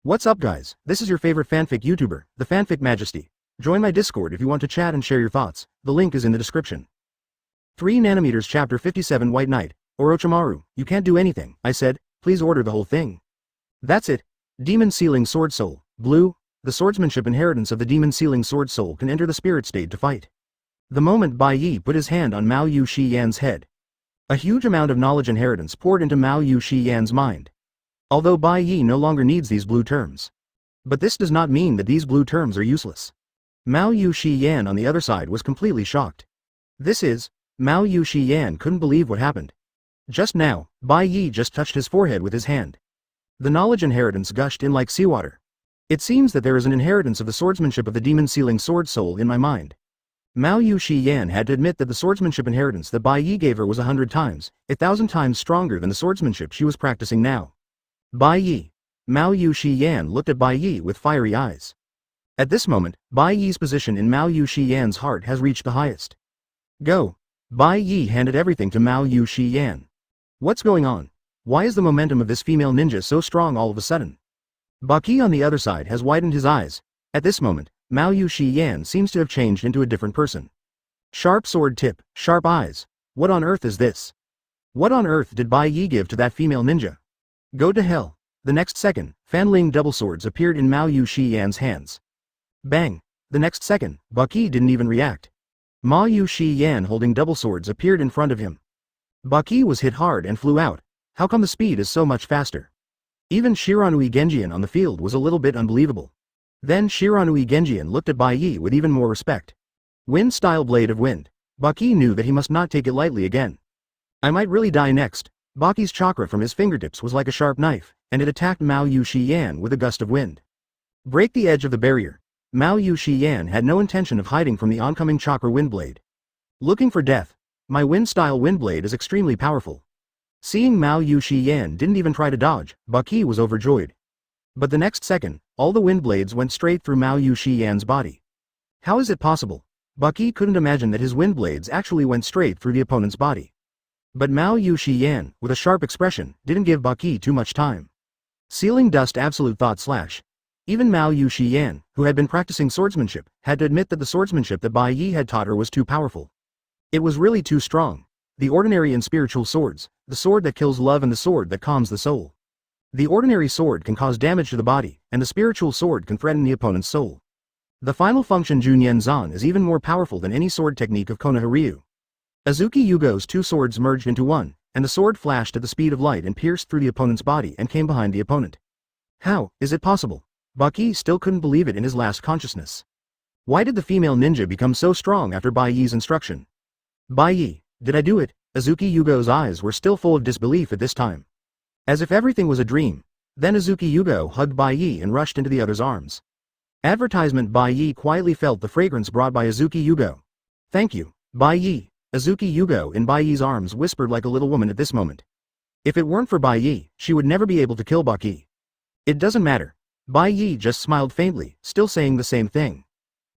What's up guys, this is your favorite fanfic YouTuber, the Fanfic Majesty. Join my Discord if you want to chat and share your thoughts, the link is in the description. 3 nanometers Chapter 57 White Knight. Orochimaru, you can't do anything, I said, please order the whole thing. That's it. Demon Sealing Sword Soul, Blue. The swordsmanship inheritance of the Demon Sealing Sword Soul can enter the spirit state to fight. The moment Bai Ye put his hand on Mao Yu Shiyan's head, a huge amount of knowledge inheritance poured into Mao Yu Shiyan's mind. Although Bai Ye no longer needs these blue terms. But this does not mean that these blue terms are useless. Mao Yu Shiyan on the other side was completely shocked. Mao Yu Shiyan couldn't believe what happened. Just now, Bai Ye just touched his forehead with his hand. The knowledge inheritance gushed in like seawater. It seems that there is an inheritance of the swordsmanship of the Demon Sealing Sword Soul in my mind. Mao Yu Shiyan had to admit that the swordsmanship inheritance that Bai Ye gave her was 100 times, 1,000 times stronger than the swordsmanship she was practicing now. Bai Ye. Mao Yu Shiyan looked at Bai Ye with fiery eyes. At this moment, Bai Ye's position in Mao Yu Shiyan's heart has reached the highest. Go. Bai Ye handed everything to Mao Yu Shiyan. What's going on? Why is the momentum of this female ninja so strong all of a sudden? Baki on the other side has widened his eyes. At this moment, Mao Yu Shiyan seems to have changed into a different person. Sharp sword tip, sharp eyes. What on earth is this? What on earth did Bai Ye give to that female ninja? Go to hell. The next second, Fanling double swords appeared in Mao Yu Shiyan's hands. Bang. The next second, Baki didn't even react. Mao Yu Shiyan holding double swords appeared in front of him. Baki was hit hard and flew out. How come the speed is so much faster? Even Shiranui Genjian on the field was a little bit unbelievable. Then Shiranui Genjian looked at Bai Ye with even more respect. Wind-style blade of wind. Baki knew that he must not take it lightly again. I might really die next. Baki's chakra from his fingertips was like a sharp knife, and it attacked Mao Yu Shiyan with a gust of wind. Break the edge of the barrier. Mao Yu Shiyan had no intention of hiding from the oncoming chakra windblade. Looking for death. My wind-style windblade is extremely powerful. Seeing Mao Yu Shiyan didn't even try to dodge, Baki was overjoyed. But the next second, all the windblades went straight through Mao Yu Shiyan's body. How is it possible? Baki couldn't imagine that his windblades actually went straight through the opponent's body. But Mao Yu Shiyan, with a sharp expression, didn't give Baki too much time. Sealing dust absolute thought slash. Even Mao Yu Shiyan, who had been practicing swordsmanship, had to admit that the swordsmanship that Bai Ye had taught her was too powerful. It was really too strong. The ordinary and spiritual swords, the sword that kills love and the sword that calms the soul. The ordinary sword can cause damage to the body, and the spiritual sword can threaten the opponent's soul. The final function Junyen Zan is even more powerful than any sword technique of Konoha Village. Azuki Yugo's 2 swords merged into one, and the sword flashed at the speed of light and pierced through the opponent's body and came behind the opponent. How is it possible? Baki still couldn't believe it in his last consciousness. Why did the female ninja become so strong after Bai Ye's instruction? Bai Ye, did I do it? Azuki Yugo's eyes were still full of disbelief at this time. As if everything was a dream. Then Azuki Yugo hugged Bai Ye and rushed into the other's arms. Advertisement. Bai Ye quietly felt the fragrance brought by Azuki Yugo. Thank you, Bai Ye. Azuki Yugo in Bai Ye's arms whispered like a little woman at this moment. If it weren't for Bai Ye, she would never be able to kill Baki. It doesn't matter. Bai Ye just smiled faintly, still saying the same thing.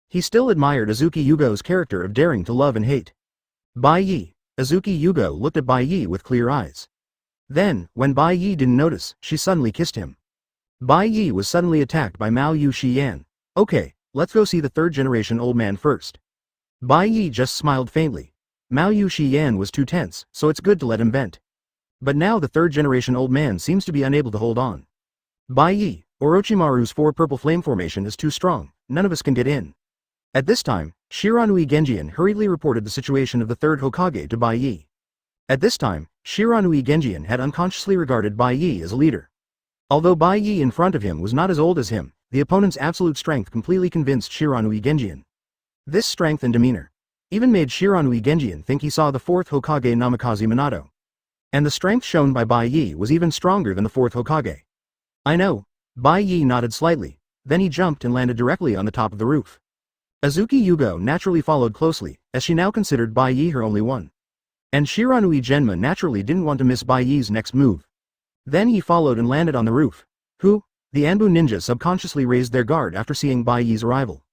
He still admired Azuki Yugo's character of daring to love and hate. Bai Ye. Azuki Yugo looked at Bai Ye with clear eyes. Then, when Bai Ye didn't notice, she suddenly kissed him. Bai Ye was suddenly attacked by Mao Yu Shiyan. Okay, let's go see the 3rd generation old man first. Bai Ye just smiled faintly. Mao Yu Shiyan was too tense, so it's good to let him vent. But now the 3rd generation old man seems to be unable to hold on. Bai Ye, Orochimaru's 4 purple flame formation is too strong, none of us can get in. At this time, Shiranui Genjian hurriedly reported the situation of the 3rd Hokage to Bai Ye. At this time, Shiranui Genjian had unconsciously regarded Bai Ye as a leader. Although Bai Ye in front of him was not as old as him, the opponent's absolute strength completely convinced Shiranui Genjian. This strength and demeanor even made Shiranui Genjian think he saw the 4th Hokage Namikaze Minato. And the strength shown by Bai Ye was even stronger than the 4th Hokage. I know. Bai Ye nodded slightly, then he jumped and landed directly on the top of the roof. Azuki Yugo naturally followed closely, as she now considered Bai Ye her only one. And Shiranui Genma naturally didn't want to miss Bai Ye's next move. Then he followed and landed on the roof. Who? The Anbu ninja subconsciously raised their guard after seeing Bai Ye's arrival.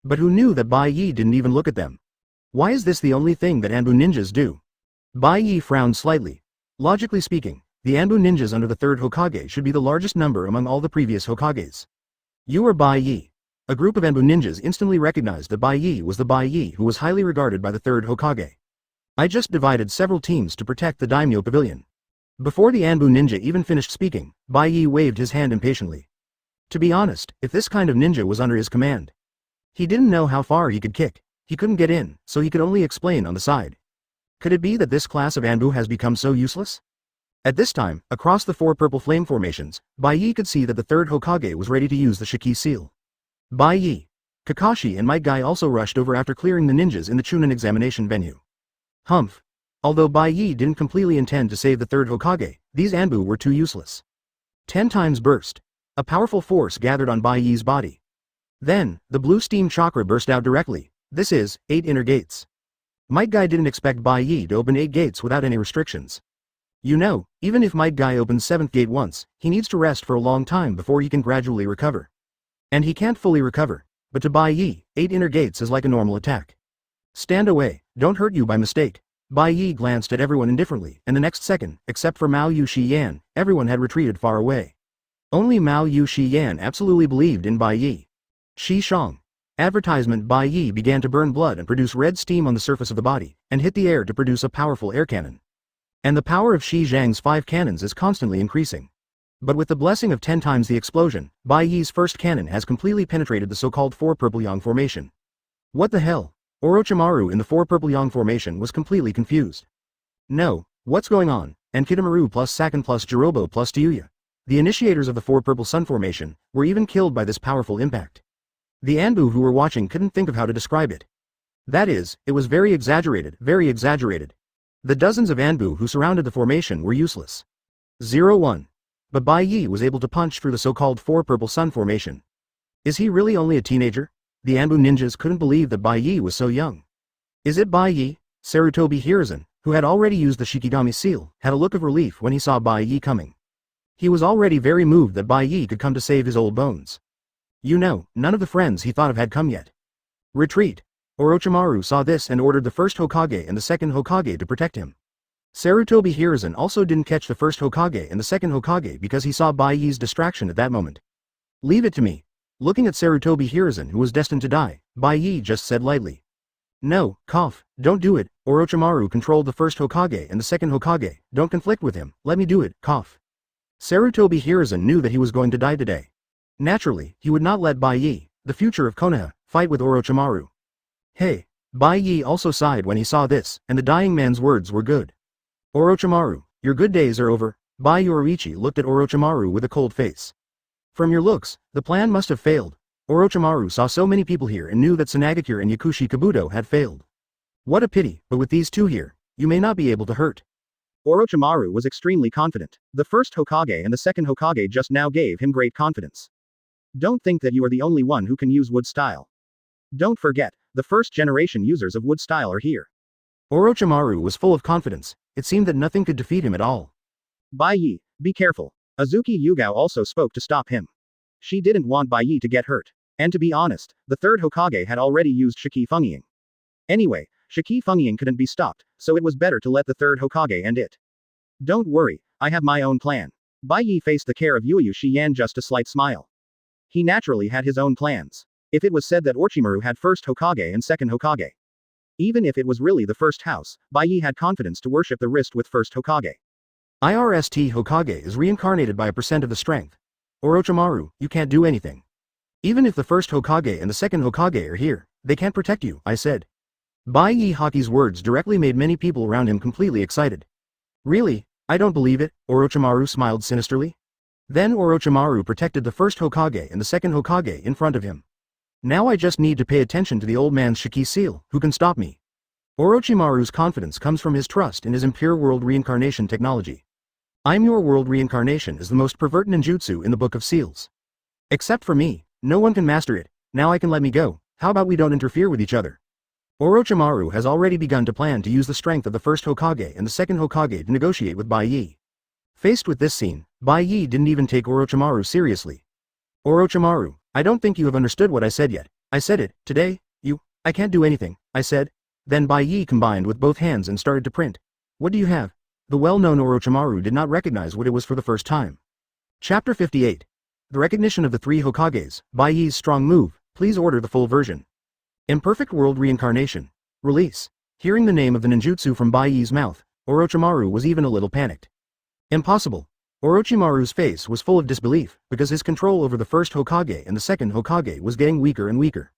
But who knew that Bai Ye didn't even look at them? Why is this the only thing that Anbu ninjas do? Bai Ye frowned slightly. Logically speaking, The Anbu ninjas under the third Hokage should be the largest number among all the previous Hokages. You are Bai Ye. A group of Anbu ninjas instantly recognized that Bai Ye was the Bai Ye who was highly regarded by the third Hokage. I just divided several teams to protect the Daimyo Pavilion. Before the Anbu ninja even finished speaking, Bai Ye waved his hand impatiently. To be honest, if this kind of ninja was under his command, he didn't know how far he could kick. He couldn't get in, so he could only explain on the side. Could it be that this class of Anbu has become so useless? At this time, across the four purple flame formations, Bai Ye could see that the third Hokage was ready to use the Shiki seal. Bai Ye, Kakashi and Might Guy also rushed over after clearing the ninjas in the Chunin examination venue. Humph. Although Bai Ye didn't completely intend to save the third Hokage, these Anbu were too useless. 10 times burst. A powerful force gathered on Bai Ye's body. Then, the blue steam chakra burst out directly. This is, 8 inner gates. Might Guy didn't expect Bai Ye to open 8 gates without any restrictions. You know, even if Might Guy opens 7th gate once, he needs to rest for a long time before he can gradually recover. And he can't fully recover, but to Bai Ye, 8 inner gates is like a normal attack. Stand away, don't hurt you by mistake. Bai Ye glanced at everyone indifferently, and the next second, except for Mao Yu Shiyan, everyone had retreated far away. Only Mao Yu Shiyan absolutely believed in Bai Ye. Shi Shang. Advertisement. Bai Ye began to burn blood and produce red steam on the surface of the body, and hit the air to produce a powerful air cannon. And the power of Shi Zhang's 5 cannons is constantly increasing. But with the blessing of 10 times the explosion, Bai Ye's first cannon has completely penetrated the so-called 4 purple yang formation. What the hell? Orochimaru in the 4 purple yang formation was completely confused. No, what's going on? And Kidomaru plus Sakin plus Jirobo plus Tyuya, the initiators of the 4 purple sun formation, were even killed by this powerful impact. The Anbu who were watching couldn't think of how to describe it. That is, it was very exaggerated, very exaggerated. The dozens of Anbu who surrounded the formation were useless. 0-1. But Bai Ye was able to punch through the so-called 4 purple sun formation. Is he really only a teenager? The Anbu ninjas couldn't believe that Bai Ye was so young. Is it Bai Ye? Sarutobi Hiruzen, who had already used the Shikigami seal, had a look of relief when he saw Bai Ye coming. He was already very moved that Bai Ye could come to save his old bones. You know, none of the friends he thought of had come yet. Retreat. Orochimaru saw this and ordered the first Hokage and the second Hokage to protect him. Sarutobi Hiruzen also didn't catch the first Hokage and the second Hokage because he saw Bai Ye's distraction at that moment. Leave it to me. Looking at Sarutobi Hiruzen who was destined to die, Bai Ye just said lightly. No, cough, don't do it. Orochimaru controlled the first Hokage and the second Hokage, don't conflict with him, let me do it, cough. Sarutobi Hiruzen knew that he was going to die today. Naturally, he would not let Bai Ye, the future of Konoha, fight with Orochimaru. Hey, Bai Ye also sighed when he saw this, and the dying man's words were good. Orochimaru, your good days are over. Bai Yoriichi looked at Orochimaru with a cold face. From your looks, the plan must have failed. Orochimaru saw so many people here and knew that Tsunade and Yakushi Kabuto had failed. What a pity, but with these two here, you may not be able to hurt. Orochimaru was extremely confident. The first Hokage and the second Hokage just now gave him great confidence. Don't think that you are the only one who can use wood style. Don't forget, the first generation users of wood style are here. Orochimaru was full of confidence. It seemed that nothing could defeat him at all. Bai Ye, be careful. Azuki Yugao also spoke to stop him. She didn't want Bai Ye to get hurt. And to be honest, the third Hokage had already used Shiki Fengyin. Anyway, Shiki Fengyin couldn't be stopped, so it was better to let the third Hokage end it. Don't worry, I have my own plan. Bai Ye faced the care of Yuyu Shiyan just a slight smile. He naturally had his own plans. If it was said that Orochimaru had first Hokage and second Hokage. Even if it was really the first house, Bai Ye had confidence to worship the wrist with first Hokage. IRST Hokage is reincarnated by a % of the strength. Orochimaru, you can't do anything. Even if the first Hokage and the second Hokage are here, they can't protect you, I said. Bai Ye Haki's words directly made many people around him completely excited. Really? I don't believe it, Orochimaru smiled sinisterly. Then Orochimaru protected the first Hokage and the second Hokage in front of him. Now I just need to pay attention to the old man's Shiki seal, who can stop me. Orochimaru's confidence comes from his trust in his impure world reincarnation technology. I'm your world reincarnation is the most pervert ninjutsu in the Book of Seals. Except for me, no one can master it. Now I can let me go. How about we don't interfere with each other? Orochimaru has already begun to plan to use the strength of the first Hokage and the second Hokage to negotiate with Bai Ye. Faced with this scene, Bai Ye didn't even take Orochimaru seriously. Orochimaru, I don't think you have understood what I said yet. I said it, today, I can't do anything, I said. Then Bai Ye combined with both hands and started to print. What do you have? The well-known Orochimaru did not recognize what it was for the first time. Chapter 58. The recognition of the three Hokages, Bai Ye's strong move, please order the full version. Imperfect World Reincarnation. Release. Hearing the name of the ninjutsu from Bai Ye's mouth, Orochimaru was even a little panicked. Impossible. Orochimaru's face was full of disbelief, because his control over the first Hokage and the second Hokage was getting weaker and weaker.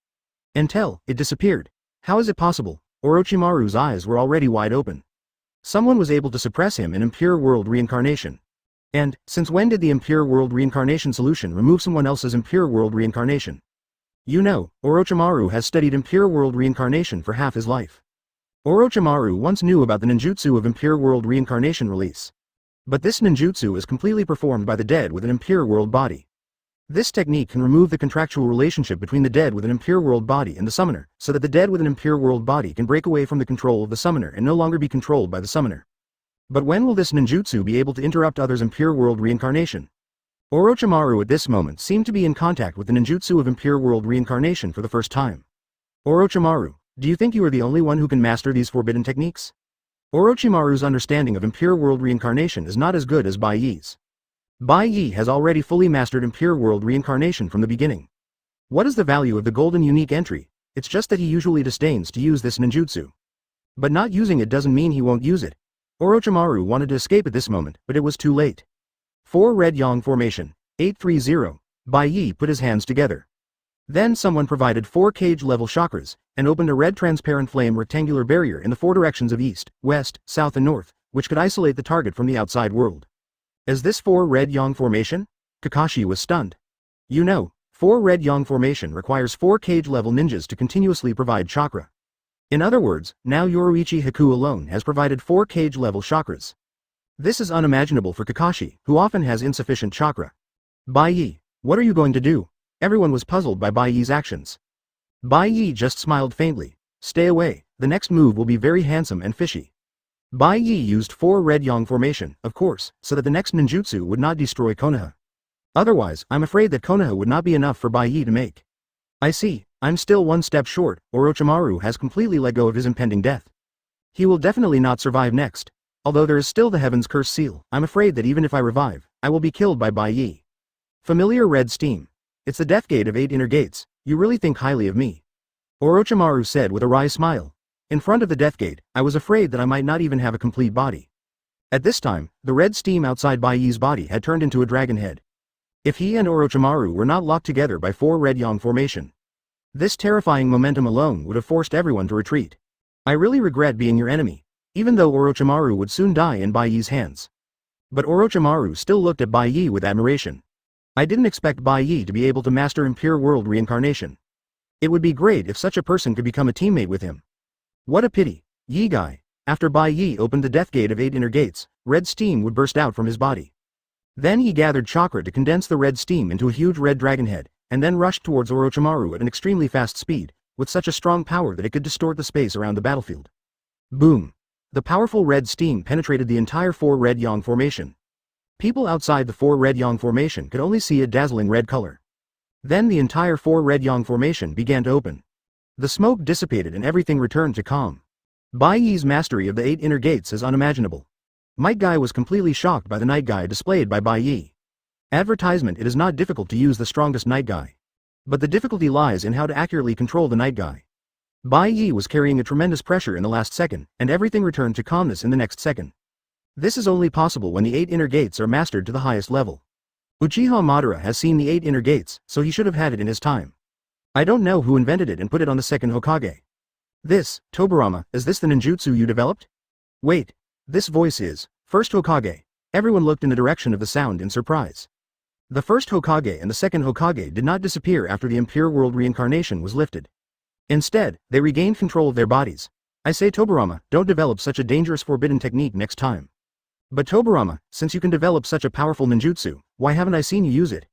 Until it disappeared. How is it possible? Orochimaru's eyes were already wide open. Someone was able to suppress him in Impure World Reincarnation. And, since when did the Impure World Reincarnation solution remove someone else's Impure World Reincarnation? You know, Orochimaru has studied Impure World Reincarnation for half his life. Orochimaru once knew about the ninjutsu of Impure World Reincarnation release. But this ninjutsu is completely performed by the dead with an Impure World body. This technique can remove the contractual relationship between the dead with an Impure World body and the summoner, so that the dead with an Impure World body can break away from the control of the summoner and no longer be controlled by the summoner. But when will this ninjutsu be able to interrupt others' Impure World Reincarnation? Orochimaru at this moment seemed to be in contact with the ninjutsu of Impure World Reincarnation for the first time. Orochimaru, do you think you are the only one who can master these forbidden techniques? Orochimaru's understanding of Impure World Reincarnation is not as good as Bai Ye's. Bai Ye has already fully mastered Impure World Reincarnation from the beginning. What is the value of the golden unique entry? It's just that he usually disdains to use this ninjutsu. But not using it doesn't mean he won't use it. Orochimaru wanted to escape at this moment, but it was too late. 4 Red Yang Formation, 830, Bai Ye put his hands together. Then someone provided 4 cage-level chakras, and opened a red transparent flame rectangular barrier in the 4 directions of east, west, south and north, which could isolate the target from the outside world. Is this 4 Red Yang Formation? Kakashi was stunned. You know, 4 Red Yang Formation requires 4 cage-level ninjas to continuously provide chakra. In other words, now Yoruichi Haku alone has provided 4 cage-level chakras. This is unimaginable for Kakashi, who often has insufficient chakra. Bai Ye, what are you going to do? Everyone was puzzled by Bai Ye's actions. Bai Ye just smiled faintly. Stay away, the next move will be very handsome and fishy. Bai Ye used 4 Red Yang Formation, of course, so that the next ninjutsu would not destroy Konoha. Otherwise, I'm afraid that Konoha would not be enough for Bai Ye to make. I see, I'm still one step short. Orochimaru has completely let go of his impending death. He will definitely not survive next. Although there is still the Heaven's Curse seal, I'm afraid that even if I revive, I will be killed by Bai Ye. Familiar red steam. It's the death gate of 8 inner gates. You really think highly of me. Orochimaru said with a wry smile. In front of the death gate, I was afraid that I might not even have a complete body. At this time, the red steam outside Bai Ye's body had turned into a dragon head. If he and Orochimaru were not locked together by 4 Red Yang Formation, this terrifying momentum alone would have forced everyone to retreat. I really regret being your enemy, even though Orochimaru would soon die in Bai Ye's hands. But Orochimaru still looked at Bai Ye with admiration. I didn't expect Bai Ye to be able to master Impure World Reincarnation. It would be great if such a person could become a teammate with him. What a pity, Ye guy. After Bai Ye opened the death gate of 8 inner gates, red steam would burst out from his body. Then he gathered chakra to condense the red steam into a huge red dragon head, and then rushed towards Orochimaru at an extremely fast speed, with such a strong power that it could distort the space around the battlefield. Boom! The powerful red steam penetrated the entire 4 Red Yang Formation. People outside the 4 Red Yang Formation could only see a dazzling red color. Then the entire 4 Red Yang Formation began to open. The smoke dissipated and everything returned to calm. Bai Ye's mastery of the 8 inner gates is unimaginable. Might Guy was completely shocked by the Night Guy displayed by Bai Ye. Advertisement. It is not difficult to use the strongest Night Guy. But the difficulty lies in how to accurately control the Night Guy. Bai Ye was carrying a tremendous pressure in the last second, and everything returned to calmness in the next second. This is only possible when the 8 inner gates are mastered to the highest level. Uchiha Madara has seen the 8 inner gates, so he should have had it in his time. I don't know who invented it and put it on the second Hokage. This, Tobirama, is this the ninjutsu you developed? Wait, this voice is, first Hokage. Everyone looked in the direction of the sound in surprise. The first Hokage and the second Hokage did not disappear after the Impure World Reincarnation was lifted. Instead, they regained control of their bodies. I say Tobirama, don't develop such a dangerous forbidden technique next time. But Tobirama, since you can develop such a powerful ninjutsu, why haven't I seen you use it?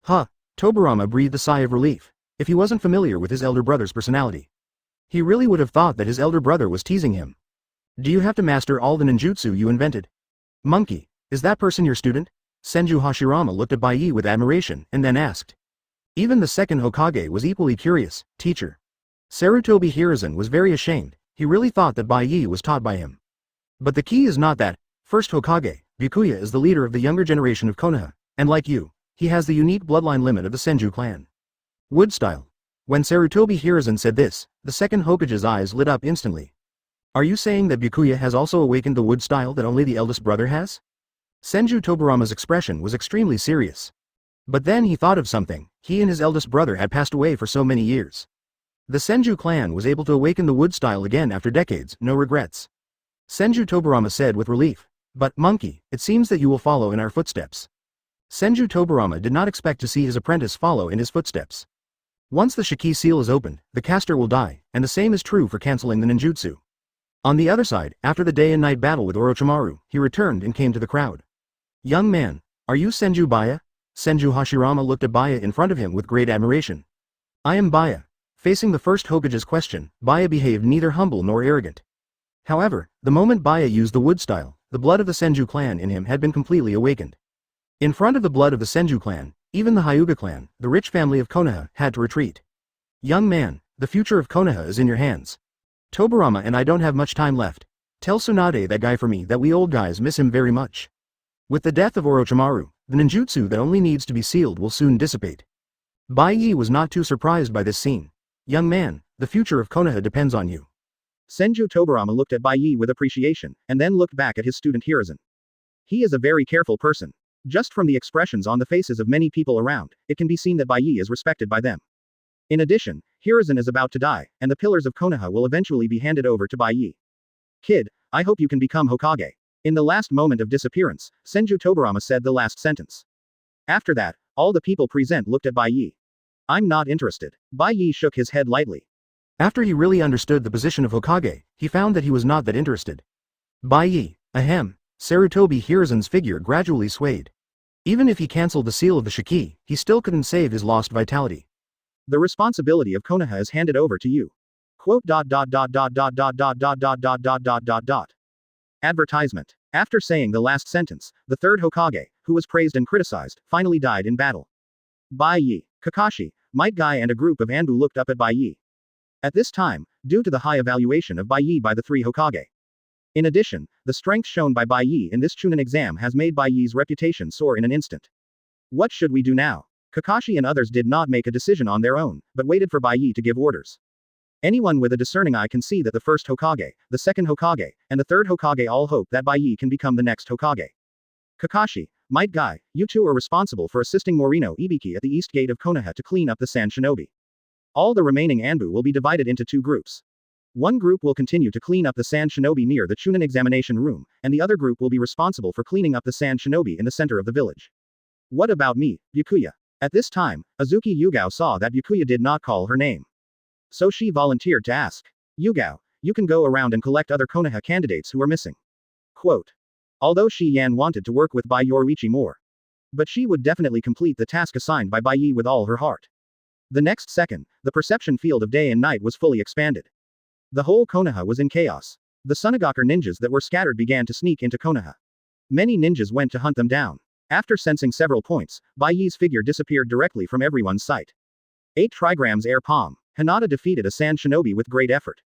Huh, Tobirama breathed a sigh of relief. If he wasn't familiar with his elder brother's personality, he really would have thought that his elder brother was teasing him. Do you have to master all the ninjutsu you invented? Monkey, is that person your student? Senju Hashirama looked at Bai Ye with admiration, and then asked. Even the second Hokage was equally curious. Teacher. Sarutobi Hiruzen was very ashamed. He really thought that Bai Ye was taught by him. But the key is not that. First Hokage, Byakuya is the leader of the younger generation of Konoha, and like you, he has the unique bloodline limit of the Senju clan. Wood style. When Sarutobi Hiruzen said this, the second Hokage's eyes lit up instantly. Are you saying that Byakuya has also awakened the wood style that only the eldest brother has? Senju Tobirama's expression was extremely serious. But then he thought of something. He and his eldest brother had passed away for so many years. The Senju clan was able to awaken the wood style again after decades, no regrets. Senju Tobirama said with relief. But, monkey, it seems that you will follow in our footsteps. Senju Tobirama did not expect to see his apprentice follow in his footsteps. Once the Shiki seal is opened, the caster will die, and the same is true for canceling the ninjutsu. On the other side, after the day and night battle with Orochimaru, he returned and came to the crowd. Young man, are you Senju Bai Ye? Senju Hashirama looked at Bai Ye in front of him with great admiration. I am Bai Ye. Facing the first Hokage's question, Bai Ye behaved neither humble nor arrogant. However, the moment Bai Ye used the wood style, the blood of the Senju clan in him had been completely awakened. In front of the blood of the Senju clan, even the Hyuga clan, the rich family of Konoha, had to retreat. Young man, the future of Konoha is in your hands. Tobirama and I don't have much time left. Tell Tsunade, that guy for me, that we old guys miss him very much. With the death of Orochimaru, the ninjutsu that only needs to be sealed will soon dissipate. Bai Ye was not too surprised by this scene. Young man, the future of Konoha depends on you. Senju Tobirama looked at Bai Ye with appreciation, and then looked back at his student Hiruzen. He is a very careful person. Just from the expressions on the faces of many people around, it can be seen that Bai Ye is respected by them. In addition, Hiruzen is about to die, and the pillars of Konoha will eventually be handed over to Bai Ye. Kid, I hope you can become Hokage. In the last moment of disappearance, Senju Tobirama said the last sentence. After that, all the people present looked at Bai Ye. I'm not interested. Bai Ye shook his head lightly. After he really understood the position of Hokage, he found that he was not that interested. Bai Ye, ahem. Sarutobi Hiruzen's figure gradually swayed. Even if he cancelled the seal of the Shiki, he still couldn't save his lost vitality. The responsibility of Konoha is handed over to you. Quote. Advertisement. After saying the last sentence, the third Hokage, who was praised and criticized, finally died in battle. Bai Ye, Kakashi, Might Guy and a group of Anbu looked up at Bai Ye. At this time, due to the high evaluation of Bai Ye by the three Hokage. In addition, the strength shown by Bai Ye in this Chunin exam has made Bai Ye's reputation soar in an instant. What should we do now? Kakashi and others did not make a decision on their own, but waited for Bai Ye to give orders. Anyone with a discerning eye can see that the first Hokage, the second Hokage, and the third Hokage all hope that Bai Ye can become the next Hokage. Kakashi, Might Guy, you two are responsible for assisting Morino Ibiki at the east gate of Konoha to clean up the Sand Shinobi. All the remaining Anbu will be divided into two groups. One group will continue to clean up the Sand Shinobi near the Chunin examination room, and the other group will be responsible for cleaning up the Sand Shinobi in the center of the village. What about me, Byakuya? At this time, Azuki Yugao saw that Byakuya did not call her name. So she volunteered to ask. Yugao, you can go around and collect other Konoha candidates who are missing. Quote. Although Shi Yan wanted to work with Bai Yoriichi more. But she would definitely complete the task assigned by Bai Ye with all her heart. The next second, the perception field of day and night was fully expanded. The whole Konoha was in chaos. The Tsunade ninjas that were scattered began to sneak into Konoha. Many ninjas went to hunt them down. After sensing several points, Bai Ye's figure disappeared directly from everyone's sight. 8 trigrams air palm. Hinata defeated a Sand Shinobi with great effort.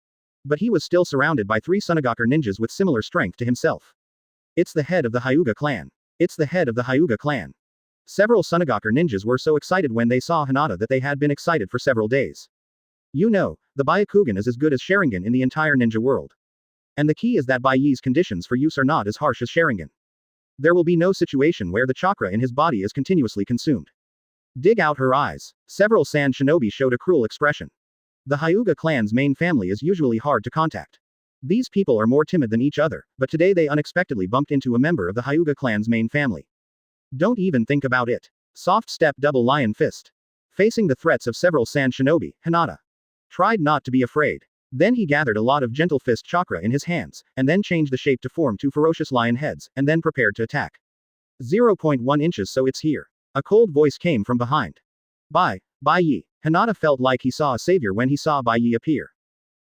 But he was still surrounded by 3 Tsunade ninjas with similar strength to himself. It's the head of the Hyuga clan. It's the head of the Hyuga clan. Several Tsunade ninjas were so excited when they saw Hinata that they had been excited for several days. You know, the Byakugan is as good as Sharingan in the entire ninja world. And the key is that Bai Ye's conditions for use are not as harsh as Sharingan. There will be no situation where the chakra in his body is continuously consumed. Dig out her eyes. Several Sand Shinobi showed a cruel expression. The Hyuga clan's main family is usually hard to contact. These people are more timid than each other, but today they unexpectedly bumped into a member of the Hyuga clan's main family. Don't even think about it. Soft step double lion fist. Facing the threats of several Sand Shinobi, Hinata tried not to be afraid. Then he gathered a lot of gentle fist chakra in his hands, and then changed the shape to form 2 ferocious lion heads, and then prepared to attack. 0.1 inches, so it's here. A cold voice came from behind. Bai Ye. Hinata felt like he saw a savior when he saw Bai Ye appear.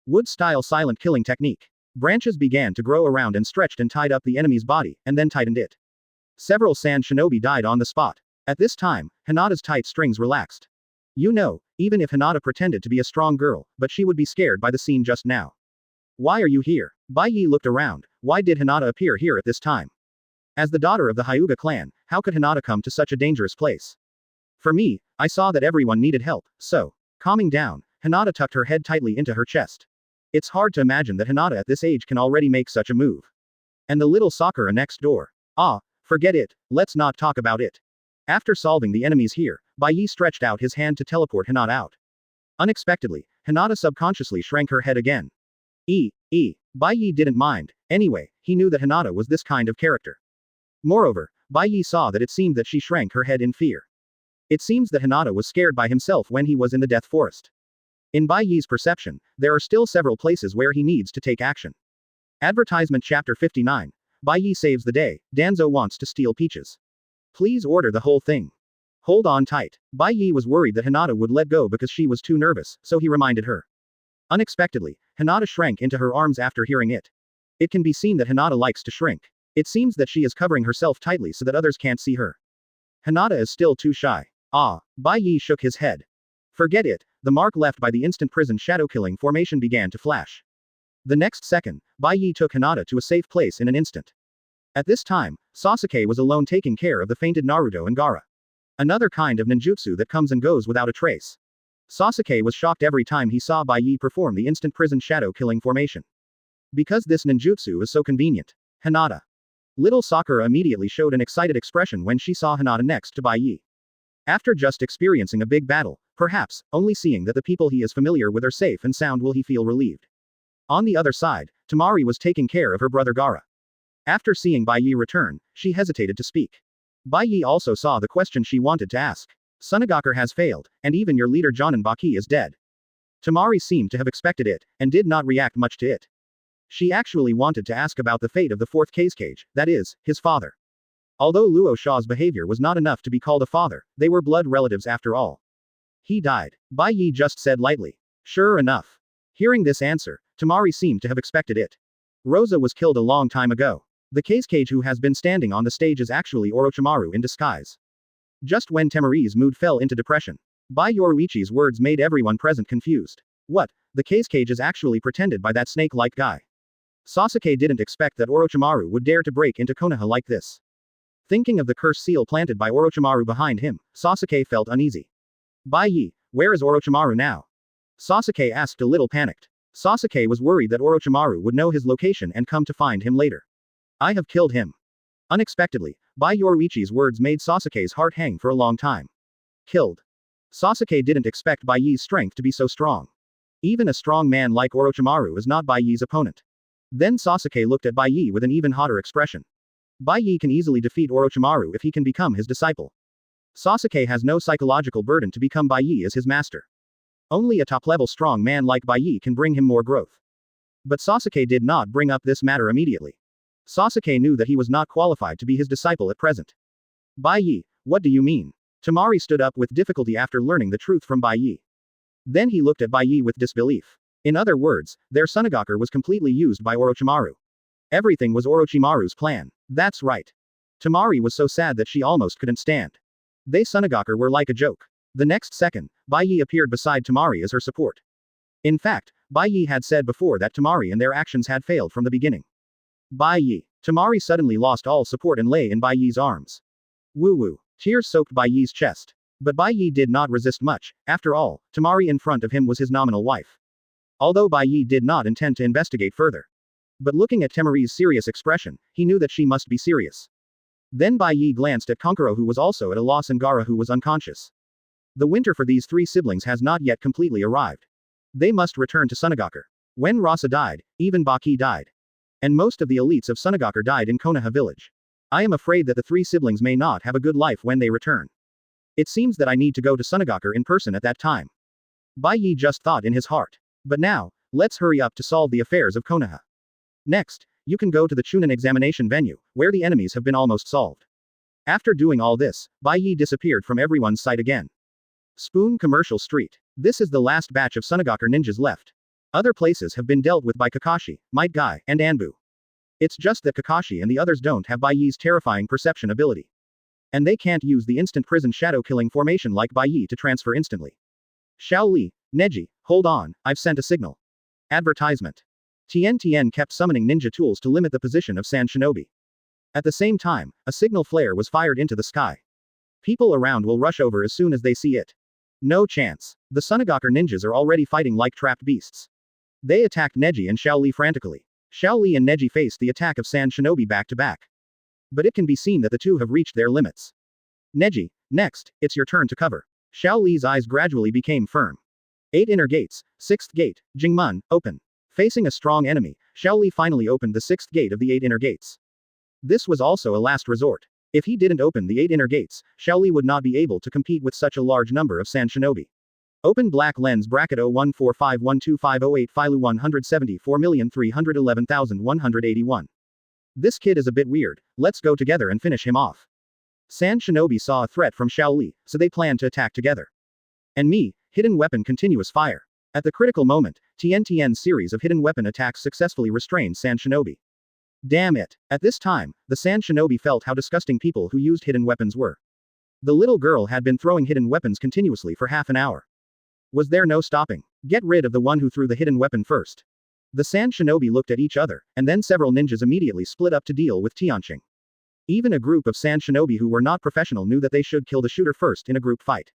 Wood-style silent killing technique. Branches began to grow around and stretched and tied up the enemy's body, and then tightened it. Several Sand Shinobi died on the spot. At this time, Hinata's tight strings relaxed. You know, even if Hinata pretended to be a strong girl, but she would be scared by the scene just now. Why are you here? Bai Ye looked around. Why did Hinata appear here at this time? As the daughter of the Hyuga clan, how could Hinata come to such a dangerous place? For me, I saw that everyone needed help, so. Calming down, Hinata tucked her head tightly into her chest. It's hard to imagine that Hinata at this age can already make such a move. And the little Sakura next door. Ah, forget it, let's not talk about it. After solving the enemies here, Bai Ye stretched out his hand to teleport Hinata out. Unexpectedly, Hinata subconsciously shrank her head again. Bai Ye didn't mind. Anyway, he knew that Hinata was this kind of character. Moreover, Bai Ye saw that it seemed that she shrank her head in fear. It seems that Hinata was scared by himself when he was in the Death Forest. In Bai Ye's perception, there are still several places where he needs to take action. Advertisement Chapter 59. Bai Ye saves the day. Danzo wants to steal peaches. Please order the whole thing. Hold on tight. Bai Ye was worried that Hinata would let go because she was too nervous, so he reminded her. Unexpectedly, Hinata shrank into her arms after hearing it. It can be seen that Hinata likes to shrink. It seems that she is covering herself tightly so that others can't see her. Hinata is still too shy. Bai Ye shook his head. Forget it, the mark left by the instant prison shadow killing formation began to flash. The next second, Bai Ye took Hinata to a safe place in an instant. At this time, Sasuke was alone taking care of the fainted Naruto and Gaara. Another kind of ninjutsu that comes and goes without a trace. Sasuke was shocked every time he saw Bai Ye perform the instant prison shadow killing formation. Because this ninjutsu is so convenient. Hinata. Little Sakura immediately showed an excited expression when she saw Hinata next to Bai Ye. After just experiencing a big battle, perhaps, only seeing that the people he is familiar with are safe and sound will he feel relieved. On the other side, Temari was taking care of her brother Gaara. After seeing Bai Ye return, she hesitated to speak. Bai Ye also saw the question she wanted to ask. Tsunade has failed, and even your leader Jonin Baki is dead. Temari seemed to have expected it, and did not react much to it. She actually wanted to ask about the fate of the fourth Kazekage, that is, his father. Although Luo Sha's behavior was not enough to be called a father, they were blood relatives after all. He died. Bai Ye just said lightly. Sure enough. Hearing this answer, Temari seemed to have expected it. Rosa was killed a long time ago. The Kazekage who has been standing on the stage is actually Orochimaru in disguise. Just when Temari's mood fell into depression, Bai Yoruichi's words made everyone present confused. What? The Kazekage is actually pretended by that snake-like guy. Sasuke didn't expect that Orochimaru would dare to break into Konoha like this. Thinking of the curse seal planted by Orochimaru behind him, Sasuke felt uneasy. Bai Ye, where is Orochimaru now? Sasuke asked a little panicked. Sasuke was worried that Orochimaru would know his location and come to find him later. I have killed him. Unexpectedly, Bai Yoruichi's words made Sasuke's heart hang for a long time. Killed. Sasuke didn't expect Bai Ye's strength to be so strong. Even a strong man like Orochimaru is not Bai Ye's opponent. Then Sasuke looked at Bai Ye with an even hotter expression. Bai Ye can easily defeat Orochimaru if he can become his disciple. Sasuke has no psychological burden to become Bai Ye as his master. Only a top-level strong man like Bai Ye can bring him more growth. But Sasuke did not bring up this matter immediately. Sasuke knew that he was not qualified to be his disciple at present. Bai Ye, what do you mean? Temari stood up with difficulty after learning the truth from Bai Ye. Then he looked at Bai Ye with disbelief. In other words, their Tsunade was completely used by Orochimaru. Everything was Orochimaru's plan. That's right. Temari was so sad that she almost couldn't stand. They Tsunade were like a joke. The next second, Bai Ye appeared beside Temari as her support. In fact, Bai Ye had said before that Temari and their actions had failed from the beginning. Bai Ye. Temari suddenly lost all support and lay in Bai Ye's arms. Woo-woo. Tears soaked Bai Ye's chest. But Bai Ye did not resist much. After all, Temari in front of him was his nominal wife. Although Bai Ye did not intend to investigate further. But looking at Temari's serious expression, he knew that she must be serious. Then Bai Ye glanced at Kankuro who was also at a loss and Gaara who was unconscious. The winter for these three siblings has not yet completely arrived. They must return to Tsunade. When Rasa died, even Baki died. And most of the elites of Tsunade died in Konoha Village. I am afraid that the three siblings may not have a good life when they return. It seems that I need to go to Tsunade in person at that time. Bai Ye just thought in his heart. But now, let's hurry up to solve the affairs of Konoha. Next, you can go to the Chunin examination venue, where the enemies have been almost solved. After doing all this, Bai Ye disappeared from everyone's sight again. Spoon Commercial Street. This is the last batch of Tsunade ninjas left. Other places have been dealt with by Kakashi, Might Guy, and Anbu. It's just that Kakashi and the others don't have Bai Ye's terrifying perception ability. And they can't use the instant prison shadow killing formation like Bai Ye to transfer instantly. Xiao Li, Neji, hold on, I've sent a signal. Advertisement. Tien kept summoning ninja tools to limit the position of Sand Shinobi. At the same time, a signal flare was fired into the sky. People around will rush over as soon as they see it. No chance. The Sunagaku ninjas are already fighting like trapped beasts. They attacked Neji and Xiaoli frantically. Xiaoli and Neji faced the attack of Sand Shinobi back to back. But it can be seen that the two have reached their limits. Neji, next, it's your turn to cover. Xiaoli's eyes gradually became firm. 8 inner gates, 6th gate, Jingmun, open. Facing a strong enemy, Xiaoli finally opened the 6th gate of the 8 inner gates. This was also a last resort. If he didn't open the 8 inner gates, Xiaoli would not be able to compete with such a large number of Sand Shinobi. Open black lens bracket 0145125008 Filu 174,311,181. This kid is a bit weird, let's go together and finish him off. Sand Shinobi saw a threat from Xiaoli, so they planned to attack together. And me, hidden weapon continuous fire. At the critical moment, Tian's series of hidden weapon attacks successfully restrained Sand Shinobi. Damn it. At this time, the Sand Shinobi felt how disgusting people who used hidden weapons were. The little girl had been throwing hidden weapons continuously for half an hour. Was there no stopping? Get rid of the one who threw the hidden weapon first. The Sand Shinobi looked at each other, and then several ninjas immediately split up to deal with Tianqing. Even a group of Sand Shinobi who were not professional knew that they should kill the shooter first in a group fight.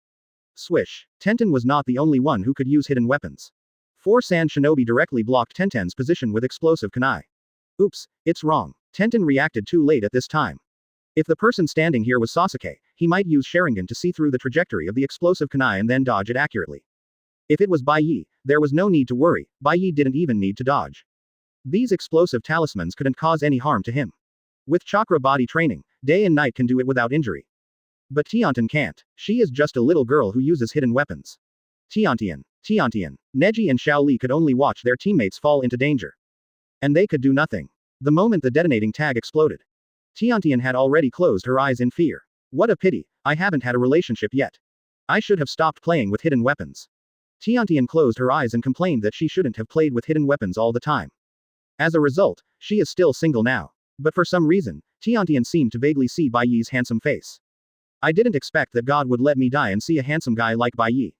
Swish. Tenten was not the only one who could use hidden weapons. 4 Sand Shinobi directly blocked Tenten's position with explosive kunai. Oops, it's wrong. Tenten reacted too late at this time. If the person standing here was Sasuke, he might use Sharingan to see through the trajectory of the explosive kunai and then dodge it accurately. If it was Bai Ye, there was no need to worry, Bai Ye didn't even need to dodge. These explosive talismans couldn't cause any harm to him. With chakra body training, day and night can do it without injury. But Tianten can't. She is just a little girl who uses hidden weapons. Tiantian, Neji and Xiaoli could only watch their teammates fall into danger. And they could do nothing. The moment the detonating tag exploded, Tiantian had already closed her eyes in fear. What a pity, I haven't had a relationship yet. I should have stopped playing with hidden weapons. Tiantian closed her eyes and complained that she shouldn't have played with hidden weapons all the time. As a result, she is still single now. But for some reason, Tiantian seemed to vaguely see Bai Ye's handsome face. I didn't expect that God would let me die and see a handsome guy like Bai Ye.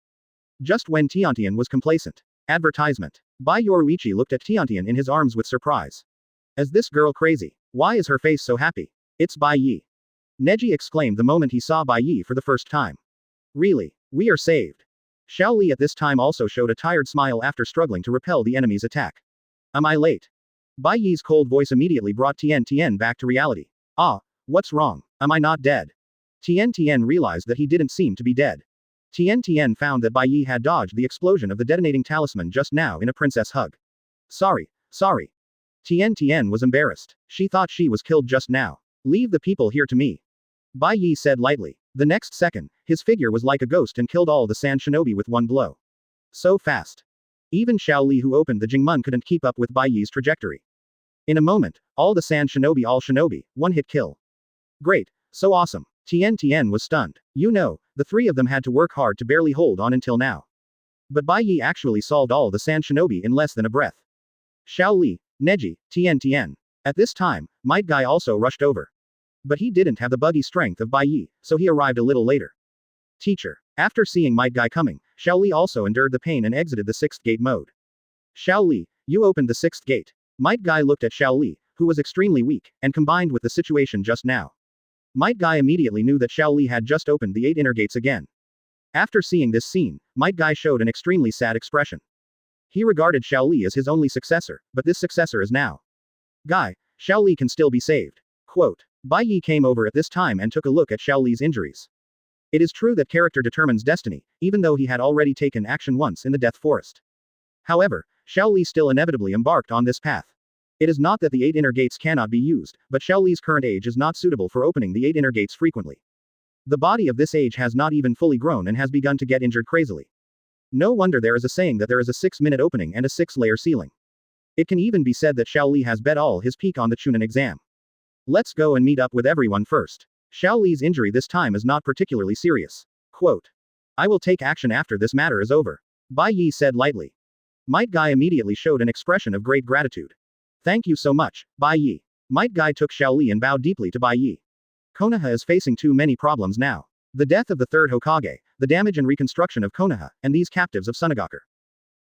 Just when Tiantian was complacent. Advertisement. Bai Yoruichi looked at Tiantian in his arms with surprise. Is this girl crazy? Why is her face so happy? It's Bai Ye. Neji exclaimed the moment he saw Bai Ye for the first time. Really? We are saved. Xiaoli at this time also showed a tired smile after struggling to repel the enemy's attack. Am I late? Bai Ye's cold voice immediately brought Tian back to reality. Ah, what's wrong? Am I not dead? Tian realized that he didn't seem to be dead. Tian found that Bai Ye had dodged the explosion of the detonating talisman just now in a princess hug. Sorry. Tian was embarrassed. She thought she was killed just now. Leave the people here to me. Bai Ye said lightly. The next second, his figure was like a ghost and killed all the Sand Shinobi with one blow. So fast. Even Xiaoli who opened the Jingmun couldn't keep up with Bai Ye's trajectory. In a moment, all the Sand Shinobi all Shinobi, one-hit kill. Great, so awesome. Tian was stunned. You know, the 3 of them had to work hard to barely hold on until now. But Bai Ye actually solved all the Sand Shinobi in less than a breath. Xiaoli, Neji, Tian. At this time, Might Guy also rushed over. But he didn't have the buggy strength of Bai Ye, so he arrived a little later. Teacher. After seeing Might Guy coming, Xiaoli also endured the pain and exited the 6th gate mode. Xiaoli, you opened the 6th gate. Might Guy looked at Xiaoli, who was extremely weak, and combined with the situation just now. Might Guy immediately knew that Xiaoli had just opened the 8 inner gates again. After seeing this scene, Might Guy showed an extremely sad expression. He regarded Xiaoli as his only successor, but this successor is now. Guy, Xiaoli can still be saved. Quote. Bai Ye came over at this time and took a look at Xiaoli's injuries. It is true that character determines destiny, even though he had already taken action once in the Death Forest. However, Xiaoli still inevitably embarked on this path. It is not that the 8 inner gates cannot be used, but Xiaoli's current age is not suitable for opening the 8 inner gates frequently. The body of this age has not even fully grown and has begun to get injured crazily. No wonder there is a saying that there is a 6-minute opening and a 6-layer ceiling. It can even be said that Xiaoli has bet all his peak on the Chunin exam. Let's go and meet up with everyone first. Xiaoli's injury this time is not particularly serious. Quote. I will take action after this matter is over. Bai Ye said lightly. Might Guy immediately showed an expression of great gratitude. Thank you so much, Bai Ye. Might Guy took Xiaoli and bowed deeply to Bai Ye. Konoha is facing too many problems now. The death of the 3rd Hokage, the damage and reconstruction of Konoha, and these captives of Sunagaku.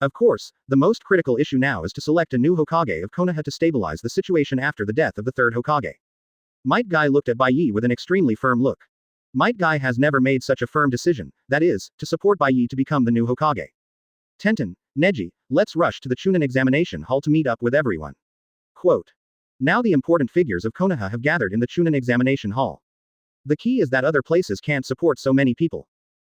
Of course, the most critical issue now is to select a new Hokage of Konoha to stabilize the situation after the death of the 3rd Hokage. Might Guy looked at Bai Ye with an extremely firm look. Might Guy has never made such a firm decision, that is, to support Bai Ye to become the new Hokage. Tenten, Neji, let's rush to the Chunin examination hall to meet up with everyone. Quote. Now the important figures of Konoha have gathered in the Chunin examination hall. The key is that other places can't support so many people.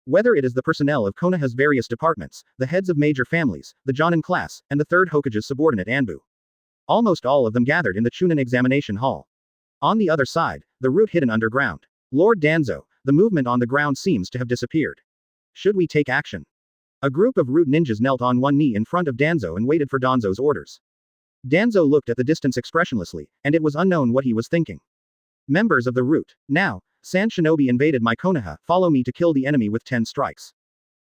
Whether it is the personnel of Konoha's various departments, the heads of major families, the Jonin class, and the third Hokage's subordinate Anbu. Almost all of them gathered in the Chunin examination hall. On the other side, the route hidden underground. Lord Danzo, the movement on the ground seems to have disappeared. Should we take action? A group of root ninjas knelt on one knee in front of Danzo and waited for Danzo's orders. Danzo looked at the distance expressionlessly, and it was unknown what he was thinking. Members of the root, now, Sand Shinobi invaded my Konoha, follow me to kill the enemy with 10 strikes.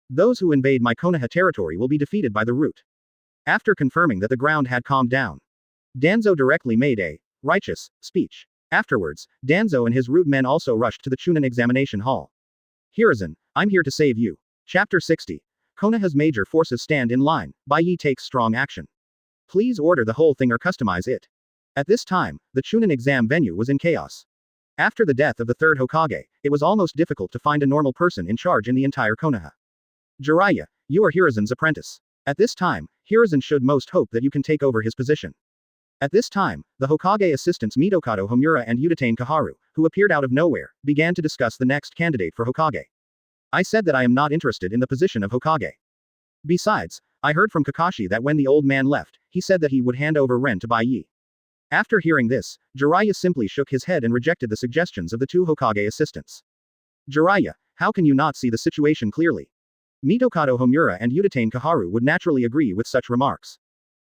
Those who invade my Konoha territory will be defeated by the root. After confirming that the ground had calmed down, Danzo directly made a righteous speech. Afterwards, Danzo and his root men also rushed to the Chunin examination hall. Hiruzen, I'm here to save you. Chapter 60. Konoha's major forces stand in line, Bai Ye takes strong action. Please order the whole thing or customize it. At this time, the Chunin exam venue was in chaos. After the death of the third Hokage, it was almost difficult to find a normal person in charge in the entire Konoha. Jiraiya, you are Hiruzen's apprentice. At this time, Hiruzen should most hope that you can take over his position. At this time, the Hokage assistants Mitokado Homura and Udatane Kaharu, who appeared out of nowhere, began to discuss the next candidate for Hokage. I said that I am not interested in the position of Hokage. Besides, I heard from Kakashi that when the old man left, he said that he would hand over Ren to Bai Ye. After hearing this, Jiraiya simply shook his head and rejected the suggestions of the two Hokage assistants. Jiraiya, how can you not see the situation clearly? Mitokado Homura and Udatane Kaharu would naturally agree with such remarks.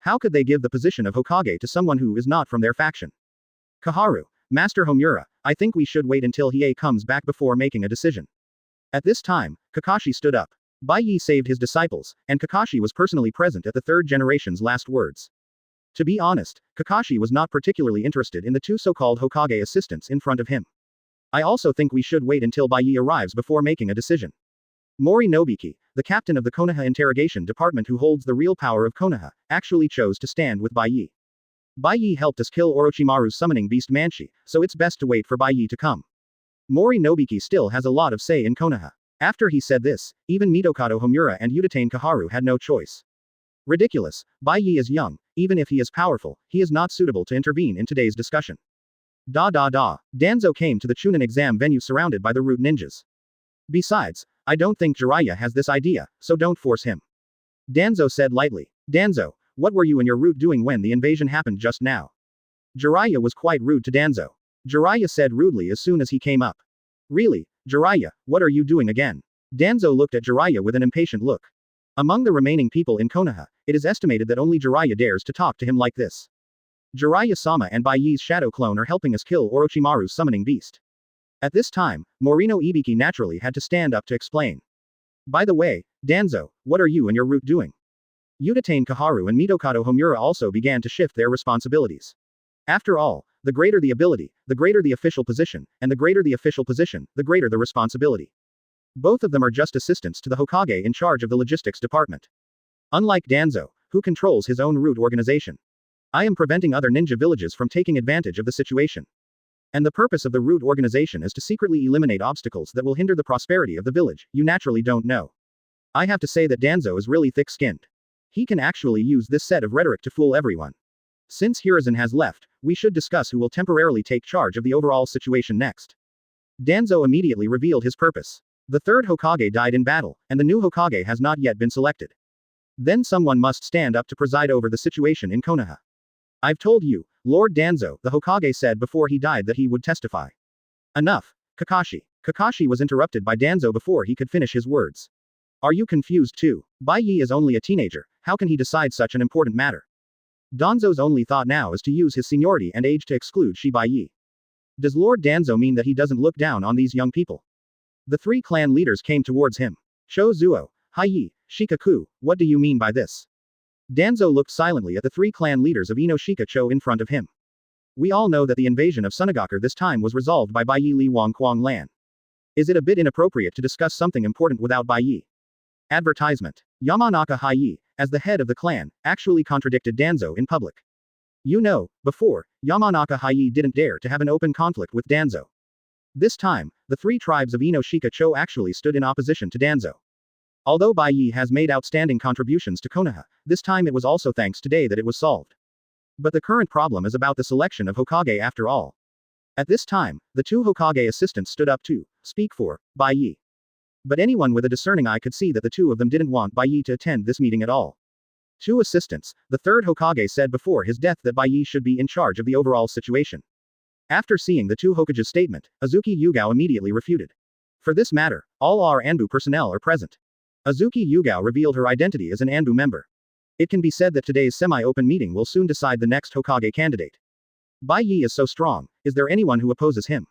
How could they give the position of Hokage to someone who is not from their faction? Kaharu, Master Homura, I think we should wait until Hiei comes back before making a decision. At this time, Kakashi stood up. Bai Ye saved his disciples, and Kakashi was personally present at the third generation's last words. To be honest, Kakashi was not particularly interested in the two so-called Hokage assistants in front of him. I also think we should wait until Bai Ye arrives before making a decision. Mori Nobiki, the captain of the Konoha interrogation department who holds the real power of Konoha, actually chose to stand with Bai Ye. Bai Ye helped us kill Orochimaru's summoning beast Manshi, so it's best to wait for Bai Ye to come. Mori Nobiki still has a lot of say in Konoha. After he said this, even Mitokado Homura and Udatane Kaharu had no choice. Ridiculous, Bai Ye is young, even if he is powerful, he is not suitable to intervene in today's discussion. Danzo came to the Chunin exam venue surrounded by the root ninjas. Besides, I don't think Jiraiya has this idea, so don't force him. Danzo said lightly. Danzo, what were you and your root doing when the invasion happened just now? Jiraiya was quite rude to Danzo. Jiraiya said rudely as soon as he came up. Really, Jiraiya, what are you doing again? Danzo looked at Jiraiya with an impatient look. Among the remaining people in Konoha, it is estimated that only Jiraiya dares to talk to him like this. Jiraiya-sama and Bai Ye's shadow clone are helping us kill Orochimaru's summoning beast. At this time, Morino Ibiki naturally had to stand up to explain. By the way, Danzo, what are you and your root doing? Udatane Kaharu and Mitokado Homura also began to shift their responsibilities. After all, the greater the ability, the greater the official position, and the greater the official position, the greater the responsibility. Both of them are just assistants to the Hokage in charge of the logistics department. Unlike Danzo, who controls his own root organization. I am preventing other ninja villages from taking advantage of the situation. And the purpose of the root organization is to secretly eliminate obstacles that will hinder the prosperity of the village, you naturally don't know. I have to say that Danzo is really thick-skinned. He can actually use this set of rhetoric to fool everyone. Since Hiruzen has left, we should discuss who will temporarily take charge of the overall situation next. Danzo immediately revealed his purpose. The third Hokage died in battle, and the new Hokage has not yet been selected. Then someone must stand up to preside over the situation in Konoha. I've told you, Lord Danzo, the Hokage said before he died that he would testify. Enough, Kakashi. Kakashi was interrupted by Danzo before he could finish his words. Are you confused too? Bai Ye is only a teenager, how can he decide such an important matter? Danzo's only thought now is to use his seniority and age to exclude Bai Ye. Does Lord Danzo mean that he doesn't look down on these young people? The three clan leaders came towards him. Cho Zuo, Hai, Shikaku, what do you mean by this? Danzo looked silently at the three clan leaders of Inoshika Cho in front of him. We all know that the invasion of Sunagakur this time was resolved by Bai Ye Li Wang Quang Lan. Is it a bit inappropriate to discuss something important without Bai Ye? Advertisement. Yamanaka Hai, as the head of the clan, actually contradicted Danzo in public. Before, Yamanaka Hayi didn't dare to have an open conflict with Danzo. This time, the three tribes of Ino-Shika-cho actually stood in opposition to Danzo. Although Bai Ye has made outstanding contributions to Konoha, this time it was also thanks to Day that it was solved. But the current problem is about the selection of Hokage after all. At this time, the two Hokage assistants stood up to speak for Bai Ye. But anyone with a discerning eye could see that the two of them didn't want Bai Ye to attend this meeting at all. Two assistants, the third Hokage said before his death that Bai Ye should be in charge of the overall situation. After seeing the two Hokage's statement, Azuki Yugao immediately refuted. For this matter, all our Anbu personnel are present. Azuki Yugao revealed her identity as an Anbu member. It can be said that today's semi-open meeting will soon decide the next Hokage candidate. Bai Ye is so strong, is there anyone who opposes him?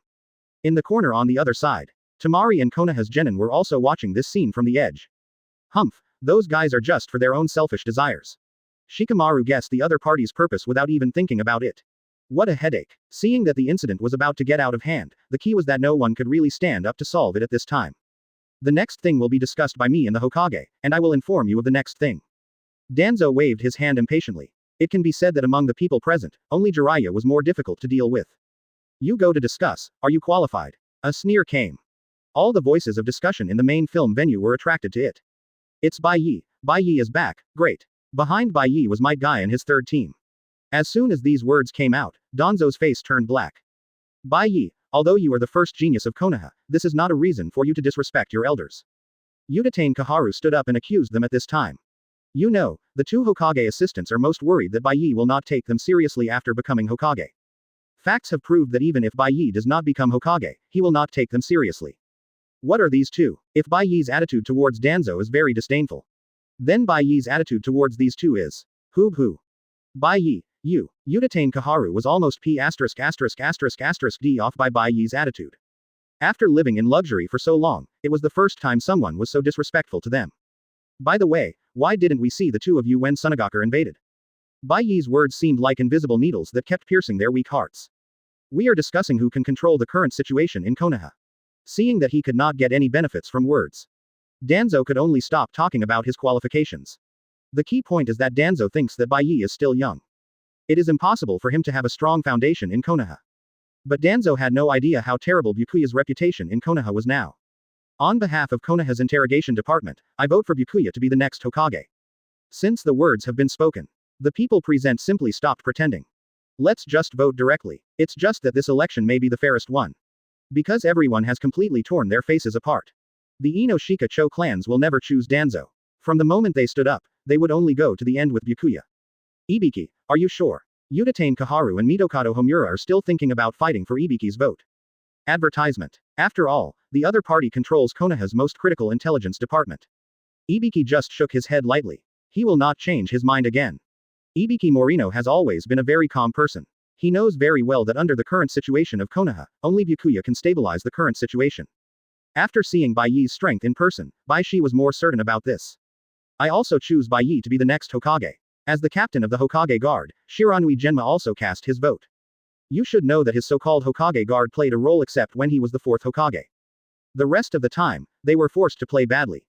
In the corner on the other side, Tamari and Konoha's genin were also watching this scene from the edge. Humph, those guys are just for their own selfish desires. Shikamaru guessed the other party's purpose without even thinking about it. What a headache. Seeing that the incident was about to get out of hand, the key was that no one could really stand up to solve it at this time. The next thing will be discussed by me and the Hokage, and I will inform you of the next thing. Danzo waved his hand impatiently. It can be said that among the people present, only Jiraiya was more difficult to deal with. You go to discuss, are you qualified? A sneer came. All the voices of discussion in the main film venue were attracted to it. It's Bai Ye. Bai Ye is back, great. Behind Bai Ye was Might Guy and his third team. As soon as these words came out, Danzo's face turned black. Bai Ye, although you are the first genius of Konoha, this is not a reason for you to disrespect your elders. Udatane Kaharu stood up and accused them at this time. The two Hokage assistants are most worried that Bai Ye will not take them seriously after becoming Hokage. Facts have proved that even if Bai Ye does not become Hokage, he will not take them seriously. What are these two? If Bai Ye's attitude towards Danzo is very disdainful, then Bai Ye's attitude towards these two is, hoo. Bai Ye, Udatane Kaharu was almost p********* d off by Bai Ye's attitude. After living in luxury for so long, it was the first time someone was so disrespectful to them. By the way, why didn't we see the two of you when Tsunade invaded? Bai Ye's words seemed like invisible needles that kept piercing their weak hearts. We are discussing who can control the current situation in Konoha. Seeing that he could not get any benefits from words, Danzo could only stop talking about his qualifications. The key point is that Danzo thinks that Bai Ye is still young. It is impossible for him to have a strong foundation in Konoha. But Danzo had no idea how terrible Byakuya's reputation in Konoha was now. On behalf of Konoha's interrogation department, I vote for Byakuya to be the next Hokage. Since the words have been spoken, the people present simply stopped pretending. Let's just vote directly. It's just that this election may be the fairest one. Because everyone has completely torn their faces apart. The Ino-Shika-cho clans will never choose Danzo. From the moment they stood up, they would only go to the end with Byakuya. Ibiki, are you sure? Udatane Kaharu and Mitokado Homura are still thinking about fighting for Ibiki's vote. Advertisement. After all, the other party controls Konoha's most critical intelligence department. Ibiki just shook his head lightly. He will not change his mind again. Ibiki Morino has always been a very calm person. He knows very well that under the current situation of Konoha, only Byakuya can stabilize the current situation. After seeing Bai Ye's strength in person, Bai Shi was more certain about this. I also choose Bai Ye to be the next Hokage. As the captain of the Hokage Guard, Shiranui Genma also cast his vote. You should know that his so-called Hokage Guard played a role except when he was the fourth Hokage. The rest of the time, they were forced to play badly.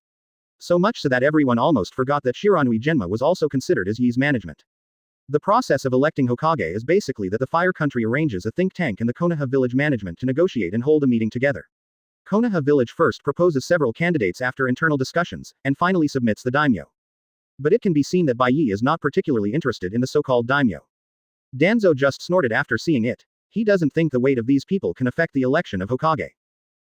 So much so that everyone almost forgot that Shiranui Genma was also considered as Ye's management. The process of electing Hokage is basically that the Fire Country arranges a think tank and the Konoha Village management to negotiate and hold a meeting together. Konoha Village first proposes several candidates after internal discussions, and finally submits the daimyo. But it can be seen that Bai Ye is not particularly interested in the so-called daimyo. Danzo just snorted after seeing it. He doesn't think the weight of these people can affect the election of Hokage.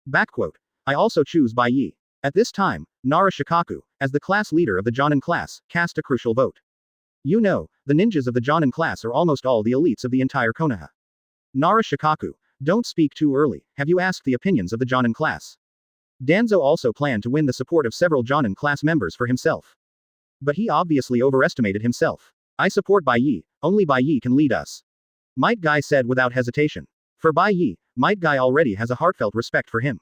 Backquote. I also choose Bai Ye. At this time, Nara Shikaku, as the class leader of the Jonin class, cast a crucial vote. The ninjas of the Jonin class are almost all the elites of the entire Konoha. Nara Shikaku, don't speak too early, have you asked the opinions of the Jonin class? Danzo also planned to win the support of several Jonin class members for himself. But he obviously overestimated himself. I support Bai Ye, only Bai Ye can lead us. Might Guy said without hesitation. For Bai Ye, Might Guy already has a heartfelt respect for him.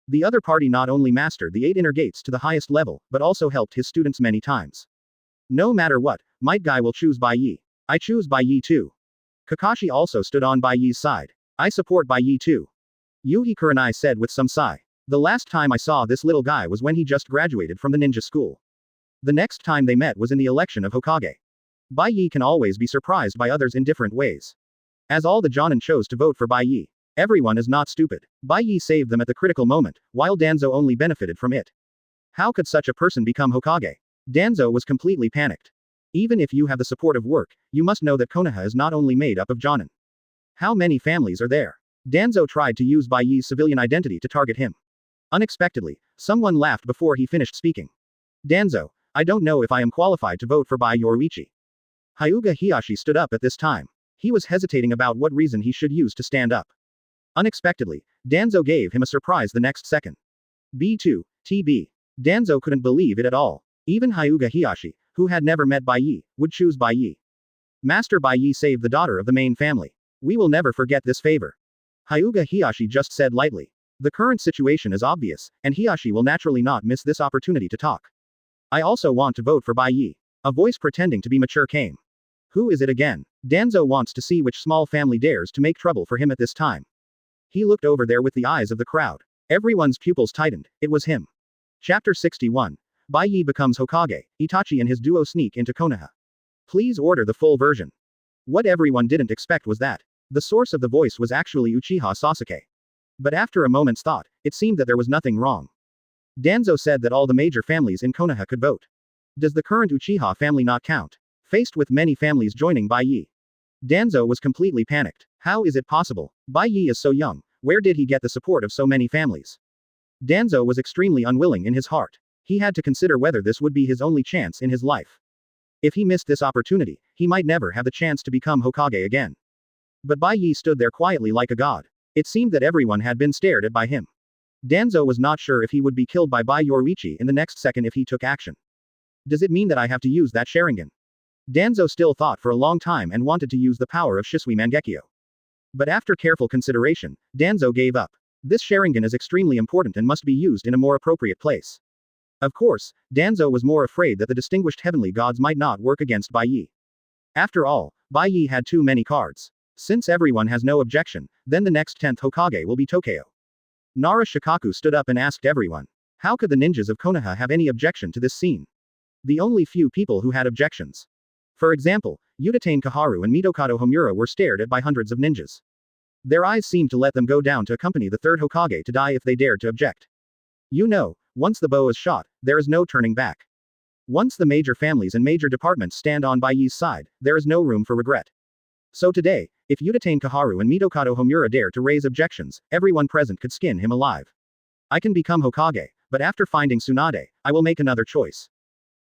The other party not only mastered the 8 inner gates to the highest level, but also helped his students many times. No matter what, Might Guy will choose Bai Ye. I choose Bai Ye too. Kakashi also stood on Bai Ye's side. I support Bai Ye too. Yuhi Kurenai said with some sigh. The last time I saw this little guy was when he just graduated from the ninja school. The next time they met was in the election of Hokage. Bai Ye can always be surprised by others in different ways. As all the Jonin chose to vote for Bai Ye. Everyone is not stupid. Bai Ye saved them at the critical moment, while Danzo only benefited from it. How could such a person become Hokage? Danzo was completely panicked. Even if you have the support of work, you must know that Konoha is not only made up of Jonin. How many families are there? Danzo tried to use Bai Ye's civilian identity to target him. Unexpectedly, someone laughed before he finished speaking. Danzo, I don't know if I am qualified to vote for Bai Yoruichi. Hyuga Hiyashi stood up at this time. He was hesitating about what reason he should use to stand up. Unexpectedly, Danzo gave him a surprise the next second. B2, TB. Danzo couldn't believe it at all. Even Hyuga Hiyashi, who had never met Bai Ye, would choose Bai Ye. Master Bai Ye saved the daughter of the main family. We will never forget this favor. Hyuga Hiyashi just said lightly. The current situation is obvious, and Hiyashi will naturally not miss this opportunity to talk. I also want to vote for Bai Ye. A voice pretending to be mature came. Who is it again? Danzo wants to see which small family dares to make trouble for him at this time. He looked over there with the eyes of the crowd. Everyone's pupils tightened. It was him. Chapter 61. Bai Ye becomes Hokage. Itachi and his duo sneak into Konoha. Please order the full version. What everyone didn't expect was that the source of the voice was actually Uchiha Sasuke. But after a moment's thought, it seemed that there was nothing wrong. Danzo said that all the major families in Konoha could vote. Does the current Uchiha family not count? Faced with many families joining Bai Ye, Danzo was completely panicked. How is it possible? Bai Ye is so young, where did he get the support of so many families? Danzo was extremely unwilling in his heart. He had to consider whether this would be his only chance in his life. If he missed this opportunity, he might never have the chance to become Hokage again. But Bai Ye stood there quietly like a god. It seemed that everyone had been stared at by him. Danzo was not sure if he would be killed by Bai Yoruichi in the next second if he took action. Does it mean that I have to use that Sharingan? Danzo still thought for a long time and wanted to use the power of Shisui Mangekyo. But after careful consideration, Danzo gave up. This Sharingan is extremely important and must be used in a more appropriate place. Of course, Danzo was more afraid that the distinguished heavenly gods might not work against Bai Ye. After all, Bai Ye had too many cards. Since everyone has no objection, then the next 10th Hokage will be Tokyo. Nara Shikaku stood up and asked everyone. How could the ninjas of Konoha have any objection to this scene? The only few people who had objections. For example, Udatane Kaharu and Mitokado Homura were stared at by hundreds of ninjas. Their eyes seemed to let them go down to accompany the third Hokage to die if they dared to object. You know, once the bow is shot, there is no turning back. Once the major families and major departments stand on Bai Ye's side, there is no room for regret. So today, if Udatane Kaharu and Mitokado Homura dare to raise objections, everyone present could skin him alive. I can become Hokage, but after finding Tsunade, I will make another choice.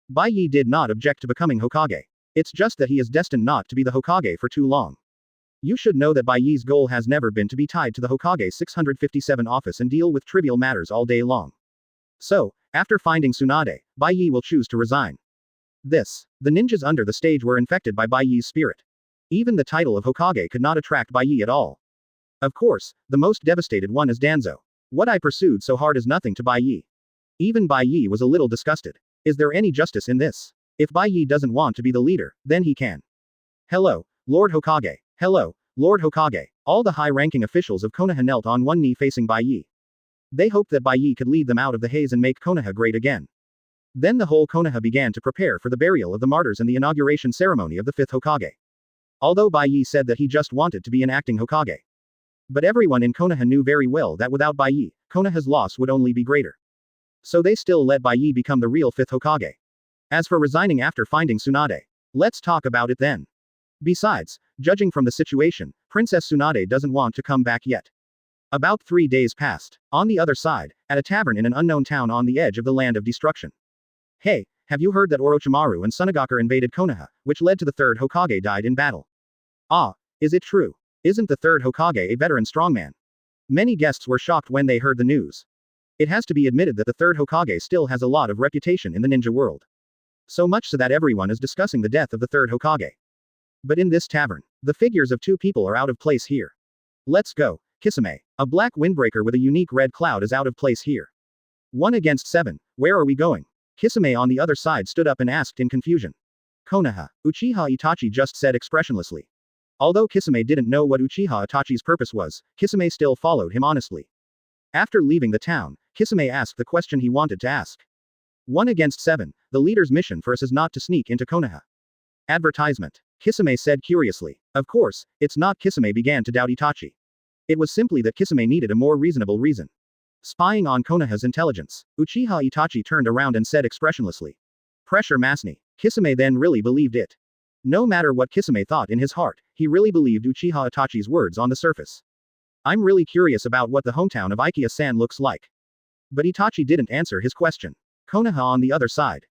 Bai Ye did not object to becoming Hokage. It's just that he is destined not to be the Hokage for too long. You should know that Bai Ye's goal has never been to be tied to the Hokage 657 office and deal with trivial matters all day long. So, after finding Tsunade, Bai Ye will choose to resign. The ninjas under the stage were infected by Bai Ye's spirit. Even the title of Hokage could not attract Bai Ye at all. Of course, the most devastated one is Danzo. What I pursued so hard is nothing to Bai Ye. Even Bai Ye was a little disgusted. Is there any justice in this? If Bai Ye doesn't want to be the leader, then he can. Hello, Lord Hokage. Hello, Lord Hokage. All the high-ranking officials of Konoha knelt on one knee facing Bai Ye. They hoped that Bai Ye could lead them out of the haze and make Konoha great again. Then the whole Konoha began to prepare for the burial of the martyrs and the inauguration ceremony of the fifth Hokage. Although Bai Ye said that he just wanted to be an acting Hokage. But everyone in Konoha knew very well that without Bai Ye, Konoha's loss would only be greater. So they still let Bai Ye become the real fifth Hokage. As for resigning after finding Tsunade, let's talk about it then. Besides, judging from the situation, Princess Tsunade doesn't want to come back yet. About 3 days passed. On the other side, at a tavern in an unknown town on the edge of the land of destruction. Hey, have you heard that Orochimaru and Tsunade invaded Konoha, which led to the third Hokage died in battle? Ah, is it true? Isn't the third Hokage a veteran strongman? Many guests were shocked when they heard the news. It has to be admitted that the third Hokage still has a lot of reputation in the ninja world. So much so that everyone is discussing the death of the third Hokage. But in this tavern, the figures of 2 people are out of place here. Let's go. Kisame, a black windbreaker with a unique red cloud is out of place here. 1 against 7, where are we going? Kisame on the other side stood up and asked in confusion. Konoha, Uchiha Itachi just said expressionlessly. Although Kisame didn't know what Uchiha Itachi's purpose was, Kisame still followed him honestly. After leaving the town, Kisame asked the question he wanted to ask. 1 against 7, the leader's mission for us is not to sneak into Konoha. Advertisement. Kisame said curiously. Of course, it's not. Kisame began to doubt Itachi. It was simply that Kisame needed a more reasonable reason. Spying on Konoha's intelligence. Uchiha Itachi turned around and said expressionlessly. Pressure Masni. Kisame then really believed it. No matter what Kisame thought in his heart, he really believed Uchiha Itachi's words on the surface. I'm really curious about what the hometown of Ikea-san looks like. But Itachi didn't answer his question. Konoha on the other side.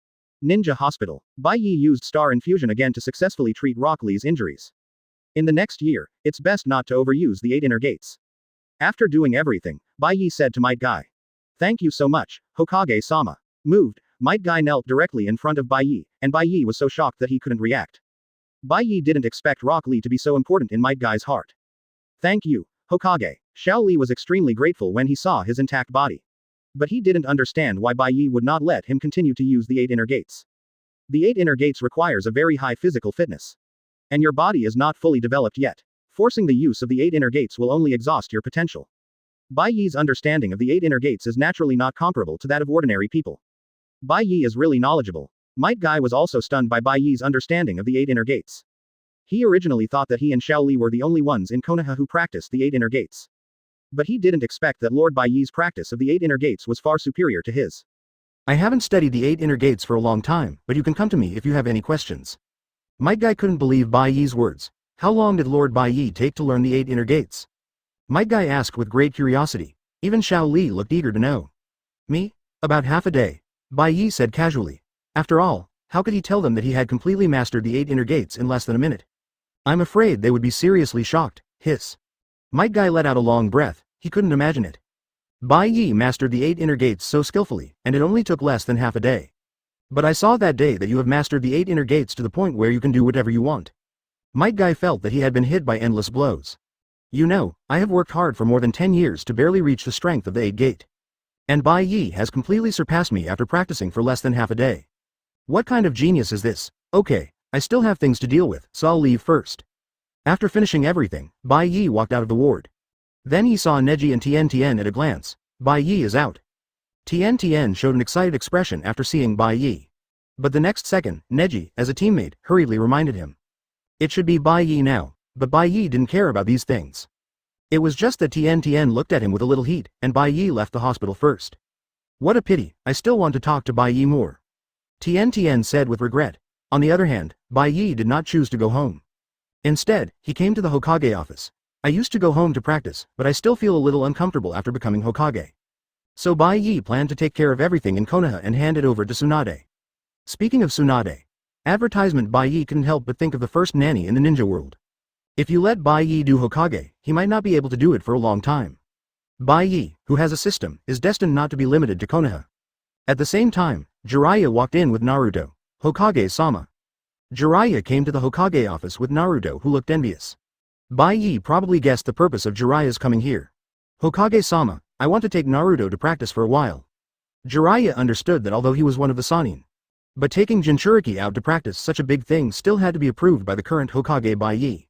Ninja Hospital. Bai Ye used star infusion again to successfully treat Rock Lee's injuries. In the next year, it's best not to overuse the 8 inner gates. After doing everything, Bai Ye said to Might Guy. Thank you so much, Hokage-sama. Moved, Might Guy knelt directly in front of Bai Ye, and Bai Ye was so shocked that he couldn't react. Bai Ye didn't expect Rock Lee to be so important in Might Guy's heart. Thank you, Hokage. Xiao Li was extremely grateful when he saw his intact body. But he didn't understand why Bai Ye would not let him continue to use the 8 inner gates. The 8 inner gates requires a very high physical fitness. And your body is not fully developed yet. Forcing the use of the 8 inner gates will only exhaust your potential. Bai Ye's understanding of the 8 inner gates is naturally not comparable to that of ordinary people. Bai Ye is really knowledgeable. Might Guy was also stunned by Bai Ye's understanding of the 8 inner gates. He originally thought that he and Xiao Li were the only ones in Konoha who practiced the 8 inner gates. But he didn't expect that Lord Bai Ye's practice of the 8 inner gates was far superior to his. I haven't studied the 8 inner gates for a long time, but you can come to me if you have any questions. Might Guy couldn't believe Bai Ye's words. How long did Lord Bai Ye take to learn the 8 inner gates? Might Guy asked with great curiosity. Even Xiao Li looked eager to know. Me? About half a day. Bai Ye said casually. After all, how could he tell them that he had completely mastered the 8 inner gates in less than a minute? I'm afraid they would be seriously shocked. Hiss. Might Guy let out a long breath. He couldn't imagine it. Bai Ye mastered the 8 inner gates so skillfully, and it only took less than half a day. But I saw that day that you have mastered the 8 inner gates to the point where you can do whatever you want. Might Guy felt that he had been hit by endless blows. You know, I have worked hard for more than 10 years to barely reach the strength of the 8 gate. And Bai Ye has completely surpassed me after practicing for less than half a day. What kind of genius is this? Okay, I still have things to deal with, so I'll leave first. After finishing everything, Bai Ye walked out of the ward. Then he saw Neji and Tien Tien at a glance. Bai Ye is out. Tien Tien showed an excited expression after seeing Bai Ye. But the next second, Neji, as a teammate, hurriedly reminded him. It should be Bai Ye now, but Bai Ye didn't care about these things. It was just that Tien Tien looked at him with a little heat, and Bai Ye left the hospital first. What a pity, I still want to talk to Bai Ye more. Tien Tien said with regret. On the other hand, Bai Ye did not choose to go home. Instead, he came to the Hokage office. I used to go home to practice, but I still feel a little uncomfortable after becoming Hokage. So Bai Ye planned to take care of everything in Konoha and hand it over to Tsunade. Speaking of Tsunade, advertisement. Bai Ye couldn't help but think of the first nanny in the ninja world. If you let Bai Ye do Hokage, he might not be able to do it for a long time. Bai Ye, who has a system, is destined not to be limited to Konoha. At the same time, Jiraiya walked in with Naruto. Hokage-sama. Jiraiya came to the Hokage office with Naruto, who looked envious. Bai Ye probably guessed the purpose of Jiraiya's coming here. Hokage-sama, I want to take Naruto to practice for a while. Jiraiya understood that although he was one of the Sannin. But taking Jinchuriki out to practice such a big thing still had to be approved by the current Hokage Bai Ye.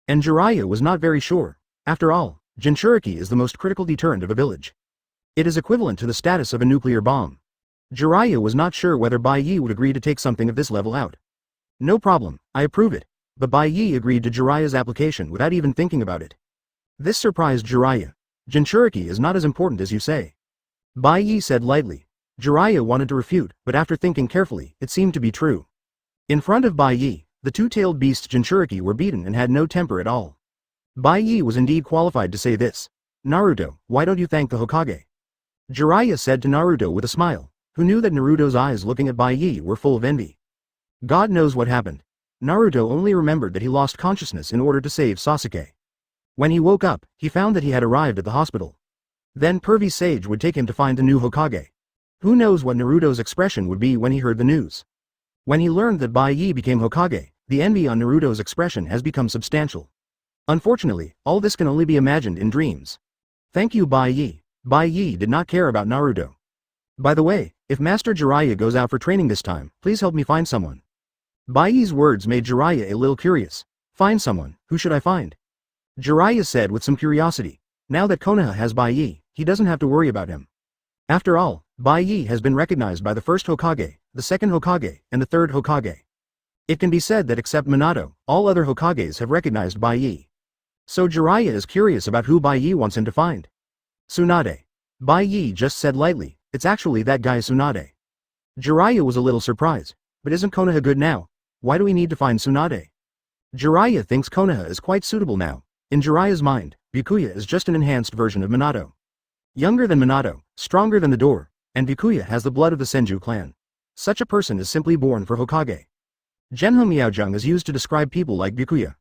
And Jiraiya was not very sure. After all, Jinchuriki is the most critical deterrent of a village. It is equivalent to the status of a nuclear bomb. Jiraiya was not sure whether Bai Ye would agree to take something of this level out. No problem, I approve it. But Bai Ye agreed to Jiraiya's application without even thinking about it. This surprised Jiraiya. Jinchuriki is not as important as you say. Bai Ye said lightly. Jiraiya wanted to refute, but after thinking carefully, it seemed to be true. In front of Bai Ye, the two-tailed beasts Jinchuriki were beaten and had no temper at all. Bai Ye was indeed qualified to say this. Naruto, why don't you thank the Hokage? Jiraiya said to Naruto with a smile, who knew that Naruto's eyes looking at Bai Ye were full of envy. God knows what happened. Naruto only remembered that he lost consciousness in order to save Sasuke. When he woke up, he found that he had arrived at the hospital. Then Pervy Sage would take him to find the new Hokage. Who knows what Naruto's expression would be when he heard the news. When he learned that Bai Ye became Hokage, the envy on Naruto's expression has become substantial. Unfortunately, all this can only be imagined in dreams. Thank you Bai Ye. Bai Ye did not care about Naruto. By the way, if Master Jiraiya goes out for training this time, please help me find someone. Bai Ye's words made Jiraiya a little curious. Find someone, who should I find? Jiraiya said with some curiosity. Now that Konoha has Bai Ye, he doesn't have to worry about him. After all, Bai Ye has been recognized by the first Hokage, the second Hokage, and the third Hokage. It can be said that except Minato, all other Hokages have recognized Bai Ye. So Jiraiya is curious about who Bai Ye wants him to find. Tsunade. Bai Ye just said lightly, it's actually that guy Tsunade. Jiraiya was a little surprised, but isn't Konoha good now? Why do we need to find Tsunade? Jiraiya thinks Konoha is quite suitable now. In Jiraiya's mind, Byakuya is just an enhanced version of Minato. Younger than Minato, stronger than the door, and Byakuya has the blood of the Senju clan. Such a person is simply born for Hokage. Genho Miaojung is used to describe people like Byakuya.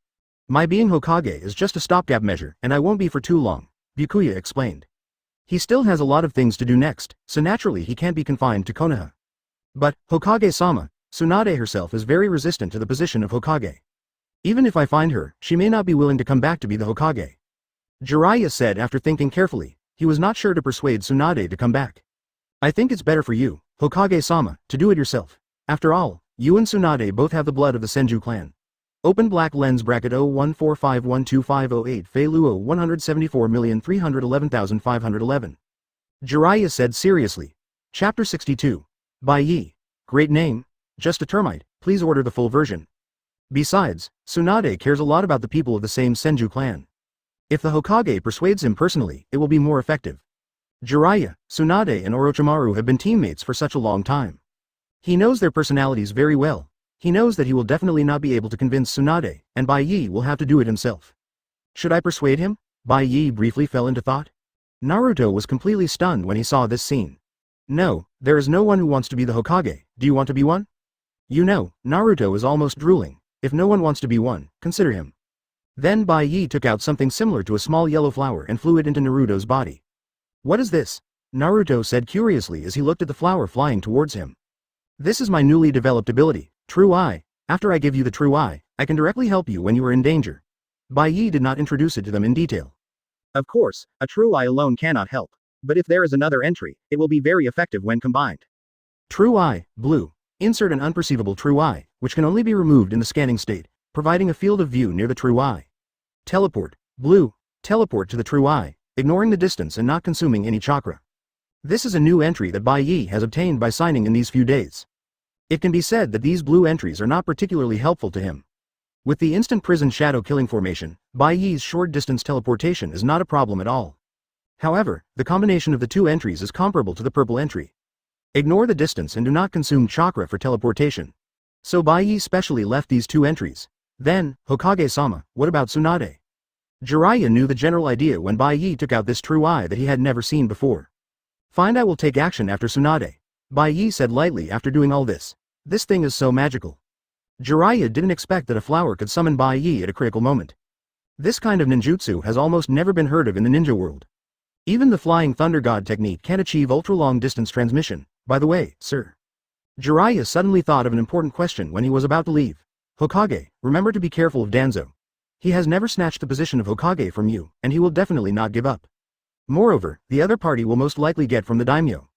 My being Hokage is just a stopgap measure and I won't be for too long, Byakuya explained. He still has a lot of things to do next, so naturally he can't be confined to Konoha. But, Hokage-sama, Tsunade herself is very resistant to the position of Hokage. Even if I find her, she may not be willing to come back to be the Hokage. Jiraiya said after thinking carefully, he was not sure to persuade Tsunade to come back. I think it's better for you, Hokage-sama, to do it yourself. After all, you and Tsunade both have the blood of the Senju clan. Open black lens bracket 014512508 Fei Luo 174,311,511. Jiraiya said seriously. Chapter 62. Bai Ye. Great name. Just a termite, please order the full version. Besides, Tsunade cares a lot about the people of the same Senju clan. If the Hokage persuades him personally, it will be more effective. Jiraiya, Tsunade and Orochimaru have been teammates for such a long time. He knows their personalities very well. He knows that he will definitely not be able to convince Tsunade, and Bai Ye will have to do it himself. Should I persuade him? Bai Ye briefly fell into thought. Naruto was completely stunned when he saw this scene. No, there is no one who wants to be the Hokage. Do you want to be one? You know, Naruto is almost drooling. If no one wants to be one, consider him. Then Bai Ye took out something similar to a small yellow flower and flew it into Naruto's body. What is this? Naruto said curiously as he looked at the flower flying towards him. This is my newly developed ability, True Eye. After I give you the True Eye, I can directly help you when you are in danger. Bai Ye did not introduce it to them in detail. Of course, a True Eye alone cannot help. But if there is another entry, it will be very effective when combined. True Eye, Blue. Insert an unperceivable True Eye, which can only be removed in the scanning state, providing a field of view near the True Eye. Teleport, Blue. Teleport to the True Eye, ignoring the distance and not consuming any chakra. This is a new entry that Bai Ye has obtained by signing in these few days. It can be said that these blue entries are not particularly helpful to him. With the instant prison shadow killing formation, Bai Ye's short distance teleportation is not a problem at all. However, the combination of the two entries is comparable to the purple entry. Ignore the distance and do not consume chakra for teleportation. So Bai Ye specially left these two entries. Then, Hokage-sama, what about Tsunade? Jiraiya knew the general idea when Bai Ye took out this True Eye that he had never seen before. Find I will take action after Tsunade. Bai Ye said lightly after doing all this. This thing is so magical. Jiraiya didn't expect that a flower could summon Bai Ye at a critical moment. This kind of ninjutsu has almost never been heard of in the ninja world. Even the Flying Thunder God technique can't achieve ultra-long distance transmission. By the way, sir. Jiraiya suddenly thought of an important question when he was about to leave. Hokage, remember to be careful of Danzo. He has never snatched the position of Hokage from you, and he will definitely not give up. Moreover, the other party will most likely get from the daimyo.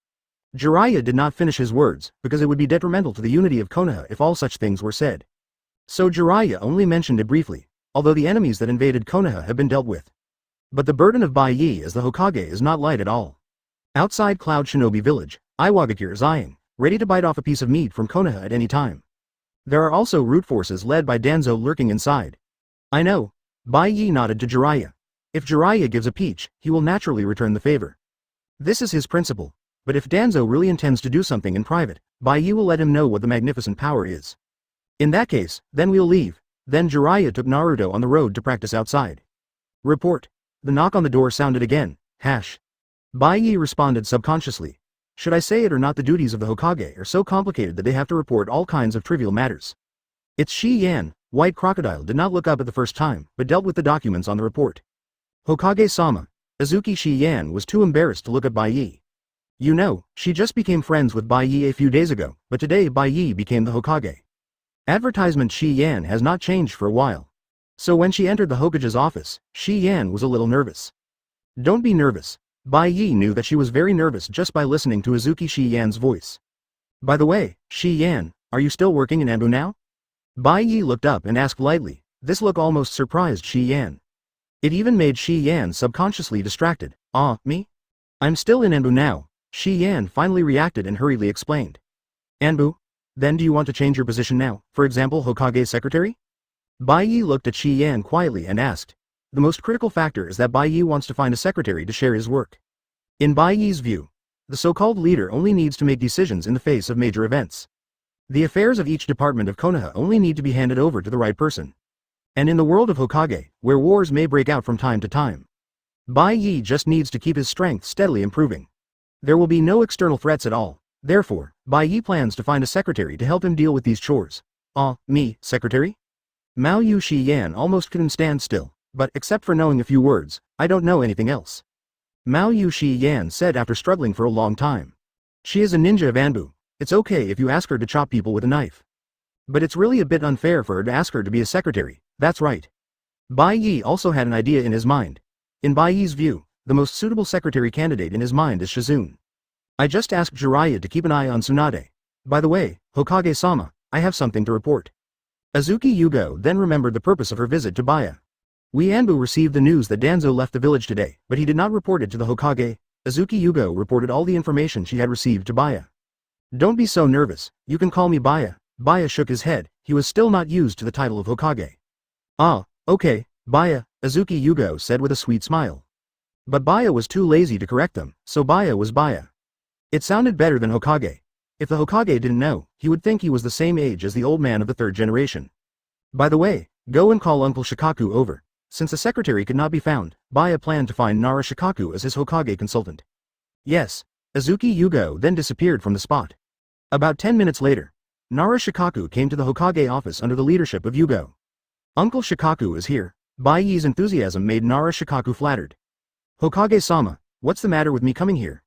Jiraiya did not finish his words, because it would be detrimental to the unity of Konoha if all such things were said. So Jiraiya only mentioned it briefly, although the enemies that invaded Konoha have been dealt with. But the burden of Bai Ye as the Hokage is not light at all. Outside Cloud Shinobi Village, Iwagakure is eyeing, ready to bite off a piece of meat from Konoha at any time. There are also root forces led by Danzo lurking inside. I know. Bai Ye nodded to Jiraiya. If Jiraiya gives a peach, he will naturally return the favor. This is his principle. But if Danzo really intends to do something in private, Bai Ye will let him know what the magnificent power is. In that case, then we'll leave. Then Jiraiya took Naruto on the road to practice outside. Report. The knock on the door sounded again. Hash. Bai Ye responded subconsciously. Should I say it or not, the duties of the Hokage are so complicated that they have to report all kinds of trivial matters. It's Shi Yan. White Crocodile did not look up at the first time, but dealt with the documents on the report. Hokage-sama. Azuki Shi Yan was too embarrassed to look at Bai Ye. You know, she just became friends with Bai Ye a few days ago, but today Bai Ye became the Hokage. Advertisement Shi Yan has not changed for a while. So when she entered the Hokage's office, Shi Yan was a little nervous. Don't be nervous. Bai Ye knew that she was very nervous just by listening to Azuki Shi Yan's voice. By the way, Shi Yan, are you still working in Anbu now? Bai Ye looked up and asked lightly. This look almost surprised Shi Yan. It even made Shi Yan subconsciously distracted. Me? I'm still in Anbu now. Shi Yan finally reacted and hurriedly explained. Anbu? Then do you want to change your position now, for example Hokage's secretary? Bai Ye looked at Shi Yan quietly and asked. The most critical factor is that Bai Ye wants to find a secretary to share his work. In Bai Ye's view, the so-called leader only needs to make decisions in the face of major events. The affairs of each department of Konoha only need to be handed over to the right person. And in the world of Hokage, where wars may break out from time to time, Bai Ye just needs to keep his strength steadily improving. There will be no external threats at all. Therefore, Bai Ye plans to find a secretary to help him deal with these chores. Me, secretary? Mao Yu Shi Yan almost couldn't stand still, but except for knowing a few words, I don't know anything else. Mao Yu Shi Yan said after struggling for a long time. She is a ninja of Anbu. It's okay if you ask her to chop people with a knife. But it's really a bit unfair for her to ask her to be a secretary, that's right. Bai Ye also had an idea in his mind. In Bai Ye's view, the most suitable secretary candidate in his mind is Shizune. I just asked Jiraiya to keep an eye on Tsunade. By the way, Hokage-sama, I have something to report. Azuki Yugo then remembered the purpose of her visit to Bai Ye. Anbu received the news that Danzo left the village today, but he did not report it to the Hokage. Azuki Yugo reported all the information she had received to Bai Ye. Don't be so nervous, you can call me Bai Ye. Bai Ye shook his head, he was still not used to the title of Hokage. Ah, okay, Bai Ye, Azuki Yugo said with a sweet smile. But Bai Ye was too lazy to correct them, so Bai Ye was Bai Ye. It sounded better than Hokage. If the Hokage didn't know, he would think he was the same age as the old man of the third generation. By the way, go and call Uncle Shikaku over. Since the secretary could not be found, Bai Ye planned to find Nara Shikaku as his Hokage consultant. Yes. Azuki Yugo then disappeared from the spot. About 10 minutes later, Nara Shikaku came to the Hokage office under the leadership of Yugo. Uncle Shikaku is here. Bai Ye's enthusiasm made Nara Shikaku flattered. Hokage-sama, what's the matter with me coming here?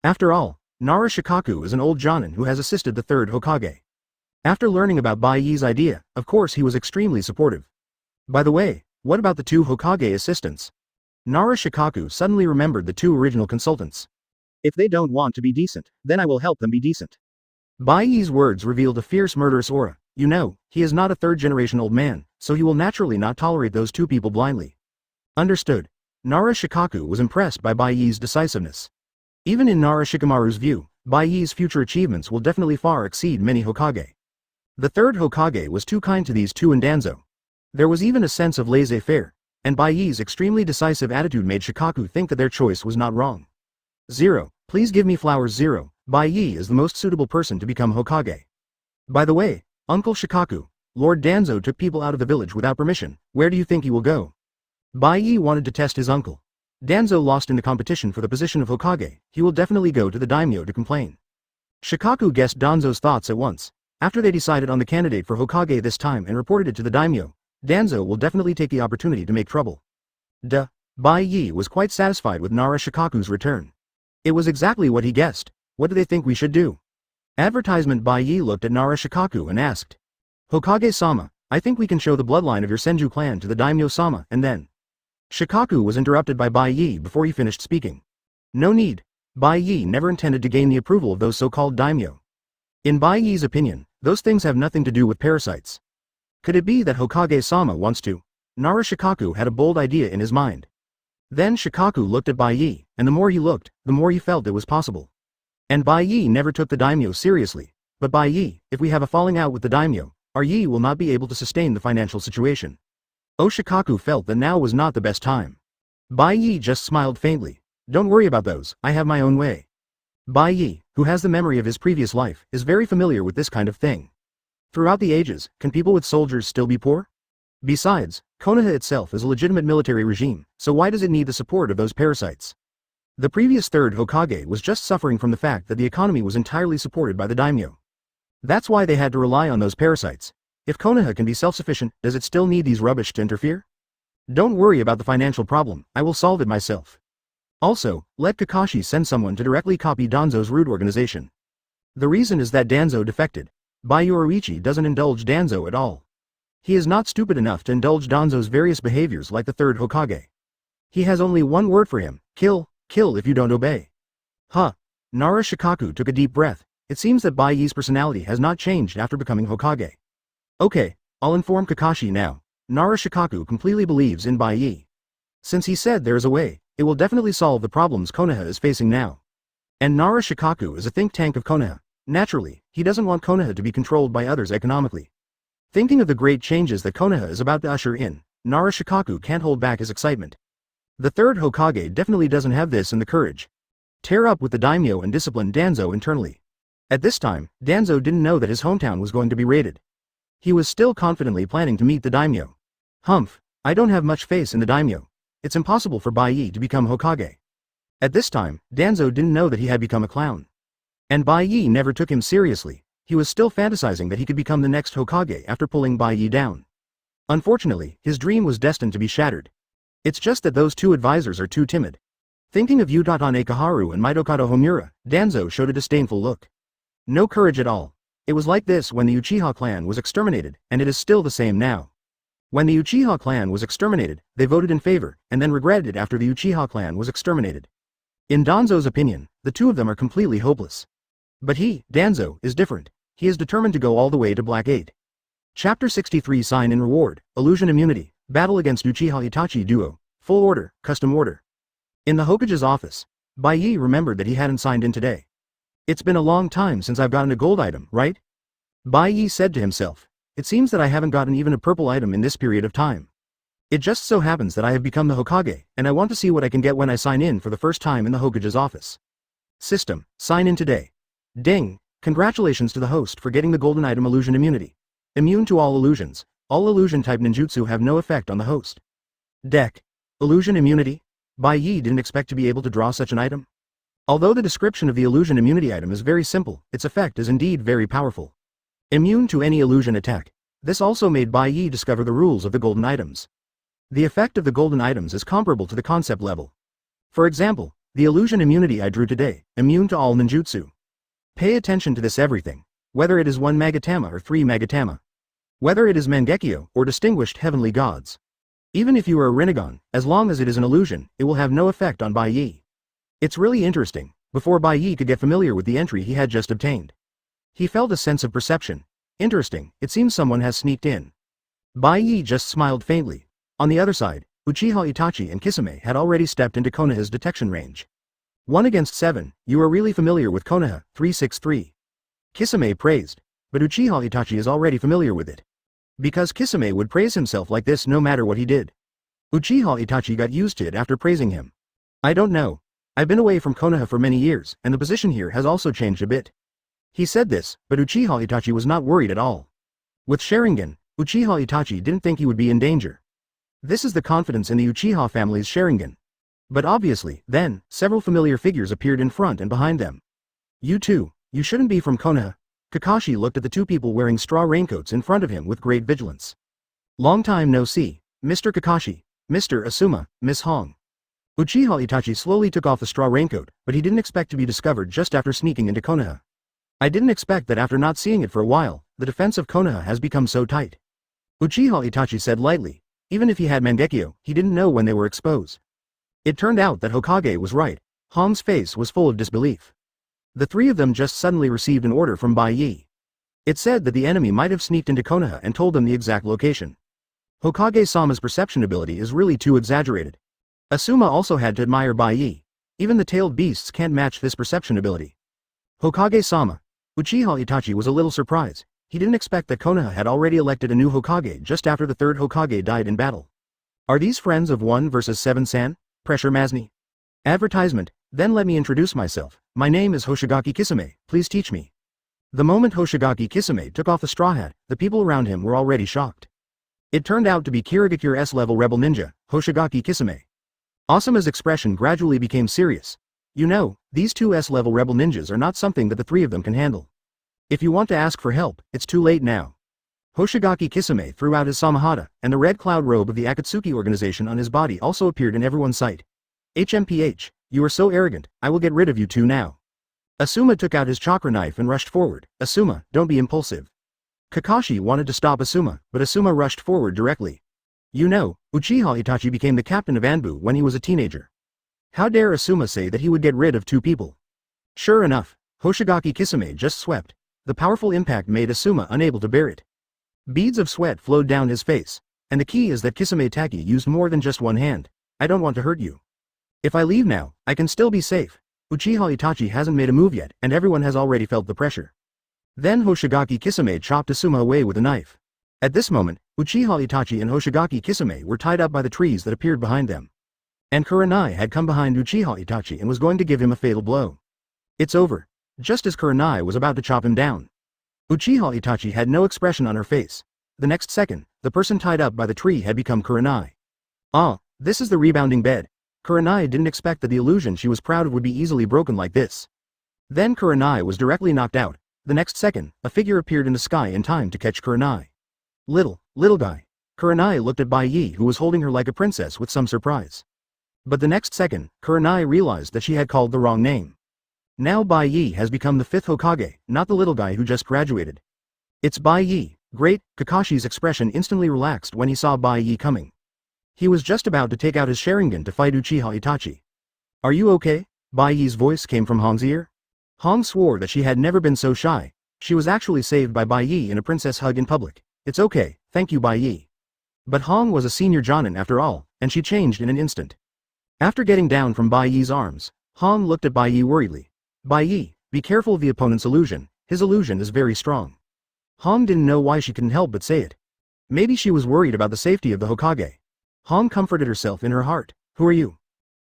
After all, Nara Shikaku is an old jonin who has assisted the third Hokage. After learning about Bai Ye's idea, of course he was extremely supportive. By the way, what about the two Hokage assistants? Nara Shikaku suddenly remembered the two original consultants. If they don't want to be decent, then I will help them be decent. Bai Ye's words revealed a fierce murderous aura. You know, he is not a third-generation old man, so he will naturally not tolerate those two people blindly. Understood. Nara Shikaku was impressed by Bai Ye's decisiveness. Even in Nara Shikamaru's view, Bai Ye's future achievements will definitely far exceed many Hokage. The third Hokage was too kind to these two and Danzo. There was even a sense of laissez-faire, and Bai Ye's extremely decisive attitude made Shikaku think that their choice was not wrong. 0. Please give me flowers 0. Bai Ye is the most suitable person to become Hokage. By the way, Uncle Shikaku, Lord Danzo took people out of the village without permission. Where do you think he will go? Bai Ye wanted to test his uncle. Danzo lost in the competition for the position of Hokage. He will definitely go to the daimyo to complain. Shikaku guessed Danzo's thoughts at once. After they decided on the candidate for Hokage this time and reported it to the daimyo, Danzo will definitely take the opportunity to make trouble. Bai Ye was quite satisfied with Nara Shikaku's return. It was exactly what he guessed. What do they think we should do? Advertisement. Bai Ye looked at Nara Shikaku and asked. Hokage-sama, I think we can show the bloodline of your Senju clan to the daimyo-sama, and then. Shikaku was interrupted by Bai Ye before he finished speaking. No need. Bai Ye never intended to gain the approval of those so-called daimyo. In Bai Ye's opinion, those things have nothing to do with parasites. Could it be that Hokage-sama wants to? Nara Shikaku had a bold idea in his mind. Then Shikaku looked at Bai Ye, and the more he looked, the more he felt it was possible. And Bai Ye never took the daimyo seriously. But Bai Ye, if we have a falling out with the daimyo, our Ye will not be able to sustain the financial situation. Shikaku felt that now was not the best time. Bai Ye just smiled faintly. Don't worry about those, I have my own way. Bai Ye, who has the memory of his previous life, is very familiar with this kind of thing. Throughout the ages, can people with soldiers still be poor? Besides, Konoha itself is a legitimate military regime, so why does it need the support of those parasites? The previous third Hokage was just suffering from the fact that the economy was entirely supported by the daimyo. That's why they had to rely on those parasites. If Konoha can be self-sufficient, does it still need these rubbish to interfere? Don't worry about the financial problem, I will solve it myself. Also, let Kakashi send someone to directly copy Danzo's rude organization. The reason is that Danzo defected. Bai Yoriichi doesn't indulge Danzo at all. He is not stupid enough to indulge Danzo's various behaviors like the third Hokage. He has only one word for him, kill if you don't obey. Nara Shikaku took a deep breath. It seems that Bai Ye's personality has not changed after becoming Hokage. Okay, I'll inform Kakashi now. Nara Shikaku completely believes in Bai Ye. Since he said there is a way, it will definitely solve the problems Konoha is facing now. And Nara Shikaku is a think tank of Konoha. Naturally, he doesn't want Konoha to be controlled by others economically. Thinking of the great changes that Konoha is about to usher in, Nara Shikaku can't hold back his excitement. The third Hokage definitely doesn't have this and the courage. Tear up with the daimyo and discipline Danzo internally. At this time, Danzo didn't know that his hometown was going to be raided. He was still confidently planning to meet the daimyo. Humph, I don't have much faith in the daimyo. It's impossible for Bai Ye to become Hokage. At this time, Danzo didn't know that he had become a clown. And Bai Ye never took him seriously. He was still fantasizing that he could become the next Hokage after pulling Bai Ye down. Unfortunately, his dream was destined to be shattered. It's just that those two advisors are too timid. Thinking of Utatane Kaharu and Mitokado Homura, Danzo showed a disdainful look. No courage at all. It was like this when the Uchiha clan was exterminated, and it is still the same now. When the Uchiha clan was exterminated, they voted in favor, and then regretted it after the Uchiha clan was exterminated. In Danzo's opinion, the two of them are completely hopeless. But he, Danzo, is different. He is determined to go all the way to Black 8. Chapter 63 Sign in Reward, Illusion Immunity, Battle against Uchiha Itachi Duo, Full Order, Custom Order. In the Hokage's office, Bai Ye remembered that he hadn't signed in today. It's been a long time since I've gotten a gold item, right? Bai Ye said to himself. It seems that I haven't gotten even a purple item in this period of time. It just so happens that I have become the Hokage, and I want to see what I can get when I sign in for the first time in the Hokage's office. System, sign in today. Ding, congratulations to the host for getting the golden item Illusion Immunity. Immune to all illusions. All illusion type ninjutsu have no effect on the host. Deck. Illusion Immunity? Bai Ye didn't expect to be able to draw such an item. Although the description of the illusion immunity item is very simple, its effect is indeed very powerful. Immune to any illusion attack. This also made Bai Ye discover the rules of the golden items. The effect of the golden items is comparable to the concept level. For example, the illusion immunity I drew today, immune to all ninjutsu. Pay attention to this everything, whether it is 1 Magatama or 3 Magatama. Whether it is Mangekyo or distinguished heavenly gods. Even if you are a Rinnegan, as long as it is an illusion, it will have no effect on Bai Ye. It's really interesting. Before Bai Ye could get familiar with the entry he had just obtained, he felt a sense of perception. Interesting, it seems someone has sneaked in. Bai Ye just smiled faintly. On the other side, Uchiha Itachi and Kisame had already stepped into Konoha's detection range. 1 against 7, you are really familiar with Konoha, 363. Kisame praised, but Uchiha Itachi is already familiar with it. Because Kisame would praise himself like this no matter what he did. Uchiha Itachi got used to it after praising him. I don't know. I've been away from Konoha for many years, and the position here has also changed a bit. He said this, but Uchiha Itachi was not worried at all. With Sharingan, Uchiha Itachi didn't think he would be in danger. This is the confidence in the Uchiha family's Sharingan. But obviously, then, several familiar figures appeared in front and behind them. You too, you shouldn't be from Konoha. Kakashi looked at the two people wearing straw raincoats in front of him with great vigilance. Long time no see, Mr. Kakashi, Mr. Asuma, Miss Hong. Uchiha Itachi slowly took off the straw raincoat, but he didn't expect to be discovered just after sneaking into Konoha. I didn't expect that after not seeing it for a while, the defense of Konoha has become so tight. Uchiha Itachi said lightly. Even if he had Mangekyo, he didn't know when they were exposed. It turned out that Hokage was right. Hong's face was full of disbelief. The three of them just suddenly received an order from Bai Ye. It said that the enemy might have sneaked into Konoha and told them the exact location. Hokage-sama's perception ability is really too exaggerated. Asuma also had to admire Bai Ye. Even the tailed beasts can't match this perception ability. Hokage-sama. Uchiha Itachi was a little surprised. He didn't expect that Konoha had already elected a new Hokage just after the third Hokage died in battle. Are these friends of 1 versus 7 San? Pressure Masni. Advertisement. Then let me introduce myself. My name is Hoshigaki Kisame, please teach me. The moment Hoshigaki Kisame took off the straw hat, the people around him were already shocked. It turned out to be Kirigakure S-level rebel ninja, Hoshigaki Kisame. Asuma's expression gradually became serious. You know, these two S-level rebel ninjas are not something that the three of them can handle. If you want to ask for help, it's too late now. Hoshigaki Kisame threw out his samahata, and the red cloud robe of the Akatsuki organization on his body also appeared in everyone's sight. HMPH, you are so arrogant, I will get rid of you two now. Asuma took out his chakra knife and rushed forward. Asuma, don't be impulsive. Kakashi wanted to stop Asuma, but Asuma rushed forward directly. You know, Uchiha Itachi became the captain of Anbu when he was a teenager. How dare Asuma say that he would get rid of two people? Sure enough, Hoshigaki Kisame just swept. The powerful impact made Asuma unable to bear it. Beads of sweat flowed down his face. And the key is that Kisame Taki used more than just one hand. I don't want to hurt you. If I leave now, I can still be safe. Uchiha Itachi hasn't made a move yet, and everyone has already felt the pressure. Then Hoshigaki Kisame chopped Asuma away with a knife. At this moment, Uchiha Itachi and Hoshigaki Kisame were tied up by the trees that appeared behind them. And Kurenai had come behind Uchiha Itachi and was going to give him a fatal blow. It's over. Just as Kurenai was about to chop him down. Uchiha Itachi had no expression on her face. The next second, the person tied up by the tree had become Kurenai. Ah, this is the rebounding bed. Kurenai didn't expect that the illusion she was proud of would be easily broken like this. Then Kurenai was directly knocked out. The next second, a figure appeared in the sky in time to catch Kurenai. Little guy. Kurenai looked at Bai Ye, who was holding her like a princess, with some surprise. But the next second, Kurenai realized that she had called the wrong name. Now Bai Ye has become the 5th Hokage, not the little guy who just graduated. It's Bai Ye. Great. Kakashi's expression instantly relaxed when he saw Bai Ye coming. He was just about to take out his Sharingan to fight Uchiha Itachi. Are you okay? Bai Ye's voice came from Hong's ear. Hong swore that she had never been so shy. She was actually saved by Bai Ye in a princess hug in public. It's okay, thank you Bai Ye. But Hong was a senior Jonin after all, and she changed in an instant. After getting down from Bai Ye's arms, Hong looked at Bai Ye worriedly. Bai Ye, be careful of the opponent's illusion, his illusion is very strong. Hong didn't know why she couldn't help but say it. Maybe she was worried about the safety of the Hokage. Hong comforted herself in her heart. Who are you?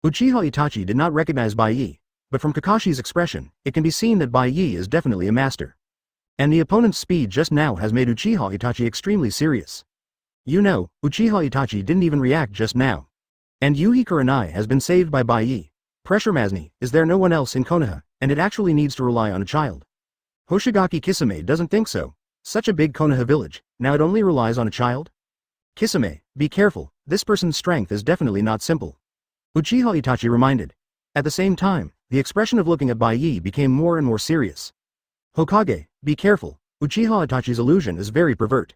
Uchiha Itachi did not recognize Bai Ye, but from Kakashi's expression, it can be seen that Bai Ye is definitely a master. And the opponent's speed just now has made Uchiha Itachi extremely serious. You know, Uchiha Itachi didn't even react just now. And Yuhi Kurenai has been saved by Bai Ye. Pressure Masni, is there no one else in Konoha, and it actually needs to rely on a child? Hoshigaki Kisame doesn't think so. Such a big Konoha village, now it only relies on a child? Kisame, be careful, this person's strength is definitely not simple. Uchiha Itachi reminded. At the same time, the expression of looking at Bai Ye became more and more serious. Hokage, be careful, Uchiha Itachi's illusion is very pervert.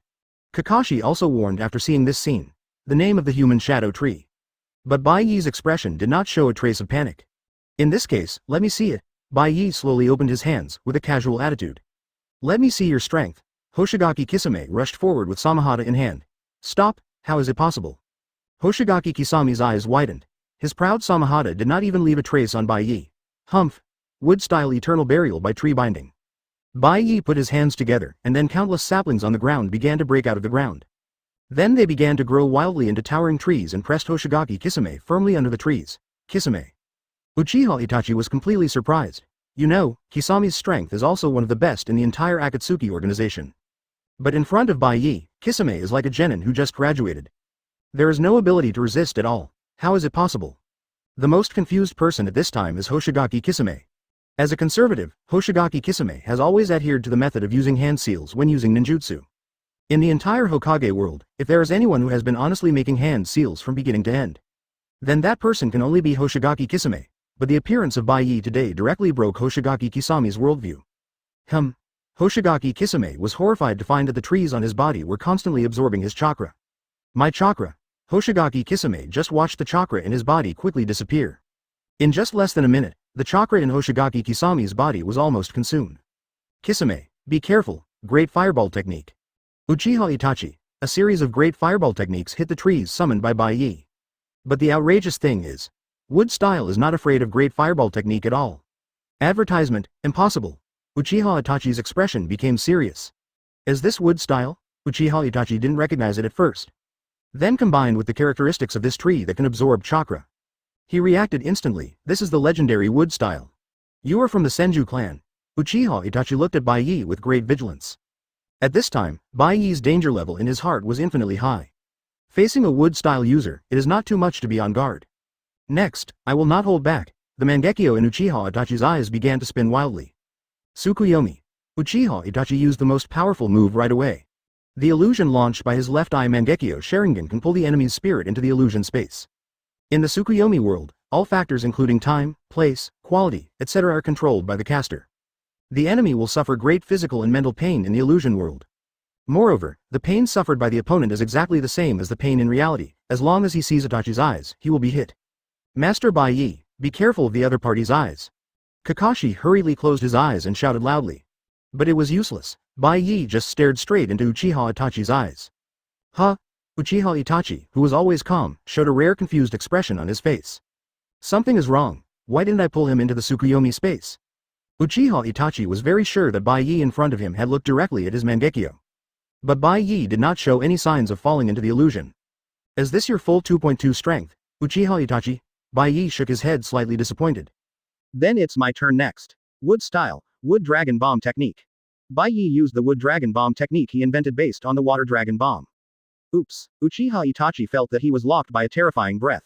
Kakashi also warned after seeing this scene. The name of the human shadow tree. But Bai Ye's expression did not show a trace of panic. In this case, let me see it. Bai Ye slowly opened his hands, with a casual attitude. Let me see your strength. Hoshigaki Kisame rushed forward with Samahata in hand. Stop, how is it possible? Hoshigaki Kisame's eyes widened. His proud Samahata did not even leave a trace on Bai Ye. Humph. Wood-style eternal burial by tree binding. Bai Ye put his hands together, and then countless saplings on the ground began to break out of the ground. Then they began to grow wildly into towering trees and pressed Hoshigaki Kisame firmly under the trees. Kisame. Uchiha Itachi was completely surprised. You know, Kisame's strength is also one of the best in the entire Akatsuki organization. But in front of Bai Ye, Kisame is like a genin who just graduated. There is no ability to resist at all. How is it possible? The most confused person at this time is Hoshigaki Kisame. As a conservative, Hoshigaki Kisame has always adhered to the method of using hand seals when using ninjutsu. In the entire Hokage world, if there is anyone who has been honestly making hand seals from beginning to end, then that person can only be Hoshigaki Kisame, but the appearance of Bai Ye today directly broke Hoshigaki Kisame's worldview. Hoshigaki Kisame was horrified to find that the trees on his body were constantly absorbing his chakra. My chakra. Hoshigaki Kisame just watched the chakra in his body quickly disappear. In just less than a minute, the chakra in Hoshigaki Kisame's body was almost consumed. Kisame, be careful, great fireball technique. Uchiha Itachi, a series of great fireball techniques hit the trees summoned by Bai Ye. But the outrageous thing is, Wood Style is not afraid of great fireball technique at all. Advertisement, impossible. Uchiha Itachi's expression became serious. Is this Wood Style? Uchiha Itachi didn't recognize it at first. Then combined with the characteristics of this tree that can absorb chakra. He reacted instantly, this is the legendary Wood Style. You are from the Senju clan. Uchiha Itachi looked at Bai Ye with great vigilance. At this time, Bai Ye's danger level in his heart was infinitely high. Facing a Wood-style user, it is not too much to be on guard. Next, I will not hold back. The Mangekyo in Uchiha Itachi's eyes began to spin wildly. Tsukuyomi. Uchiha Itachi used the most powerful move right away. The illusion launched by his left eye Mangekyo Sharingan can pull the enemy's spirit into the illusion space. In the Tsukuyomi world, all factors including time, place, quality, etc. are controlled by the caster. The enemy will suffer great physical and mental pain in the illusion world. Moreover, the pain suffered by the opponent is exactly the same as the pain in reality. As long as he sees Itachi's eyes, he will be hit. Master Bai Ye, be careful of the other party's eyes. Kakashi hurriedly closed his eyes and shouted loudly. But it was useless. Bai Ye just stared straight into Uchiha Itachi's eyes. Huh? Uchiha Itachi, who was always calm, showed a rare confused expression on his face. Something is wrong. Why didn't I pull him into the Tsukuyomi space? Uchiha Itachi was very sure that Bai Ye in front of him had looked directly at his Mangekyo. But Bai Ye did not show any signs of falling into the illusion. Is this your full 2.2 strength, Uchiha Itachi? Bai Ye shook his head slightly disappointed. Then it's my turn next. Wood style, wood dragon bomb technique. Bai Ye used the wood dragon bomb technique he invented based on the water dragon bomb. Oops, Uchiha Itachi felt that he was locked by a terrifying breath.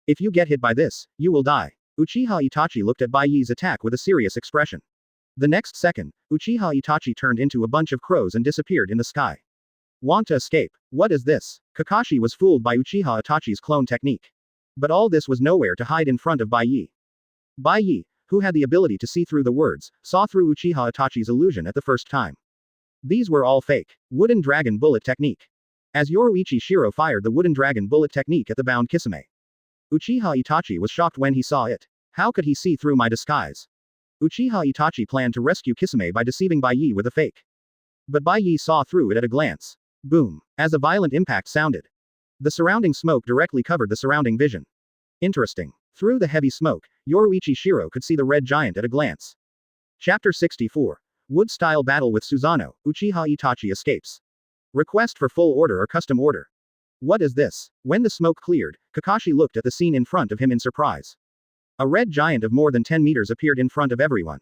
If you get hit by this, you will die. Uchiha Itachi looked at Bai Ye's attack with a serious expression. The next second, Uchiha Itachi turned into a bunch of crows and disappeared in the sky. Want to escape? What is this? Kakashi was fooled by Uchiha Itachi's clone technique. But all this was nowhere to hide in front of Bai Ye. Bai Ye, who had the ability to see through the words, saw through Uchiha Itachi's illusion at the first time. These were all fake. Wooden dragon bullet technique. As Yoruichi Shiro fired the wooden dragon bullet technique at the bound Kisame. Uchiha Itachi was shocked when he saw it. How could he see through my disguise? Uchiha Itachi planned to rescue Kisame by deceiving Bai Ye with a fake. But Bai Ye saw through it at a glance. Boom. As a violent impact sounded. The surrounding smoke directly covered the surrounding vision. Interesting. Through the heavy smoke, Yoruichi Shiro could see the red giant at a glance. Chapter 64. Wood-style battle with Susanoo, Uchiha Itachi escapes. Request for full order or custom order. What is this? When the smoke cleared, Kakashi looked at the scene in front of him in surprise. A red giant of more than 10 meters appeared in front of everyone.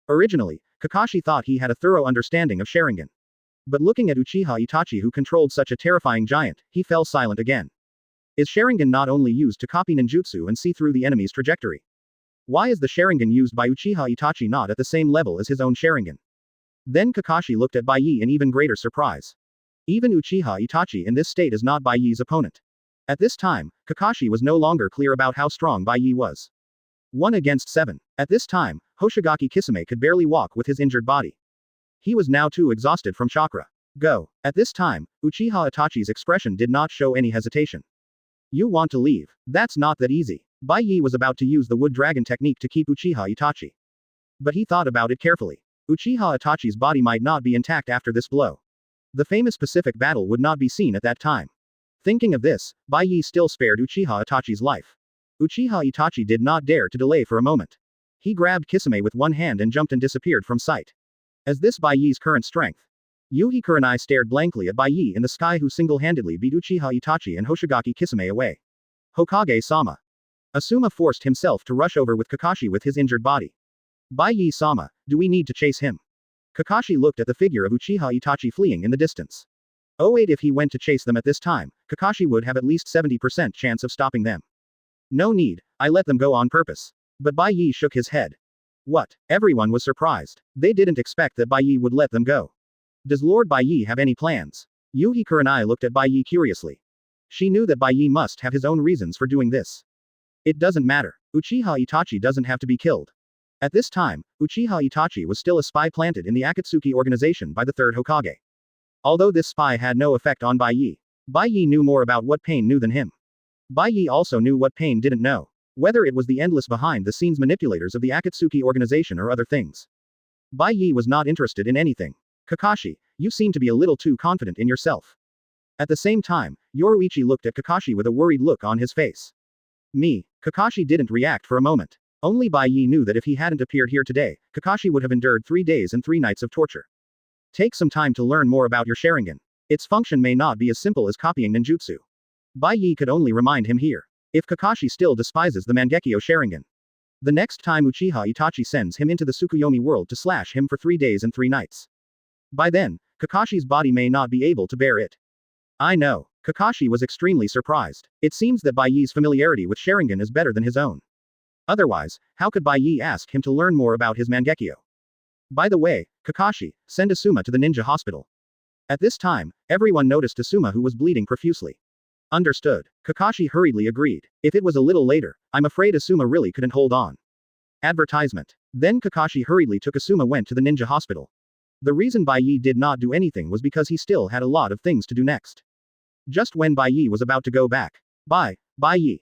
Originally, Kakashi thought he had a thorough understanding of Sharingan. But looking at Uchiha Itachi who controlled such a terrifying giant, he fell silent again. Is Sharingan not only used to copy ninjutsu and see through the enemy's trajectory? Why is the Sharingan used by Uchiha Itachi not at the same level as his own Sharingan? Then Kakashi looked at Bai Ye in even greater surprise. Even Uchiha Itachi in this state is not Bai Ye's opponent. At this time, Kakashi was no longer clear about how strong Bai Ye was. 1 against 7. At this time, Hoshigaki Kisame could barely walk with his injured body. He was now too exhausted from chakra. Go. At this time, Uchiha Itachi's expression did not show any hesitation. You want to leave? That's not that easy. Bai Ye was about to use the wood dragon technique to keep Uchiha Itachi. But he thought about it carefully. Uchiha Itachi's body might not be intact after this blow. The famous Pacific battle would not be seen at that time. Thinking of this, Bai Ye still spared Uchiha Itachi's life. Uchiha Itachi did not dare to delay for a moment. He grabbed Kisame with one hand and jumped and disappeared from sight. As this Bai Ye's current strength. Yuhi Kurenai stared blankly at Bai Ye in the sky who single-handedly beat Uchiha Itachi and Hoshigaki Kisame away. Hokage-sama. Asuma forced himself to rush over with Kakashi with his injured body. Bai Ye-sama, do we need to chase him? Kakashi looked at the figure of Uchiha Itachi fleeing in the distance. Oh wait, if he went to chase them at this time, Kakashi would have at least 70% chance of stopping them. No need, I let them go on purpose. But Bai Ye shook his head. What? Everyone was surprised. They didn't expect that Bai Ye would let them go. Does Lord Bai Ye have any plans? Yuhi Kurenai looked at Bai Ye curiously. She knew that Bai Ye must have his own reasons for doing this. It doesn't matter. Uchiha Itachi doesn't have to be killed. At this time, Uchiha Itachi was still a spy planted in the Akatsuki organization by the third Hokage. Although this spy had no effect on Bai Ye knew more about what Pain knew than him. Bai Ye also knew what Pain didn't know. Whether it was the endless behind-the-scenes manipulators of the Akatsuki organization or other things. Bai Ye was not interested in anything. Kakashi, you seem to be a little too confident in yourself. At the same time, Yoruichi looked at Kakashi with a worried look on his face. Me. Kakashi didn't react for a moment. Only Bai Ye knew that if he hadn't appeared here today, Kakashi would have endured 3 days and 3 nights of torture. Take some time to learn more about your Sharingan. Its function may not be as simple as copying ninjutsu. Bai Ye could only remind him here. If Kakashi still despises the Mangekyo Sharingan. The next time Uchiha Itachi sends him into the Tsukuyomi world to slash him for 3 days and 3 nights. By then, Kakashi's body may not be able to bear it. I know. Kakashi was extremely surprised. It seems that Bai Ye's familiarity with Sharingan is better than his own. Otherwise, how could Bai Ye ask him to learn more about his Mangekyo? By the way, Kakashi, send Asuma to the ninja hospital. At this time, everyone noticed Asuma who was bleeding profusely. Understood. Kakashi hurriedly agreed. If it was a little later, I'm afraid Asuma really couldn't hold on. Advertisement. Then Kakashi hurriedly took Asuma went to the ninja hospital. The reason Bai Ye did not do anything was because he still had a lot of things to do next. Just when Bai Ye was about to go back. Bai Ye.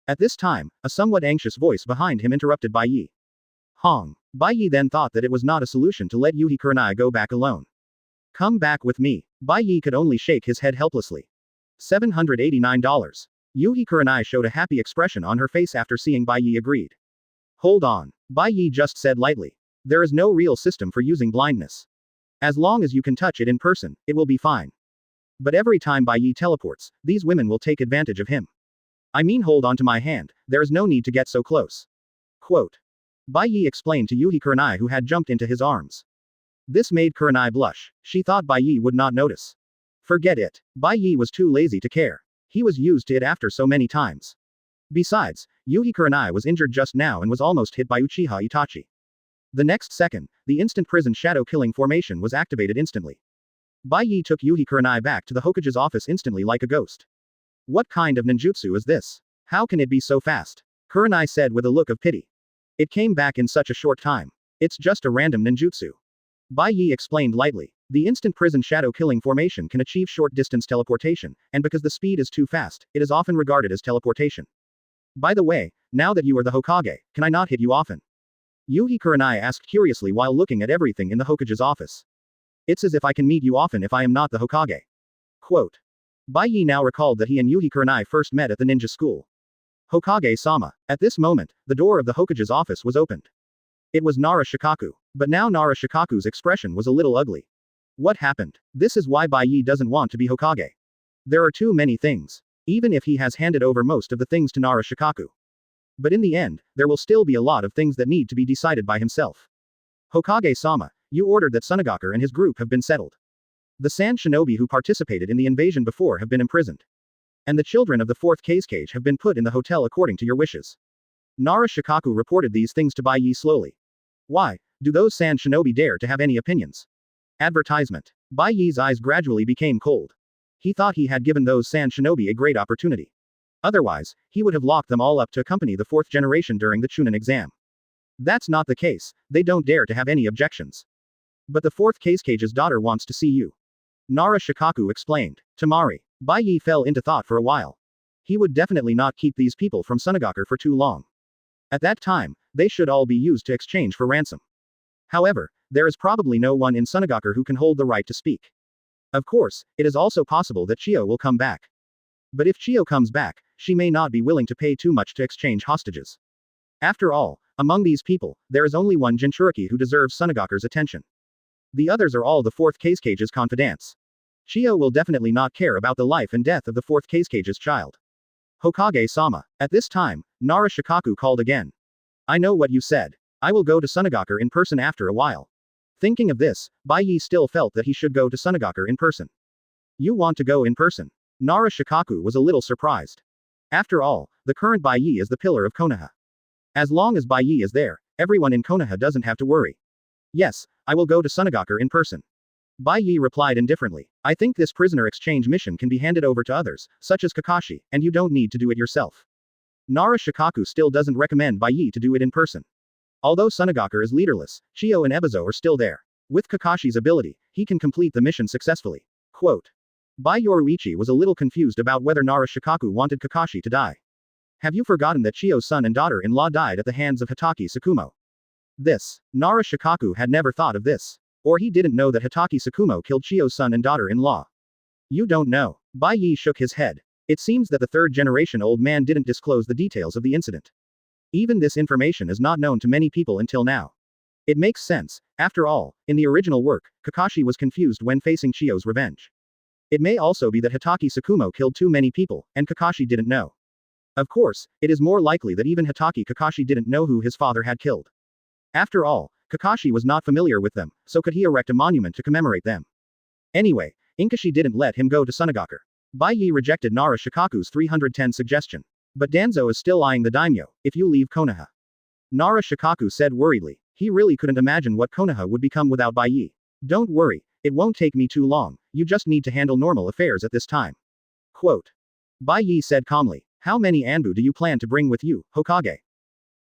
At this time, a somewhat anxious voice behind him interrupted Bai Ye. Hong. Bai Ye then thought that it was not a solution to let Yuhi Kurenai go back alone. Come back with me. Bai Ye could only shake his head helplessly. $789. Yuhi Kurenai showed a happy expression on her face after seeing Bai Ye agreed. Hold on. Bai Ye just said lightly. There is no real system for using blindness. As long as you can touch it in person, it will be fine. But every time Bai Ye teleports, these women will take advantage of him. I mean, hold on to my hand, there is no need to get so close. Quote. Bai Ye explained to Yuhi Kurenai, who had jumped into his arms. This made Kurenai blush. She thought Bai Ye would not notice. Forget it. Bai Ye was too lazy to care. He was used to it after so many times. Besides, Yuhi Kurenai was injured just now and was almost hit by Uchiha Itachi. The next second, the instant prison shadow killing formation was activated instantly. Bai Ye took Yuhi Kurenai back to the Hokage's office instantly like a ghost. What kind of ninjutsu is this? How can it be so fast? Kurenai said with a look of pity. It came back in such a short time. It's just a random ninjutsu. Bai Ye explained lightly. The instant prison shadow killing formation can achieve short distance teleportation, and because the speed is too fast, it is often regarded as teleportation. By the way, now that you are the Hokage, can I not hit you often? Yuhi Kurenai asked curiously while looking at everything in the Hokage's office. It's as if I can meet you often if I am not the Hokage. Quote. Bai Ye now recalled that he and Yuhi Kurenai first met at the ninja school. Hokage-sama. At this moment, the door of the Hokage's office was opened. It was Nara Shikaku. But now Nara Shikaku's expression was a little ugly. What happened? This is why Bai Ye doesn't want to be Hokage. There are too many things. Even if he has handed over most of the things to Nara Shikaku. But in the end, there will still be a lot of things that need to be decided by himself. Hokage-sama, you ordered that Tsunade and his group have been settled. The Sand Shinobi who participated in the invasion before have been imprisoned. And the children of the 4th cage have been put in the hotel according to your wishes. Nara Shikaku reported these things to Bai Ye slowly. Why do those Sand Shinobi dare to have any opinions? Advertisement. Bai Ye's eyes gradually became cold. He thought he had given those Sand Shinobi a great opportunity. Otherwise, he would have locked them all up to accompany the 4th generation during the Chunin exam. That's not the case, they don't dare to have any objections. But the 4th cage's daughter wants to see you. Nara Shikaku explained. Tamari. Bai Ye fell into thought for a while. He would definitely not keep these people from Tsunade for too long. At that time, they should all be used to exchange for ransom. However, there is probably no one in Tsunade who can hold the right to speak. Of course, it is also possible that Chio will come back. But if Chio comes back, she may not be willing to pay too much to exchange hostages. After all, among these people, there is only one Jinchuriki who deserves Tsunade's attention. The others are all the 4th cage's confidants. Chio will definitely not care about the life and death of the 4th cage's child. Hokage-sama. At this time, Nara Shikaku called again. I know what you said. I will go to Tsunade in person after a while. Thinking of this, Bai Ye still felt that he should go to Tsunade in person. You want to go in person? Nara Shikaku was a little surprised. After all, the current Bai Ye is the pillar of Konoha. As long as Bai Ye is there, everyone in Konoha doesn't have to worry. Yes, I will go to Tsunade in person. Bai Ye replied indifferently. I think this prisoner exchange mission can be handed over to others, such as Kakashi, and you don't need to do it yourself. Nara Shikaku still doesn't recommend Bai Ye to do it in person. Although Tsunade is leaderless, Chio and Ebizo are still there. With Kakashi's ability, he can complete the mission successfully. Quote. Bai Yoruichi was a little confused about whether Nara Shikaku wanted Kakashi to die. Have you forgotten that Chio's son and daughter-in-law died at the hands of Hitaki Tsukumo? This. Nara Shikaku had never thought of this. Or he didn't know that Hitaki Tsukumo killed Chio's son and daughter-in-law. You don't know. Bai Ye shook his head. It seems that the 3rd generation old man didn't disclose the details of the incident. Even this information is not known to many people until now. It makes sense. After all, in the original work, Kakashi was confused when facing Chio's revenge. It may also be that Hitaki Tsukumo killed too many people, and Kakashi didn't know. Of course, it is more likely that even Hitaki Kakashi didn't know who his father had killed. After all, Kakashi was not familiar with them, so could he erect a monument to commemorate them? Anyway, Inkashi didn't let him go to Tsunade. Bai Ye rejected Nara Shikaku's 310 suggestion. But Danzo is still eyeing the daimyo, if you leave Konoha. Nara Shikaku said worriedly. He really couldn't imagine what Konoha would become without Bai Ye. Don't worry, it won't take me too long, you just need to handle normal affairs at this time. Quote. Bai Ye said calmly. How many Anbu do you plan to bring with you, Hokage?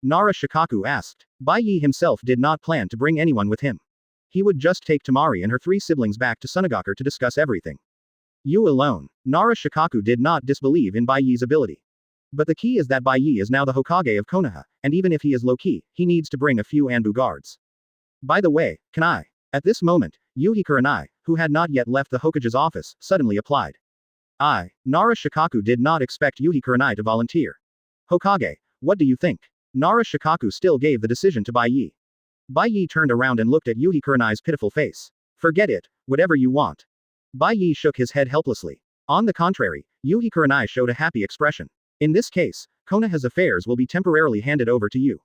Nara Shikaku asked. Bai Ye himself did not plan to bring anyone with him. He would just take Tamari and her 3 siblings back to Tsunade to discuss everything. You alone. Nara Shikaku did not disbelieve in Bai Ye's ability. But the key is that Bai Ye is now the Hokage of Konoha, and even if he is low-key, he needs to bring a few Anbu guards. By the way, can I? At this moment, Yuhi Kurenai, who had not yet left the Hokage's office, suddenly applied. Nara Shikaku did not expect Yuhi Kurenai to volunteer. Hokage, what do you think? Nara Shikaku still gave the decision to Bai Ye. Bai Ye turned around and looked at Yuhi Kurenai's pitiful face. Forget it, whatever you want. Bai Ye shook his head helplessly. On the contrary, Yuhi Kurenai showed a happy expression. In this case, Konoha's affairs will be temporarily handed over to you.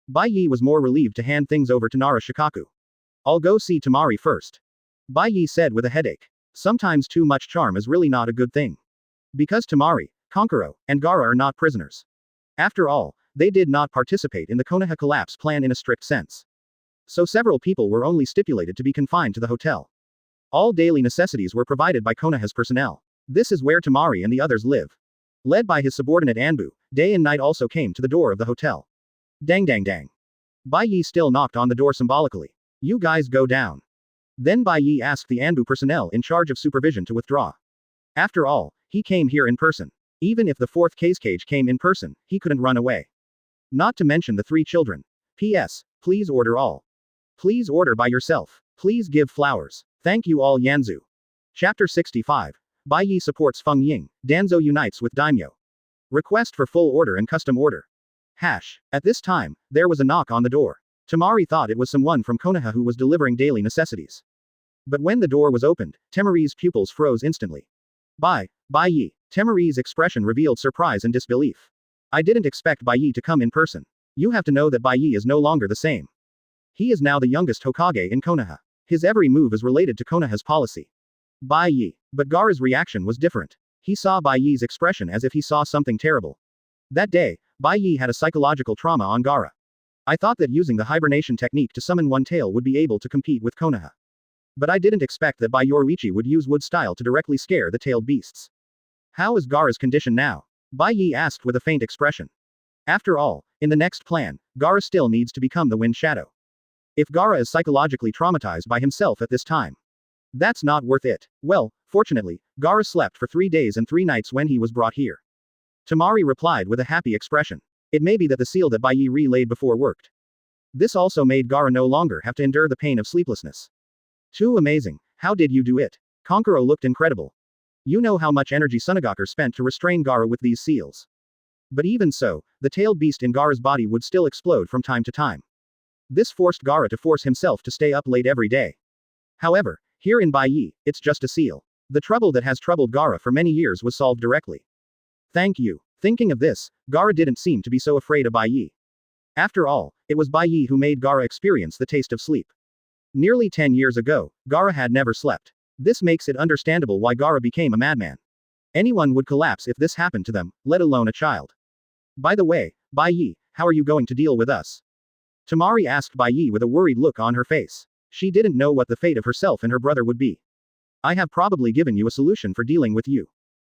Bai Ye was more relieved to hand things over to Nara Shikaku. I'll go see Tamari first. Bai Ye said with a headache. Sometimes too much charm is really not a good thing. Because Tamari, Kankuro, and Gaara are not prisoners. After all, they did not participate in the Konoha collapse plan in a strict sense. So several people were only stipulated to be confined to the hotel. All daily necessities were provided by Konoha's personnel. This is where Tamari and the others live. Led by his subordinate Anbu, day and night also came to the door of the hotel. Dang dang dang. Bai Ye still knocked on the door symbolically. You guys go down. Then Bai Ye asked the Anbu personnel in charge of supervision to withdraw. After all, he came here in person. Even if the fourth cage came in person, he couldn't run away. Not to mention the 3 children. P.S. Please order all. Please order by yourself. Please give flowers. Thank you all Yanzu. Chapter 65. Bai Ye supports Feng Ying, Danzo unites with Daimyo. Request for full order and custom order. At this time, there was a knock on the door. Tamari thought it was someone from Konoha who was delivering daily necessities. But when the door was opened, Temari's pupils froze instantly. Bai Ye. Temari's expression revealed surprise and disbelief. I didn't expect Bai Ye to come in person. You have to know that Bai Ye is no longer the same. He is now the youngest Hokage in Konoha. His every move is related to Konoha's policy. Bai Ye. But Gaara's reaction was different. He saw Bai Ye's expression as if he saw something terrible. That day, Bai Ye had a psychological trauma on Gaara. I thought that using the hibernation technique to summon one tail would be able to compete with Konoha. But I didn't expect that Bai Yoruichi would use wood style to directly scare the tailed beasts. How is Gaara's condition now? Bai Ye asked with a faint expression. After all, in the next plan, Gaara still needs to become the Wind Shadow. If Gaara is psychologically traumatized by himself at this time, that's not worth it. Well, fortunately, Gaara slept for 3 days and 3 nights when he was brought here. Tamari replied with a happy expression. It may be that the seal that Bai Ye relayed before worked. This also made Gaara no longer have to endure the pain of sleeplessness. Too amazing. How did you do it? Kankuro looked incredible. You know how much energy Tsunade spent to restrain Gaara with these seals. But even so, the tailed beast in Gaara's body would still explode from time to time. This forced Gaara to force himself to stay up late every day. However, here in Bai Ye, it's just a seal. The trouble that has troubled Gaara for many years was solved directly. Thank you. Thinking of this, Gaara didn't seem to be so afraid of Bai Ye. After all, it was Bai Ye who made Gaara experience the taste of sleep. Nearly 10 years ago, Gaara had never slept. This makes it understandable why Gaara became a madman. Anyone would collapse if this happened to them, let alone a child. By the way, Bai Ye, how are you going to deal with us? Tamari asked Bai Ye with a worried look on her face. She didn't know what the fate of herself and her brother would be. I have probably given you a solution for dealing with you.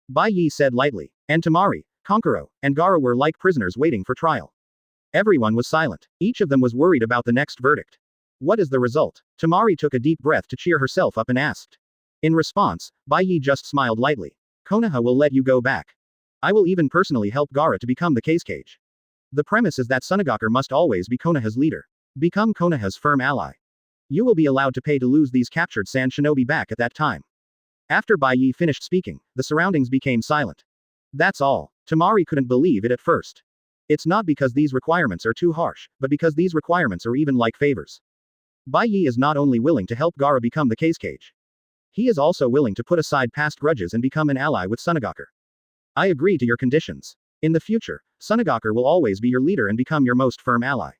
Bai Ye said lightly. And Tamari, Kankuro, and Gaara were like prisoners waiting for trial. Everyone was silent. Each of them was worried about the next verdict. What is the result? Tamari took a deep breath to cheer herself up and asked. In response, Bai Ye just smiled lightly. Konoha will let you go back. I will even personally help Gaara to become the cage. The premise is that Tsunade must always be Konoha's leader. Become Konoha's firm ally. You will be allowed to pay to lose these captured Sand Shinobi back at that time. After Bai Ye finished speaking, the surroundings became silent. That's all. Tamari couldn't believe it at first. It's not because these requirements are too harsh, but because these requirements are even like favors. Bai Ye is not only willing to help Gaara become the cage. He is also willing to put aside past grudges and become an ally with Tsunade. I agree to your conditions. In the future, Tsunade will always be your leader and become your most firm ally.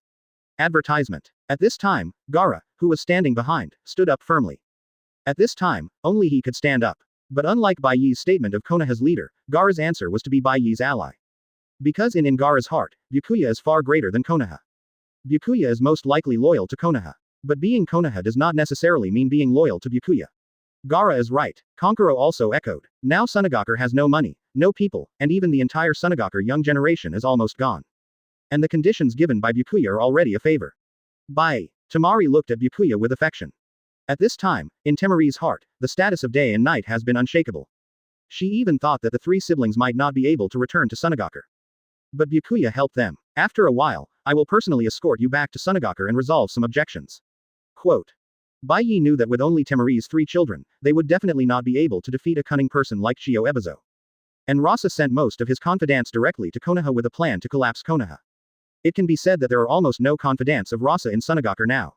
Advertisement. At this time, Gaara, who was standing behind, stood up firmly. At this time, only he could stand up. But unlike Bai Ye's statement of Konoha's leader, Gaara's answer was to be Bai Ye's ally. Because in Gaara's heart, Byakuya is far greater than Konoha. Byakuya is most likely loyal to Konoha. But being Konoha does not necessarily mean being loyal to Byakuya. Gaara is right. Kankuro also echoed. Now Tsunade has no money, no people, and even the entire Tsunade young generation is almost gone. And the conditions given by Byakuya are already a favor. Bai. Tamari looked at Byakuya with affection. At this time, in Temari's heart, the status of day and night has been unshakable. She even thought that the 3 siblings might not be able to return to Tsunade. But Byakuya helped them. After a while, I will personally escort you back to Tsunade and resolve some objections. Quote. Bai Ye knew that with only Temari's 3 children, they would definitely not be able to defeat a cunning person like Chio Ebizo. And Rasa sent most of his confidants directly to Konoha with a plan to collapse Konoha. It can be said that there are almost no confidants of Rasa in Sunagakure now.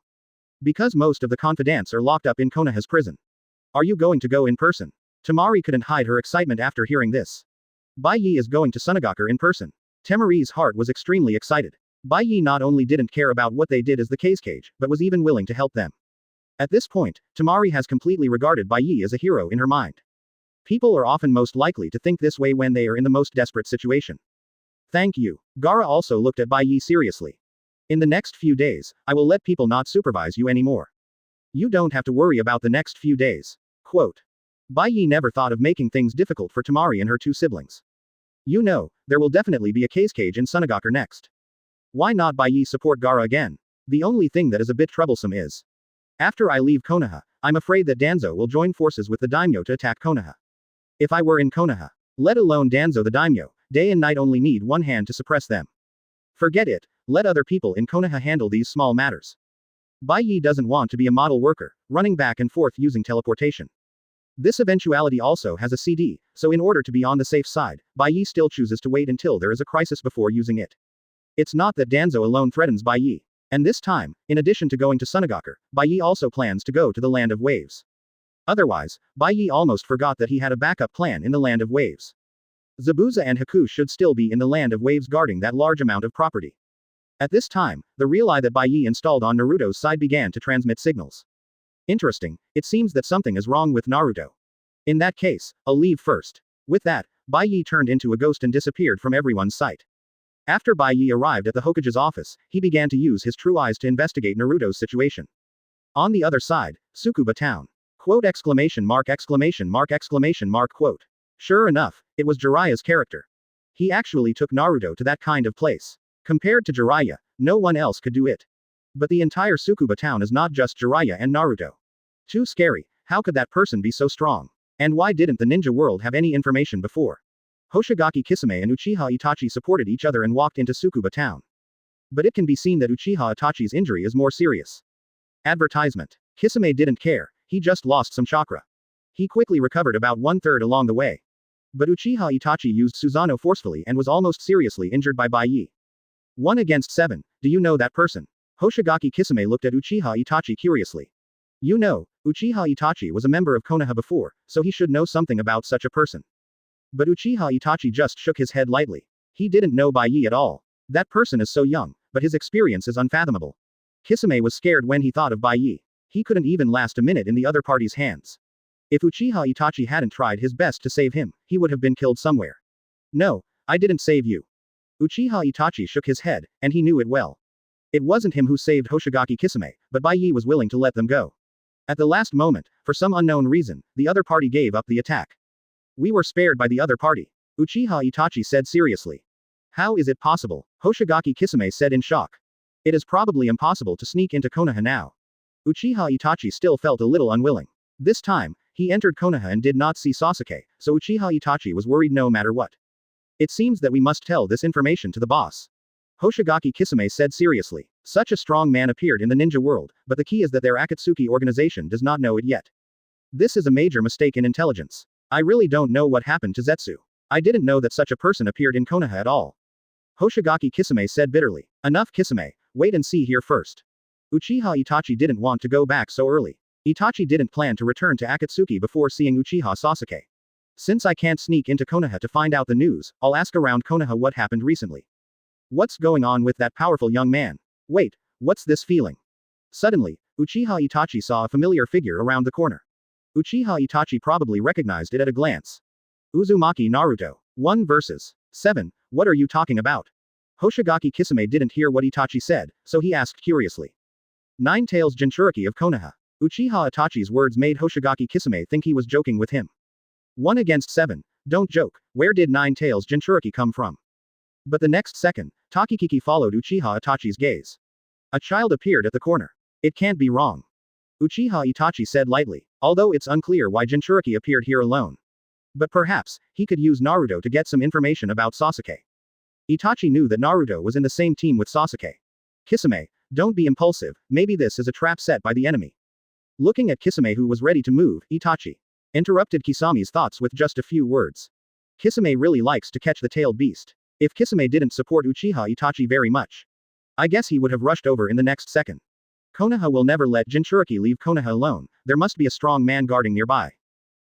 Because most of the confidants are locked up in Konoha's prison. Are you going to go in person? Temari couldn't hide her excitement after hearing this. Bai Ye is going to Sunagakure in person. Temari's heart was extremely excited. Bai Ye not only didn't care about what they did as the cage, but was even willing to help them. At this point, Temari has completely regarded Bai Ye as a hero in her mind. People are often most likely to think this way when they are in the most desperate situation. Thank you. Gaara also looked at Bai Ye seriously. In the next few days, I will let people not supervise you anymore. You don't have to worry about the next few days. Quote. Bai Ye never thought of making things difficult for Temari and her two siblings. You know, there will definitely be a cage in Sunagakure next. Why not Bai Ye support Gaara again? The only thing that is a bit troublesome is. After I leave Konoha, I'm afraid that Danzo will join forces with the daimyo to attack Konoha. If I were in Konoha, let alone Danzo the daimyo, day and night only need one hand to suppress them. Forget it, let other people in Konoha handle these small matters. Bai Ye doesn't want to be a model worker, running back and forth using teleportation. This eventuality also has a CD, so in order to be on the safe side, Bai Ye still chooses to wait until there is a crisis before using it. It's not that Danzo alone threatens Bai Ye. And this time, in addition to going to Sunagakure, Bai Ye also plans to go to the Land of Waves. Otherwise, Bai Ye almost forgot that he had a backup plan in the Land of Waves. Zabuza and Haku should still be in the Land of Waves guarding that large amount of property. At this time, the real eye that Bai Ye installed on Naruto's side began to transmit signals. Interesting, it seems that something is wrong with Naruto. In that case, I'll leave first. With that, Bai Ye turned into a ghost and disappeared from everyone's sight. After Bai Ye arrived at the Hokage's office, he began to use his true eyes to investigate Naruto's situation. On the other side, Tsukuba town. Quote exclamation mark quote. Sure enough, it was Jiraiya's character. He actually took Naruto to that kind of place. Compared to Jiraiya, no one else could do it. But the entire Tsukuba town is not just Jiraiya and Naruto. Too scary, how could that person be so strong? And why didn't the ninja world have any information before? Hoshigaki Kisame and Uchiha Itachi supported each other and walked into Tsukuba town. But it can be seen that Uchiha Itachi's injury is more serious. Advertisement. Kisame didn't care, he just lost some chakra. He quickly recovered about 1/3 along the way. But Uchiha Itachi used Susanoo forcefully and was almost seriously injured by Bai Ye. 1 against 7, do you know that person? Hoshigaki Kisame looked at Uchiha Itachi curiously. You know, Uchiha Itachi was a member of Konoha before, so he should know something about such a person. But Uchiha Itachi just shook his head lightly. He didn't know Bai Ye at all. That person is so young, but his experience is unfathomable. Kisame was scared when he thought of Bai Ye. He couldn't even last a minute in the other party's hands. If Uchiha Itachi hadn't tried his best to save him, he would have been killed somewhere. No, I didn't save you. Uchiha Itachi shook his head, and he knew it well. It wasn't him who saved Hoshigaki Kisame, but Bai Ye was willing to let them go. At the last moment, for some unknown reason, the other party gave up the attack. We were spared by the other party. Uchiha Itachi said seriously. How is it possible? Hoshigaki Kisame said in shock. It is probably impossible to sneak into Konoha now. Uchiha Itachi still felt a little unwilling. This time, he entered Konoha and did not see Sasuke, so Uchiha Itachi was worried no matter what. It seems that we must tell this information to the boss. Hoshigaki Kisame said seriously. Such a strong man appeared in the ninja world, but the key is that their Akatsuki organization does not know it yet. This is a major mistake in intelligence. I really don't know what happened to Zetsu. I didn't know that such a person appeared in Konoha at all. Hoshigaki Kisame said bitterly. Enough Kisame, wait and see here first. Uchiha Itachi didn't want to go back so early. Itachi didn't plan to return to Akatsuki before seeing Uchiha Sasuke. Since I can't sneak into Konoha to find out the news, I'll ask around Konoha what happened recently. What's going on with that powerful young man? Wait, what's this feeling? Suddenly, Uchiha Itachi saw a familiar figure around the corner. Uchiha Itachi probably recognized it at a glance. Uzumaki Naruto. 1 vs. 7, what are you talking about? Hoshigaki Kisame didn't hear what Itachi said, so he asked curiously. Nine Tails Jinchuriki of Konoha. Uchiha Itachi's words made Hoshigaki Kisame think he was joking with him. 1 against 7, don't joke, where did Nine Tails Jinchuriki come from? But the next second, Takikiki followed Uchiha Itachi's gaze. A child appeared at the corner. It can't be wrong. Uchiha Itachi said lightly, although it's unclear why Jinchuriki appeared here alone. But perhaps, he could use Naruto to get some information about Sasuke. Itachi knew that Naruto was in the same team with Sasuke. Kisame, don't be impulsive, maybe this is a trap set by the enemy. Looking at Kisame who was ready to move, Itachi interrupted Kisami's thoughts with just a few words. Kisame really likes to catch the tailed beast. If Kisame didn't support Uchiha Itachi very much, I guess he would have rushed over in the next second. Konoha will never let Jinchuriki leave Konoha alone, there must be a strong man guarding nearby.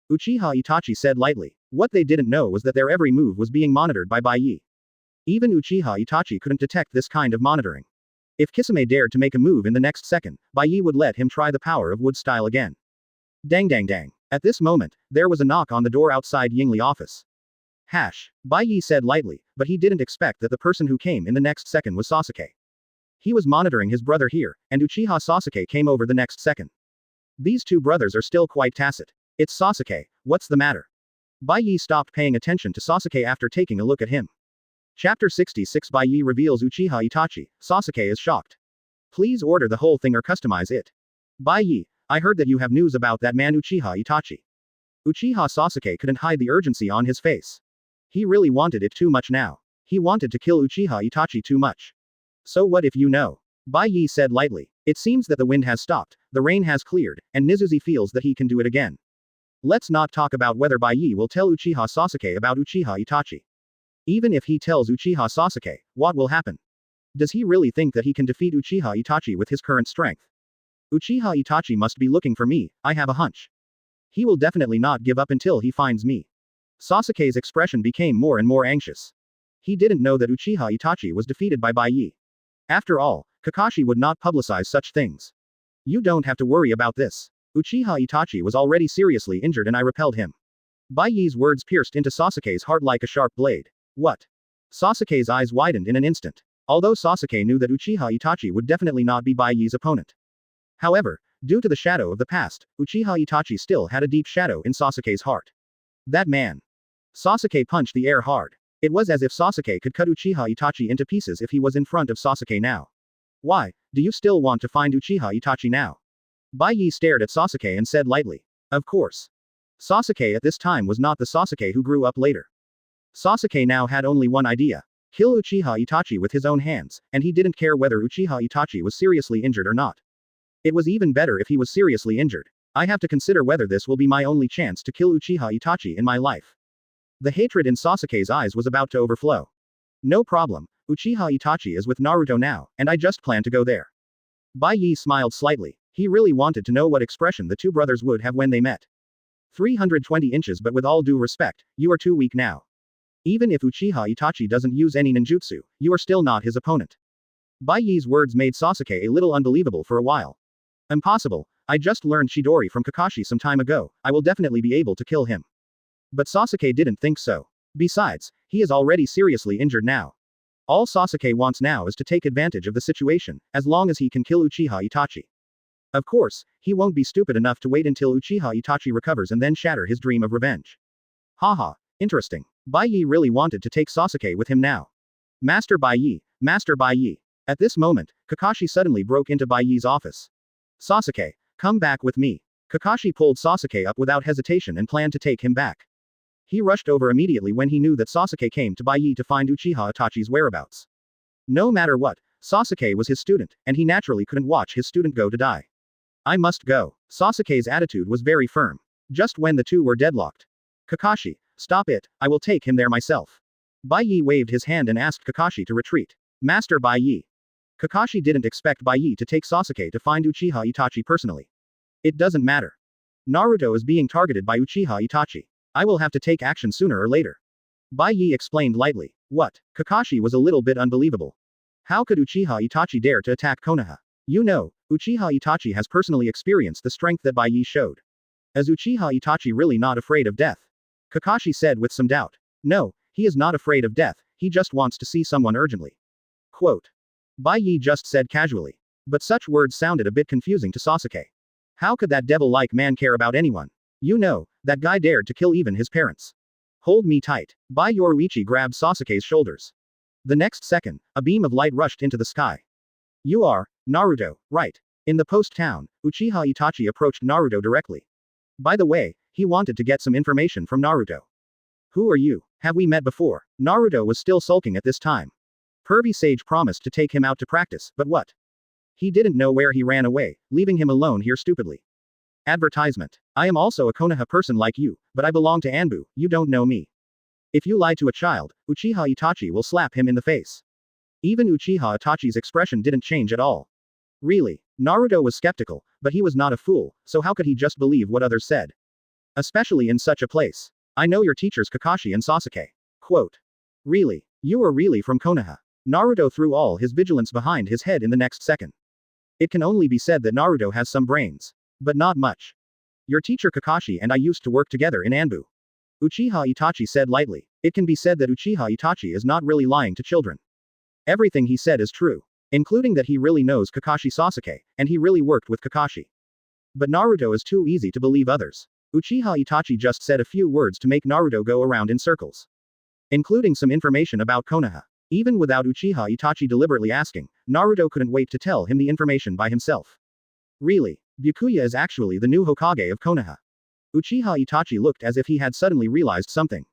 Uchiha Itachi said lightly. What they didn't know was that their every move was being monitored by Bai Ye. Even Uchiha Itachi couldn't detect this kind of monitoring. If Kisame dared to make a move in the next second, Bai Ye would let him try the power of wood style again. Dang dang dang. At this moment, there was a knock on the door outside Yingli office. Bai Ye said lightly, but he didn't expect that the person who came in the next second was Sasuke. He was monitoring his brother here, and Uchiha Sasuke came over the next second. These two brothers are still quite tacit. It's Sasuke, what's the matter? Bai Ye stopped paying attention to Sasuke after taking a look at him. Chapter 66 Bai Ye reveals Uchiha Itachi. Sasuke is shocked. Please order the whole thing or customize it. Bai Ye, I heard that you have news about that man Uchiha Itachi. Uchiha Sasuke couldn't hide the urgency on his face. He really wanted it too much now. He wanted to kill Uchiha Itachi too much. So what if you know? Bai Ye said lightly. It seems that the wind has stopped, the rain has cleared, and Nizuzi feels that he can do it again. Let's not talk about whether Bai Ye will tell Uchiha Sasuke about Uchiha Itachi. Even if he tells Uchiha Sasuke, what will happen? Does he really think that he can defeat Uchiha Itachi with his current strength? Uchiha Itachi must be looking for me, I have a hunch. He will definitely not give up until he finds me. Sasuke's expression became more and more anxious. He didn't know that Uchiha Itachi was defeated by Bai Ye. After all, Kakashi would not publicize such things. You don't have to worry about this. Uchiha Itachi was already seriously injured and I repelled him. Bai Ye's words pierced into Sasuke's heart like a sharp blade. What? Sasuke's eyes widened in an instant. Although Sasuke knew that Uchiha Itachi would definitely not be Bai Ye's opponent. However, due to the shadow of the past, Uchiha Itachi still had a deep shadow in Sasuke's heart. That man. Sasuke punched the air hard. It was as if Sasuke could cut Uchiha Itachi into pieces if he was in front of Sasuke now. Why, do you still want to find Uchiha Itachi now? Bai Ye stared at Sasuke and said lightly. Of course. Sasuke at this time was not the Sasuke who grew up later. Sasuke now had only one idea. Kill Uchiha Itachi with his own hands, and he didn't care whether Uchiha Itachi was seriously injured or not. It was even better if he was seriously injured. I have to consider whether this will be my only chance to kill Uchiha Itachi in my life. The hatred in Sasuke's eyes was about to overflow. No problem, Uchiha Itachi is with Naruto now, and I just plan to go there. Bai Ye smiled slightly. He really wanted to know what expression the two brothers would have when they met. 320 inches, but with all due respect, you are too weak now. Even if Uchiha Itachi doesn't use any ninjutsu, you are still not his opponent. Bai Ye's words made Sasuke a little unbelievable for a while. Impossible, I just learned Chidori from Kakashi some time ago, I will definitely be able to kill him. But Sasuke didn't think so. Besides, he is already seriously injured now. All Sasuke wants now is to take advantage of the situation, as long as he can kill Uchiha Itachi. Of course, he won't be stupid enough to wait until Uchiha Itachi recovers and then shatter his dream of revenge. Haha, interesting. Bai Ye really wanted to take Sasuke with him now. Master Bai Ye, Master Bai Ye. At this moment, Kakashi suddenly broke into Bai Ye's office. Sasuke, come back with me. Kakashi pulled Sasuke up without hesitation and planned to take him back. He rushed over immediately when he knew that Sasuke came to Bai Ye to find Uchiha Itachi's whereabouts. No matter what, Sasuke was his student, and he naturally couldn't watch his student go to die. I must go. Sasuke's attitude was very firm. Just when the two were deadlocked. Kakashi, stop it, I will take him there myself. Bai Ye waved his hand and asked Kakashi to retreat. Master Bai Ye. Kakashi didn't expect Bai Ye to take Sasuke to find Uchiha Itachi personally. It doesn't matter. Naruto is being targeted by Uchiha Itachi. I will have to take action sooner or later. Bai Ye explained lightly. What? Kakashi was a little bit unbelievable. How could Uchiha Itachi dare to attack Konoha? You know, Uchiha Itachi has personally experienced the strength that Bai Ye showed. Is Uchiha Itachi really not afraid of death? Kakashi said with some doubt. No, he is not afraid of death, he just wants to see someone urgently. Quote. Bai Ye just said casually. But such words sounded a bit confusing to Sasuke. How could that devil-like man care about anyone? You know, that guy dared to kill even his parents. Hold me tight. Bai Yoruichi grabbed Sasuke's shoulders. The next second, a beam of light rushed into the sky. You are, Naruto, right. In the post town, Uchiha Itachi approached Naruto directly. By the way, he wanted to get some information from Naruto. Who are you? Have we met before? Naruto was still sulking at this time. Pervy Sage promised to take him out to practice, but what? He didn't know where he ran away, leaving him alone here stupidly. Advertisement. I am also a Konoha person like you, but I belong to Anbu, you don't know me. If you lie to a child, Uchiha Itachi will slap him in the face. Even Uchiha Itachi's expression didn't change at all. Really, Naruto was skeptical, but he was not a fool, so how could he just believe what others said? Especially in such a place. I know your teachers Kakashi and Sasuke. Quote. Really? You are really from Konoha? Naruto threw all his vigilance behind his head in the next second. It can only be said that Naruto has some brains. But not much. Your teacher Kakashi and I used to work together in Anbu. Uchiha Itachi said lightly. It can be said that Uchiha Itachi is not really lying to children. Everything he said is true. Including that he really knows Kakashi Sasuke, and he really worked with Kakashi. But Naruto is too easy to believe others. Uchiha Itachi just said a few words to make Naruto go around in circles. Including some information about Konoha. Even without Uchiha Itachi deliberately asking, Naruto couldn't wait to tell him the information by himself. Really, Byakuya is actually the new Hokage of Konoha. Uchiha Itachi looked as if he had suddenly realized something.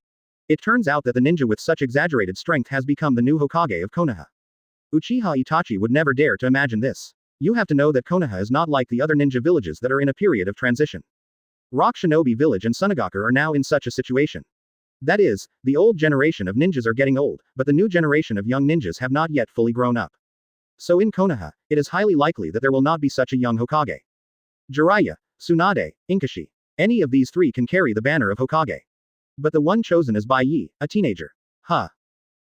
It turns out that the ninja with such exaggerated strength has become the new Hokage of Konoha. Uchiha Itachi would never dare to imagine this. You have to know that Konoha is not like the other ninja villages that are in a period of transition. Rock Shinobi Village and Sunagaku are now in such a situation. That is, the old generation of ninjas are getting old, but the new generation of young ninjas have not yet fully grown up. So in Konoha, it is highly likely that there will not be such a young Hokage. Jiraiya, Tsunade, Inkashi. Any of these three can carry the banner of Hokage. But the one chosen is Bai Ye, a teenager. Huh.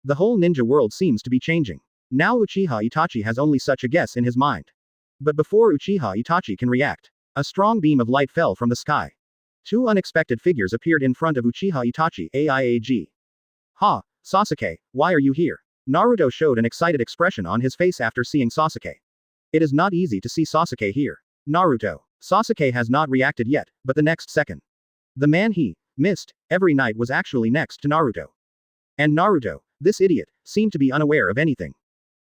The whole ninja world seems to be changing. Now Uchiha Itachi has only such a guess in his mind. But before Uchiha Itachi can react, a strong beam of light fell from the sky. Two unexpected figures appeared in front of Uchiha Itachi. AIAG. Ha, Sasuke, why are you here? Naruto showed an excited expression on his face after seeing Sasuke. It is not easy to see Sasuke here. Naruto. Sasuke has not reacted yet, but the next second. The man he missed every night was actually next to Naruto. And Naruto, this idiot, seemed to be unaware of anything.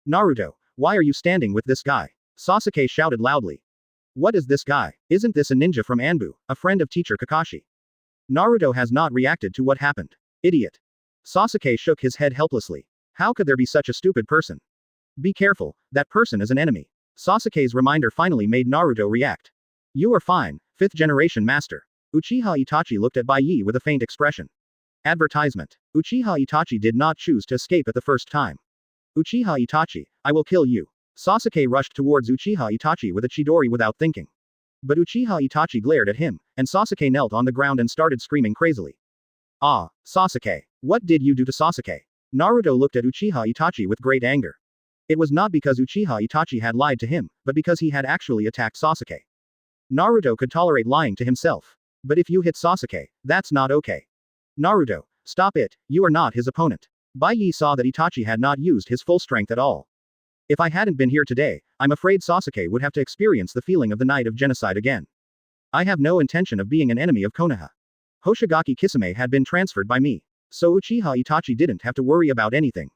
Naruto, why are you standing with this guy? Sasuke shouted loudly. What is this guy? Isn't this a ninja from Anbu, a friend of teacher Kakashi? Naruto has not reacted to what happened. Idiot. Sasuke shook his head helplessly. How could there be such a stupid person? Be careful, that person is an enemy. Sasuke's reminder finally made Naruto react. You are fine, 5th generation master. Uchiha Itachi looked at Bai Ye with a faint expression. Advertisement. Uchiha Itachi did not choose to escape at the first time. Uchiha Itachi, I will kill you. Sasuke rushed towards Uchiha Itachi with a Chidori without thinking. But Uchiha Itachi glared at him, and Sasuke knelt on the ground and started screaming crazily. Ah, Sasuke. What did you do to Sasuke? Naruto looked at Uchiha Itachi with great anger. It was not because Uchiha Itachi had lied to him, but because he had actually attacked Sasuke. Naruto could tolerate lying to himself. But if you hit Sasuke, that's not okay. Naruto, stop it, you are not his opponent. Bai Ye saw that Itachi had not used his full strength at all. If I hadn't been here today, I'm afraid Sasuke would have to experience the feeling of the night of genocide again. I have no intention of being an enemy of Konoha. Hoshigaki Kisame had been transferred by me. So Uchiha Itachi didn't have to worry about anything.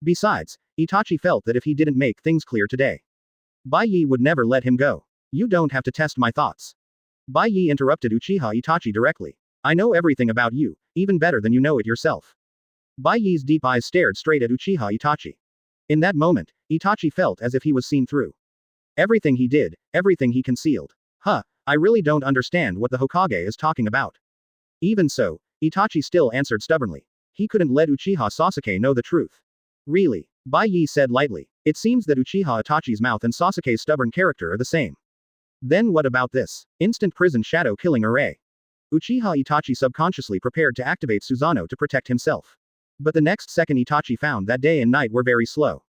Besides, Itachi felt that if he didn't make things clear today, Bai Ye would never let him go. You don't have to test my thoughts. Bai Ye interrupted Uchiha Itachi directly. I know everything about you, even better than you know it yourself. Bai Ye's deep eyes stared straight at Uchiha Itachi. In that moment, Itachi felt as if he was seen through. Everything he did, everything he concealed. Huh, I really don't understand what the Hokage is talking about. Even so, Itachi still answered stubbornly. He couldn't let Uchiha Sasuke know the truth. Really? Bai Ye said lightly. It seems that Uchiha Itachi's mouth and Sasuke's stubborn character are the same. Then what about this? Instant prison shadow killing array. Uchiha Itachi subconsciously prepared to activate Susanoo to protect himself. But the next second Itachi found that day and night were very slow.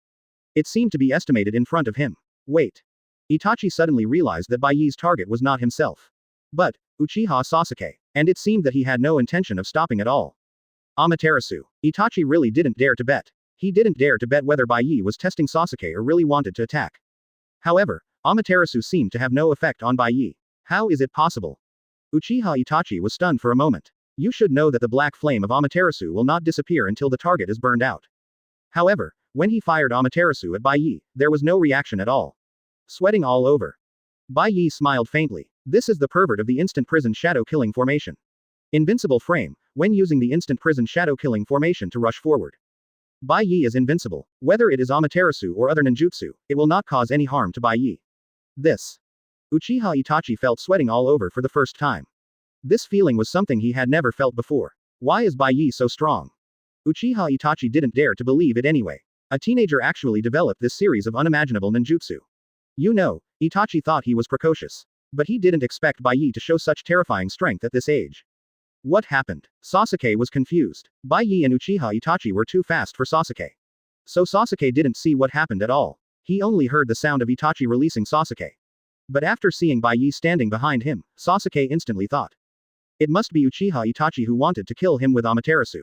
It seemed to be estimated in front of him. Wait. Itachi suddenly realized that Bai Ye's target was not himself, but Uchiha Sasuke, and it seemed that he had no intention of stopping at all. Amaterasu. Itachi really didn't dare to bet. He didn't dare to bet whether Bai Ye was testing Sasuke or really wanted to attack. However, Amaterasu seemed to have no effect on Bai Ye. How is it possible? Uchiha Itachi was stunned for a moment. You should know that the black flame of Amaterasu will not disappear until the target is burned out. However, when he fired Amaterasu at Bai Ye, there was no reaction at all. Sweating all over. Bai Ye smiled faintly. This is the pervert of the instant prison shadow killing formation. Invincible frame, when using the instant prison shadow killing formation to rush forward. Bai Ye is invincible. Whether it is Amaterasu or other ninjutsu, it will not cause any harm to Bai Ye. This. Uchiha Itachi felt sweating all over for the first time. This feeling was something he had never felt before. Why is Bai Ye so strong? Uchiha Itachi didn't dare to believe it anyway. A teenager actually developed this series of unimaginable ninjutsu. Itachi thought he was precocious. But he didn't expect Bai Ye to show such terrifying strength at this age. What happened? Sasuke was confused. Bai Ye and Uchiha Itachi were too fast for Sasuke. So Sasuke didn't see what happened at all. He only heard the sound of Itachi releasing Sasuke. But after seeing Bai Ye standing behind him, Sasuke instantly thought. It must be Uchiha Itachi who wanted to kill him with Amaterasu.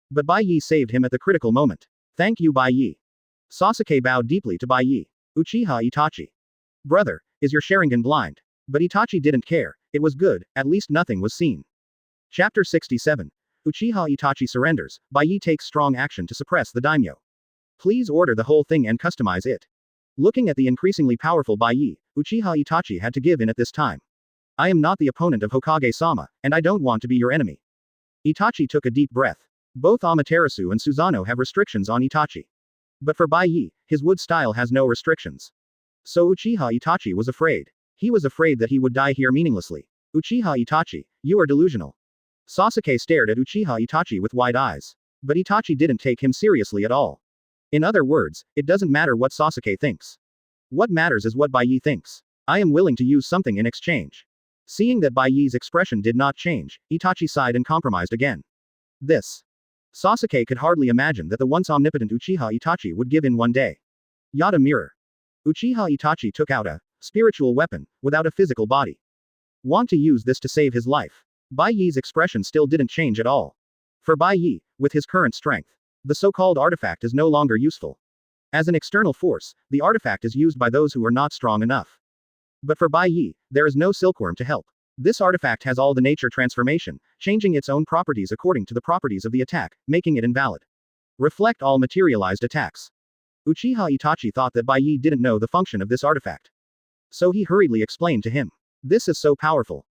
But Bai Ye saved him at the critical moment. Thank you, Bai Ye. Sasuke bowed deeply to Bai Ye. Uchiha Itachi. Brother, is your Sharingan blind? But Itachi didn't care. It was good, at least nothing was seen. Chapter 67. Uchiha Itachi surrenders. Bai Ye takes strong action to suppress the daimyo. Please order the whole thing and customize it. Looking at the increasingly powerful Bai Ye, Uchiha Itachi had to give in at this time. I am not the opponent of Hokage-sama, and I don't want to be your enemy. Itachi took a deep breath. Both Amaterasu and Susanoo have restrictions on Itachi. But for Bai Ye, his wood style has no restrictions. So Uchiha Itachi was afraid. He was afraid that he would die here meaninglessly. Uchiha Itachi, you are delusional. Sasuke stared at Uchiha Itachi with wide eyes. But Itachi didn't take him seriously at all. In other words, it doesn't matter what Sasuke thinks. What matters is what Bai Ye thinks. I am willing to use something in exchange. Seeing that Bai Ye's expression did not change, Itachi sighed and compromised again. This. Sasuke could hardly imagine that the once omnipotent Uchiha Itachi would give in one day. Yada mirror. Uchiha Itachi took out a spiritual weapon, without a physical body. Want to use this to save his life. Bai Ye's expression still didn't change at all. For Bai Ye, with his current strength, the so-called artifact is no longer useful. As an external force, the artifact is used by those who are not strong enough. But for Bai Ye, there is no silkworm to help. This artifact has all the nature transformation, changing its own properties according to the properties of the attack, making it invalid. Reflect all materialized attacks. Uchiha Itachi thought that Bai Ye didn't know the function of this artifact. So he hurriedly explained to him. This is so powerful.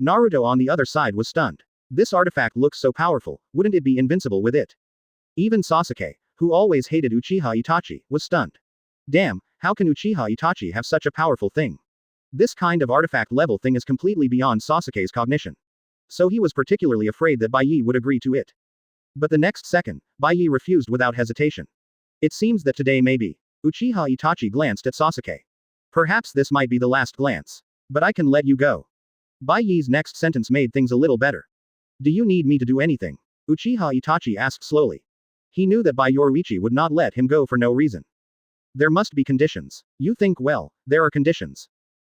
Naruto on the other side was stunned. This artifact looks so powerful, wouldn't it be invincible with it? Even Sasuke, who always hated Uchiha Itachi, was stunned. Damn, how can Uchiha Itachi have such a powerful thing? This kind of artifact level thing is completely beyond Sasuke's cognition. So he was particularly afraid that Bai Ye would agree to it. But the next second, Bai Ye refused without hesitation. It seems that today may be. Uchiha Itachi glanced at Sasuke. Perhaps this might be the last glance. But I can let you go. Bai Ye's next sentence made things a little better. Do you need me to do anything? Uchiha Itachi asked slowly. He knew that Bai Yoruichi would not let him go for no reason. There must be conditions. You think well, there are conditions.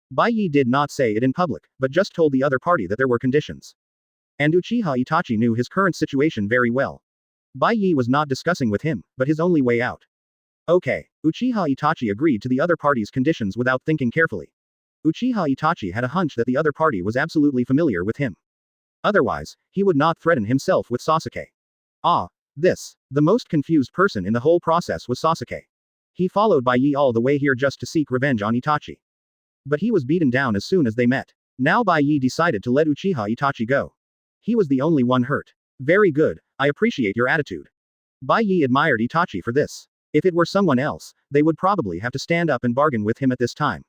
Bai Ye did not say it in public, but just told the other party that there were conditions. And Uchiha Itachi knew his current situation very well. Bai Ye was not discussing with him, but his only way out. Okay. Uchiha Itachi agreed to the other party's conditions without thinking carefully. Uchiha Itachi had a hunch that the other party was absolutely familiar with him. Otherwise, he would not threaten himself with Sasuke. The most confused person in the whole process was Sasuke. He followed Bai Ye all the way here just to seek revenge on Itachi. But he was beaten down as soon as they met. Now Bai Ye decided to let Uchiha Itachi go. He was the only one hurt. Very good, I appreciate your attitude. Bai Ye admired Itachi for this. If it were someone else, they would probably have to stand up and bargain with him at this time.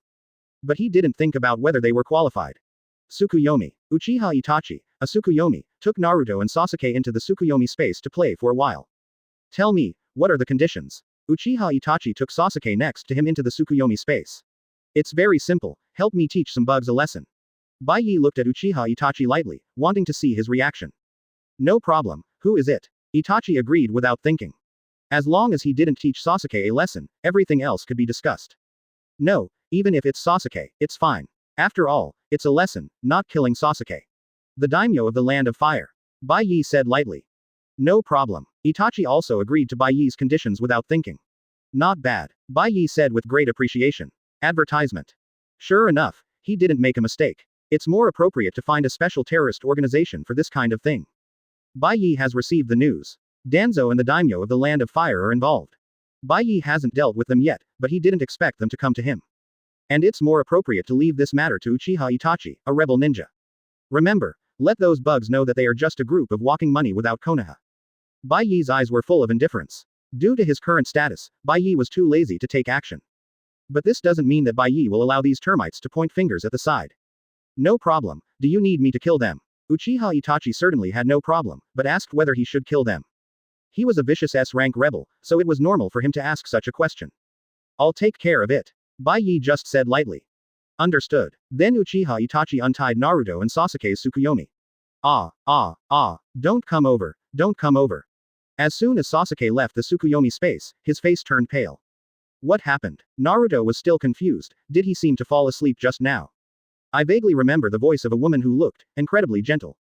But he didn't think about whether they were qualified. Tsukuyomi. Uchiha Itachi, a Tsukuyomi, took Naruto and Sasuke into the Tsukuyomi space to play for a while. Tell me, what are the conditions? Uchiha Itachi took Sasuke next to him into the Tsukuyomi space. It's very simple, help me teach some bugs a lesson. Bai Ye looked at Uchiha Itachi lightly, wanting to see his reaction. No problem, who is it? Itachi agreed without thinking. As long as he didn't teach Sasuke a lesson, everything else could be discussed. No, even if it's Sasuke, it's fine. After all, it's a lesson, not killing Sasuke. The daimyo of the Land of Fire. Bai Ye said lightly. No problem. Itachi also agreed to Bai Ye's conditions without thinking. Not bad. Bai Ye said with great appreciation. Advertisement. Sure enough, he didn't make a mistake. It's more appropriate to find a special terrorist organization for this kind of thing. Bai Ye has received the news. Danzo and the daimyo of the Land of Fire are involved. Bai Ye hasn't dealt with them yet, but he didn't expect them to come to him. And it's more appropriate to leave this matter to Uchiha Itachi, a rebel ninja. Remember, let those bugs know that they are just a group of walking money without Konoha. Bai Ye's eyes were full of indifference. Due to his current status, Bai Ye was too lazy to take action. But this doesn't mean that Bai Ye will allow these termites to point fingers at the side. No problem, do you need me to kill them? Uchiha Itachi certainly had no problem, but asked whether he should kill them. He was a vicious S-rank rebel, so it was normal for him to ask such a question. I'll take care of it. Bai Ye just said lightly. Understood. Then Uchiha Itachi untied Naruto and Sasuke's Tsukuyomi. Don't come over, don't come over. As soon as Sasuke left the Tsukuyomi space, his face turned pale. What happened? Naruto was still confused. Did he seem to fall asleep just now? I vaguely remember the voice of a woman who looked incredibly gentle.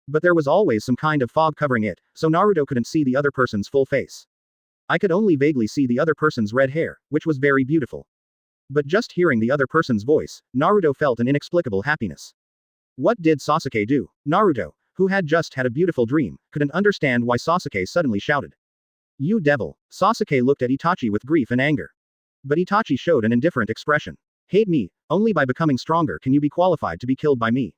But there was always some kind of fog covering it, so Naruto couldn't see the other person's full face. I could only vaguely see the other person's red hair, which was very beautiful. But just hearing the other person's voice, Naruto felt an inexplicable happiness. What did Sasuke do? Naruto, who had just had a beautiful dream, couldn't understand why Sasuke suddenly shouted. You devil! Sasuke looked at Itachi with grief and anger. But Itachi showed an indifferent expression. Hate me, only by becoming stronger can you be qualified to be killed by me.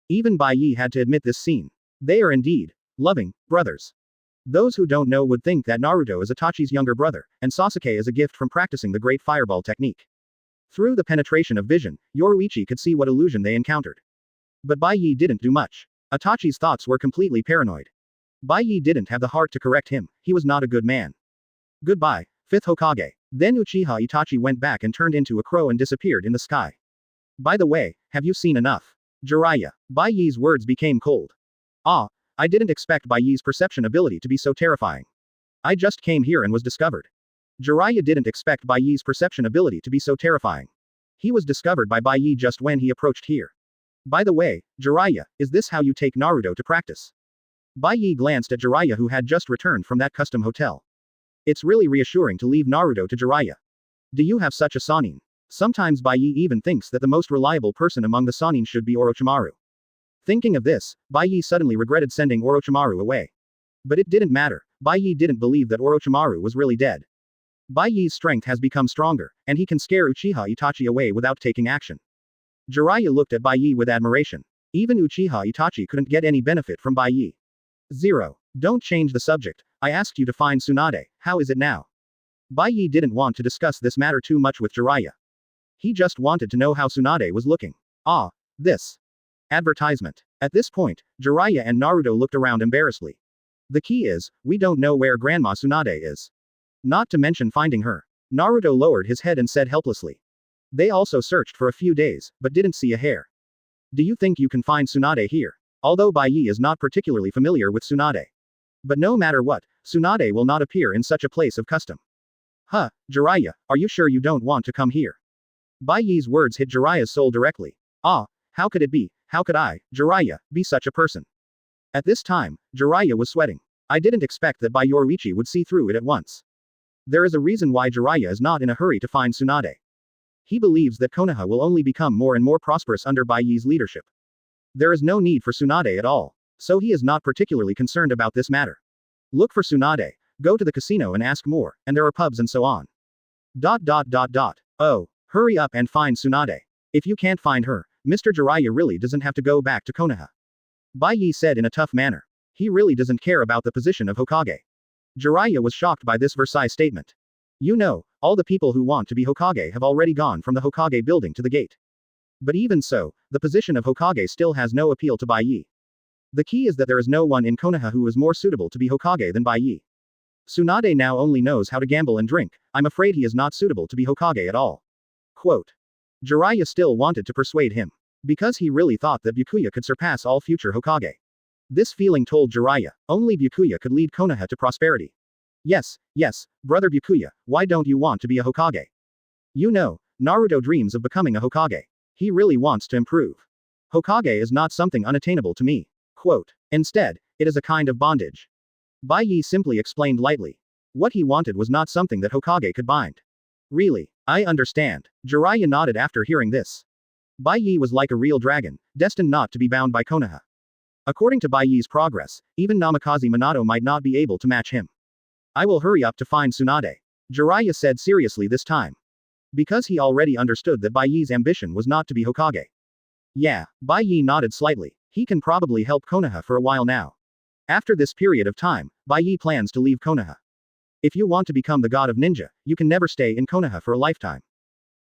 Even Bai Ye had to admit this scene. They are indeed loving brothers. Those who don't know would think that Naruto is Itachi's younger brother, and Sasuke is a gift from practicing the great fireball technique. Through the penetration of vision, Yoruichi could see what illusion they encountered. But Bai Ye didn't do much. Itachi's thoughts were completely paranoid. Bai Ye didn't have the heart to correct him, he was not a good man. Goodbye, 5th Hokage. Then Uchiha Itachi went back and turned into a crow and disappeared in the sky. By the way, have you seen enough? Jiraiya. Bai Ye's words became cold. I didn't expect Bai Ye's perception ability to be so terrifying. I just came here and was discovered. Jiraiya didn't expect Bai Ye's perception ability to be so terrifying. He was discovered by Bai Ye just when he approached here. By the way, Jiraiya, is this how you take Naruto to practice? Bai Ye glanced at Jiraiya who had just returned from that custom hotel. It's really reassuring to leave Naruto to Jiraiya. Do you have such a Sannin? Sometimes Bai Ye even thinks that the most reliable person among the Sannin should be Orochimaru. Thinking of this, Bai Ye suddenly regretted sending Orochimaru away. But it didn't matter, Bai Ye didn't believe that Orochimaru was really dead. Bai Ye's strength has become stronger, and he can scare Uchiha Itachi away without taking action. Jiraiya looked at Bai Ye with admiration. Even Uchiha Itachi couldn't get any benefit from Bai Ye. 0. Don't change the subject. I asked you to find Tsunade, how is it now? Bai Ye didn't want to discuss this matter too much with Jiraiya. He just wanted to know how Tsunade was looking. This advertisement. At this point, Jiraiya and Naruto looked around embarrassedly. The key is, we don't know where Grandma Tsunade is. Not to mention finding her. Naruto lowered his head and said helplessly. They also searched for a few days, but didn't see a hair. Do you think you can find Tsunade here? Although Bai Ye is not particularly familiar with Tsunade. But no matter what, Tsunade will not appear in such a place of custom. Jiraiya, are you sure you don't want to come here? Bai Ye's words hit Jiraiya's soul directly. How could it be? How could I, Jiraiya, be such a person? At this time, Jiraiya was sweating. I didn't expect that Bai Yoruichi would see through it at once. There is a reason why Jiraiya is not in a hurry to find Tsunade. He believes that Konoha will only become more and more prosperous under Bai Ye's leadership. There is no need for Tsunade at all, so he is not particularly concerned about this matter. Look for Tsunade, go to the casino and ask more, and there are pubs and so on. Oh, hurry up and find Tsunade. If you can't find her, Mr. Jiraiya really doesn't have to go back to Konoha. Bai Ye said in a tough manner. He really doesn't care about the position of Hokage. Jiraiya was shocked by this Versailles statement. You know, all the people who want to be Hokage have already gone from the Hokage building to the gate. But even so, the position of Hokage still has no appeal to Bai Ye. The key is that there is no one in Konoha who is more suitable to be Hokage than Bai Ye. Tsunade now only knows how to gamble and drink, I'm afraid he is not suitable to be Hokage at all. Quote. Jiraiya still wanted to persuade him. Because he really thought that Byakuya could surpass all future Hokage. This feeling told Jiraiya, only Byakuya could lead Konoha to prosperity. Yes, brother Byakuya, why don't you want to be a Hokage? You know, Naruto dreams of becoming a Hokage. He really wants to improve. Hokage is not something unattainable to me. Quote. Instead, it is a kind of bondage. Bai Ye simply explained lightly. What he wanted was not something that Hokage could bind. Really, I understand. Jiraiya nodded after hearing this. Bai Ye was like a real dragon, destined not to be bound by Konoha. According to Bai Ye's progress, even Namikaze Minato might not be able to match him. I will hurry up to find Tsunade. Jiraiya said seriously this time. Because he already understood that Bai Ye's ambition was not to be Hokage. Yeah, Bai Ye nodded slightly. He can probably help Konoha for a while now. After this period of time, Bai Ye plans to leave Konoha. If you want to become the god of ninja, you can never stay in Konoha for a lifetime.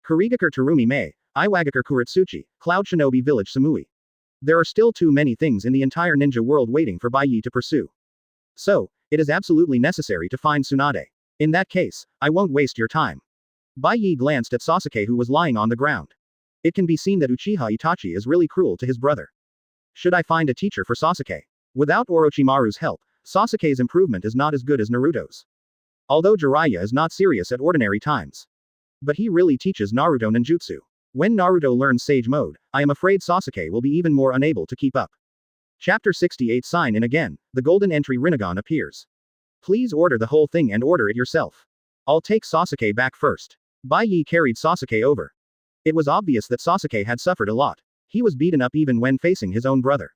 Kurigakure Terumi Mei, Iwagakure Kuretsuchi, Cloud Shinobi Village Samui. There are still too many things in the entire ninja world waiting for Bai Ye to pursue. So, It is absolutely necessary to find Tsunade. In that case, I won't waste your time. Bai Ye glanced at Sasuke who was lying on the ground. It can be seen that Uchiha Itachi is really cruel to his brother. Should I find a teacher for Sasuke? Without Orochimaru's help, Sasuke's improvement is not as good as Naruto's. Although Jiraiya is not serious at ordinary times. But he really teaches Naruto ninjutsu. When Naruto learns Sage Mode, I am afraid Sasuke will be even more unable to keep up. Chapter 68 Sign in again, the golden entry Rinnegan appears. Please order the whole thing and order it yourself. I'll take Sasuke back first. Bai Ye carried Sasuke over. It was obvious that Sasuke had suffered a lot. He was beaten up even when facing his own brother.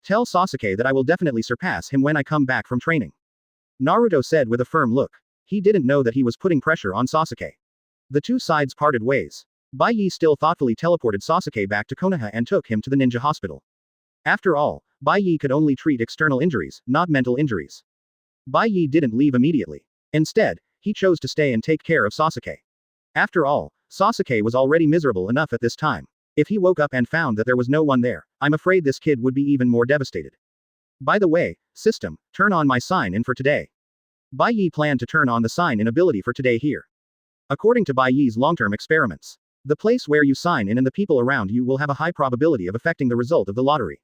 Tell Sasuke that I will definitely surpass him when I come back from training. Naruto said with a firm look. He didn't know that he was putting pressure on Sasuke. The two sides parted ways. Bai Ye still thoughtfully teleported Sasuke back to Konoha and took him to the ninja hospital. After all, Bai Ye could only treat external injuries, not mental injuries. Bai Ye didn't leave immediately. Instead, he chose to stay and take care of Sasuke. After all, Sasuke was already miserable enough at this time. If he woke up and found that there was no one there, I'm afraid this kid would be even more devastated. By the way, system, turn on my sign in for today. Bai Ye planned to turn on the sign in ability for today here. According to Bai Ye's long-term experiments, the place where you sign in and the people around you will have a high probability of affecting the result of the lottery.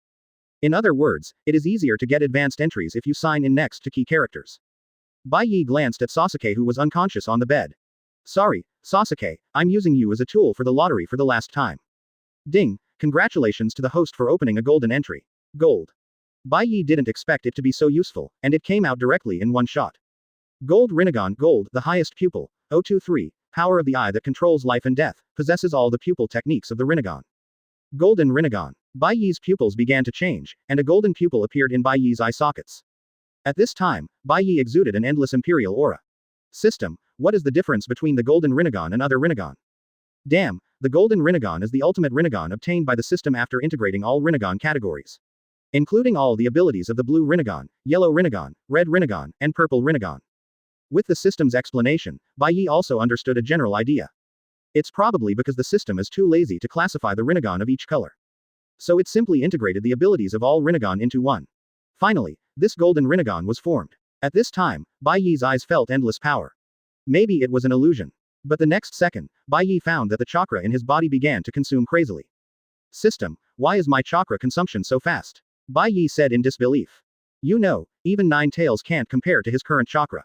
In other words, it is easier to get advanced entries if you sign in next to key characters. Bai Ye glanced at Sasuke who was unconscious on the bed. Sorry, Sasuke, I'm using you as a tool for the lottery for the last time. Ding, congratulations to the host for opening a golden entry. Gold. Bai Ye didn't expect it to be so useful, and it came out directly in one shot. Gold Rinnegan Gold, the highest pupil, 023, power of the eye that controls life and death, possesses all the pupil techniques of the Rinnegan. Golden Rinnegan. Bai Ye's pupils began to change, and a golden pupil appeared in Bai Ye's eye sockets. At this time, Bai Ye exuded an endless imperial aura. System, what is the difference between the golden Rinnegan and other Rinnegan? Damn, the golden Rinnegan is the ultimate Rinnegan obtained by the system after integrating all Rinnegan categories. Including all the abilities of the blue Rinnegan, yellow Rinnegan, red Rinnegan, and purple Rinnegan. With the system's explanation, Bai Ye also understood a general idea. It's probably because the system is too lazy to classify the Rinnegan of each color. So it simply integrated the abilities of all Rinnegan into one. Finally, this golden Rinnegan was formed. At this time, Bai Ye's eyes felt endless power. Maybe it was an illusion. But the next second, Bai Ye found that the chakra in his body began to consume crazily. System, why is my chakra consumption so fast? Bai Ye said in disbelief. You know, even Nine Tails can't compare to his current chakra.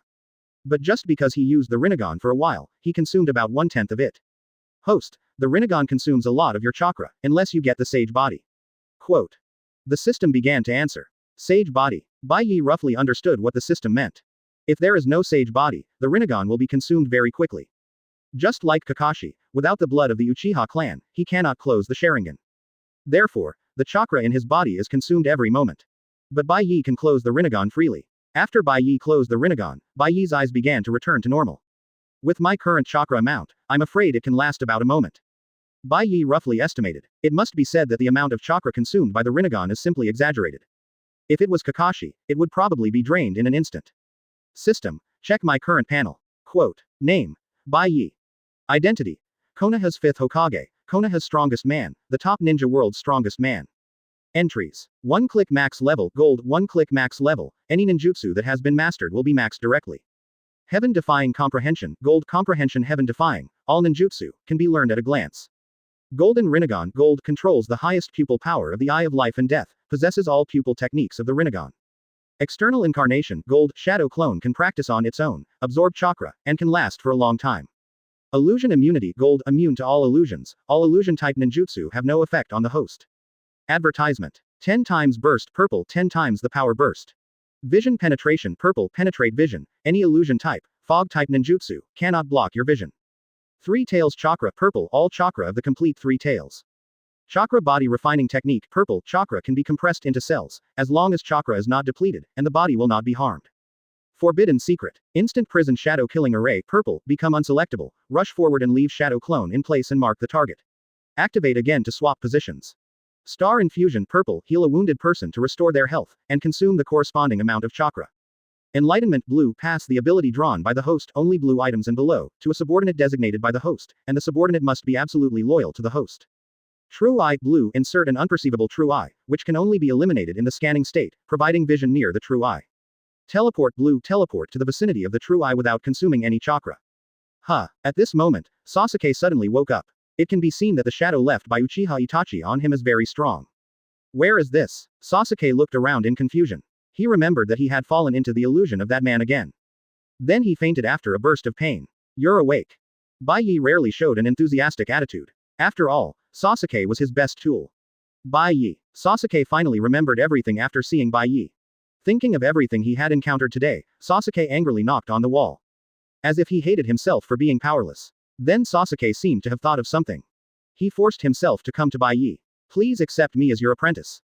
But just because he used the Rinnegan for a while, he consumed about 1/10 of it. Host, the Rinnegan consumes a lot of your chakra, unless you get the Sage Body. Quote. The system began to answer. Sage Body. Bai Ye roughly understood what the system meant. If there is no Sage Body, the Rinnegan will be consumed very quickly. Just like Kakashi, without the blood of the Uchiha clan, he cannot close the Sharingan. Therefore, the chakra in his body is consumed every moment. But Bai Ye can close the Rinnegan freely. After Bai Ye closed the Rinnegan, Bai Ye's eyes began to return to normal. With my current chakra amount, I'm afraid it can last about a moment. Bai Ye roughly estimated. It must be said that the amount of chakra consumed by the Rinnegan is simply exaggerated. If it was Kakashi, it would probably be drained in an instant. System, check my current panel. Quote. Name. Bai Ye. Identity. Konoha's 5th Hokage, Konoha's strongest man, the top ninja world's strongest man. Entries. 1-click max level, gold, 1-click max level, any ninjutsu that has been mastered will be maxed directly. Heaven-defying comprehension, gold comprehension heaven-defying, all ninjutsu, can be learned at a glance. Golden Rinnegan, gold controls the highest pupil power of the Eye of Life and Death, possesses all pupil techniques of the Rinnegan. External incarnation, gold, shadow clone can practice on its own, absorb chakra, and can last for a long time. Illusion immunity, gold, immune to all illusions, all illusion type ninjutsu have no effect on the host. Advertisement. 10 times burst, purple, 10 times the power burst. Vision penetration, purple, penetrate vision, any illusion type, fog type ninjutsu, cannot block your vision. 3 tails chakra, purple, all chakra of the complete 3 tails. Chakra body refining technique, purple, chakra can be compressed into cells, as long as chakra is not depleted, and the body will not be harmed. Forbidden secret. Instant prison shadow killing array, purple, become unselectable, rush forward and leave shadow clone in place and mark the target. Activate again to swap positions. Star infusion, purple, heal a wounded person to restore their health, and consume the corresponding amount of chakra. Enlightenment, blue, pass the ability drawn by the host, only blue items and below, to a subordinate designated by the host, and the subordinate must be absolutely loyal to the host. True eye, blue, insert an unperceivable true eye, which can only be eliminated in the scanning state, providing vision near the true eye. Teleport to the vicinity of the true eye without consuming any chakra. At this moment, Sasuke suddenly woke up. It can be seen that the shadow left by Uchiha Itachi on him is very strong. Where is this? Sasuke looked around in confusion. He remembered that he had fallen into the illusion of that man again. Then he fainted after a burst of pain. You're awake. Bai Ye rarely showed an enthusiastic attitude. After all, Sasuke was his best tool. Bai Ye. Sasuke finally remembered everything after seeing Bai Ye. Thinking of everything he had encountered today, Sasuke angrily knocked on the wall. As if he hated himself for being powerless. Then Sasuke seemed to have thought of something. He forced himself to come to Bai Ye. Please accept me as your apprentice.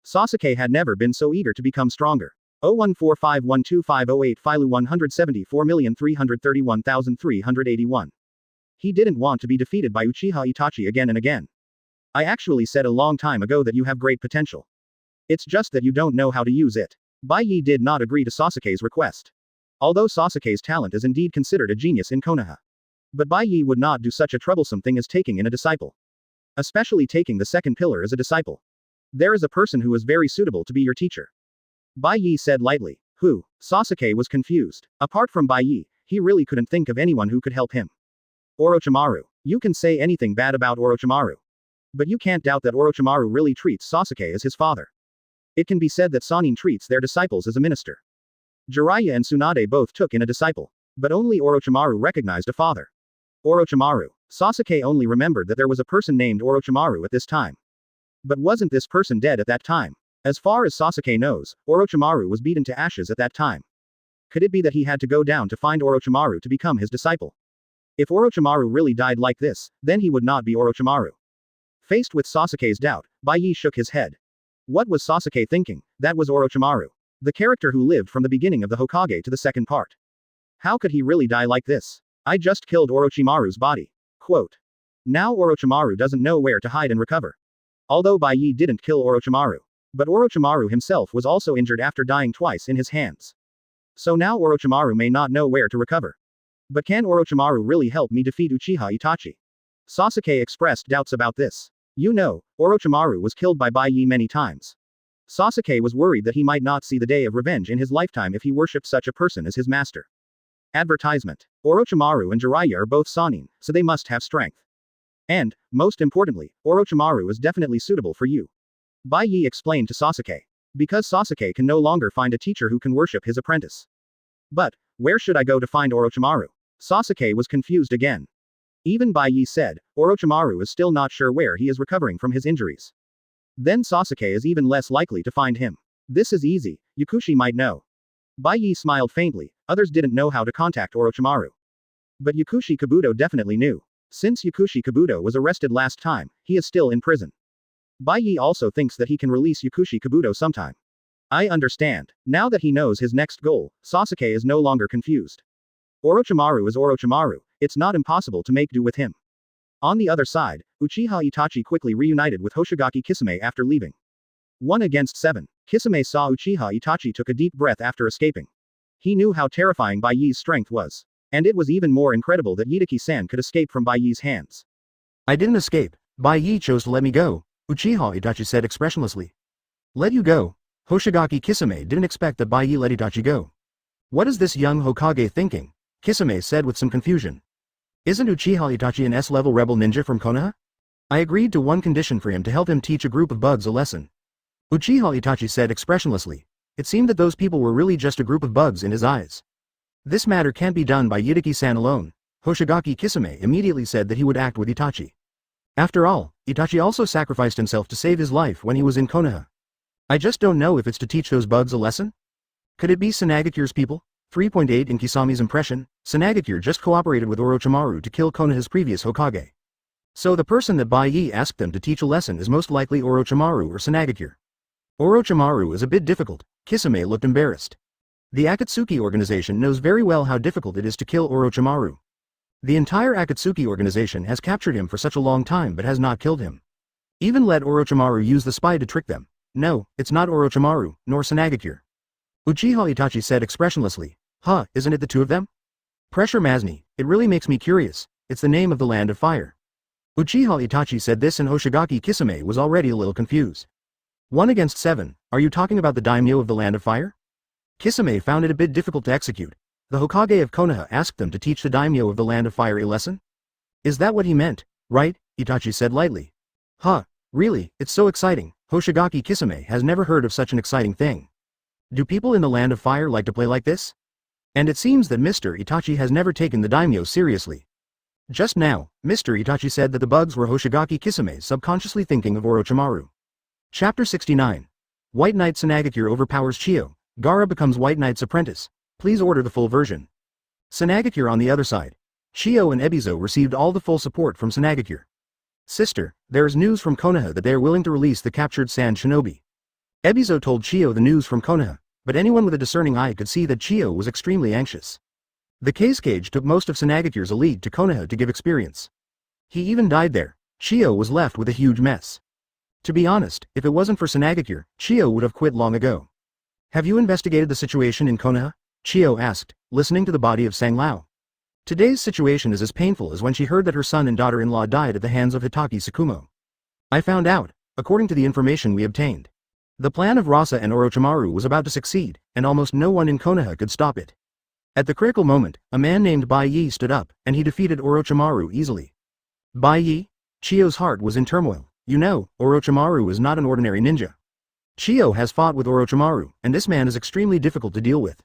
Sasuke had never been so eager to become stronger. 0145125085 Filu 174,331,381. He didn't want to be defeated by Uchiha Itachi again and again. I actually said a long time ago that you have great potential. It's just that you don't know how to use it. Bai Ye did not agree to Sasuke's request. Although Sasuke's talent is indeed considered a genius in Konoha. But Bai Ye would not do such a troublesome thing as taking in a disciple. Especially taking the second pillar as a disciple. There is a person who is very suitable to be your teacher. Bai Ye said lightly. Who? Sasuke was confused. Apart from Bai Ye, he really couldn't think of anyone who could help him. Orochimaru. You can say anything bad about Orochimaru. But you can't doubt that Orochimaru really treats Sasuke as his father. It can be said that Sannin treats their disciples as a minister. Jiraiya and Tsunade both took in a disciple. But only Orochimaru recognized a father. Orochimaru. Sasuke only remembered that there was a person named Orochimaru at this time. But wasn't this person dead at that time? As far as Sasuke knows, Orochimaru was beaten to ashes at that time. Could it be that he had to go down to find Orochimaru to become his disciple? If Orochimaru really died like this, then he would not be Orochimaru. Faced with Sasuke's doubt, Bai Ye shook his head. What was Sasuke thinking? That was Orochimaru. The character who lived from the beginning of the Hokage to the second part. How could he really die like this? I just killed Orochimaru's body. Quote. Now Orochimaru doesn't know where to hide and recover. Although Bai Ye didn't kill Orochimaru. But Orochimaru himself was also injured after dying twice in his hands. So now Orochimaru may not know where to recover. But can Orochimaru really help me defeat Uchiha Itachi? Sasuke expressed doubts about this. You know, Orochimaru was killed by Bai Ye many times. Sasuke was worried that he might not see the day of revenge in his lifetime if he worshipped such a person as his master. Advertisement. Orochimaru and Jiraiya are both Sannin, so they must have strength. And, most importantly, Orochimaru is definitely suitable for you. Bai Ye explained to Sasuke. Because Sasuke can no longer find a teacher who can worship his apprentice. But, where should I go to find Orochimaru? Sasuke was confused again. Even Bai Ye said, Orochimaru is still not sure where he is recovering from his injuries. Then Sasuke is even less likely to find him. This is easy, Yakushi might know. Bai Ye smiled faintly, others didn't know how to contact Orochimaru. But Yakushi Kabuto definitely knew. Since Yakushi Kabuto was arrested last time, he is still in prison. Bai Ye also thinks that he can release Yakushi Kabuto sometime. I understand. Now that he knows his next goal, Sasuke is no longer confused. Orochimaru is Orochimaru, it's not impossible to make do with him. On the other side, Uchiha Itachi quickly reunited with Hoshigaki Kisame after leaving. 1 against 7. Kisame saw Uchiha Itachi took a deep breath after escaping. He knew how terrifying Bai Ye's strength was. And it was even more incredible that Yidaki-san could escape from Bai Ye's hands. I didn't escape. Bai Ye chose to let me go, Uchiha Itachi said expressionlessly. Let you go? Hoshigaki Kisame didn't expect that Bai Ye let Itachi go. What is this young Hokage thinking? Kisame said with some confusion. Isn't Uchiha Itachi an S-level rebel ninja from Konoha? I agreed to one condition for him to help him teach a group of bugs a lesson. Uchiha Itachi said expressionlessly. It seemed that those people were really just a group of bugs in his eyes. This matter can't be done by Yidaki-san alone. Hoshigaki Kisame immediately said that he would act with Itachi. After all, Itachi also sacrificed himself to save his life when he was in Konoha. I just don't know if it's to teach those bugs a lesson? Could it be Tsunade's people? 3.8 In Kisame's impression, Tsunade just cooperated with Orochimaru to kill Konoha's previous Hokage. So the person that Bai Ye asked them to teach a lesson is most likely Orochimaru or Tsunade. Orochimaru is a bit difficult. Kisame looked embarrassed. The Akatsuki organization knows very well how difficult it is to kill Orochimaru. The entire Akatsuki organization has captured him for such a long time but has not killed him. Even let Orochimaru use the spy to trick them. No, it's not Orochimaru, nor Tsunade. Uchiha Itachi said expressionlessly. Isn't it the two of them? Pressure Masni, it really makes me curious, it's the name of the land of fire. Uchiha Itachi said this and Hoshigaki Kisame was already a little confused. 1 against 7, are you talking about the daimyo of the land of fire? Kisame found it a bit difficult to execute. The Hokage of Konoha asked them to teach the daimyo of the Land of Fire a lesson? Is that what he meant, right? Itachi said lightly. Huh, really, it's so exciting. Hoshigaki Kisame has never heard of such an exciting thing. Do people in the Land of Fire like to play like this? And it seems that Mr. Itachi has never taken the daimyo seriously. Just now, Mr. Itachi said that the bugs were Hoshigaki Kisame subconsciously thinking of Orochimaru. Chapter 69. White Knight Tsunade overpowers Chiyo. Gaara becomes White Knight's apprentice. Please order the full version. Tsunade on the other side. Chiyo and Ebizo received all the full support from Tsunade. Sister, there is news from Konoha that they are willing to release the captured Sand Shinobi. Ebizo told Chiyo the news from Konoha, but anyone with a discerning eye could see that Chiyo was extremely anxious. The Kazekage took most of Tsunade's elite to Konoha to give experience. He even died there. Chiyo was left with a huge mess. To be honest, if it wasn't for Tsunade, Chiyo would have quit long ago. Have you investigated the situation in Konoha? Chiyo asked, listening to the body of Sanglao. Today's situation is as painful as when she heard that her son and daughter-in-law died at the hands of Hitaki Tsukumo. I found out, according to the information we obtained. The plan of Rasa and Orochimaru was about to succeed, and almost no one in Konoha could stop it. At the critical moment, a man named Bai Ye stood up, and he defeated Orochimaru easily. Bai Ye? Chiyo's heart was in turmoil. You know, Orochimaru is not an ordinary ninja. Chiyo has fought with Orochimaru, and this man is extremely difficult to deal with.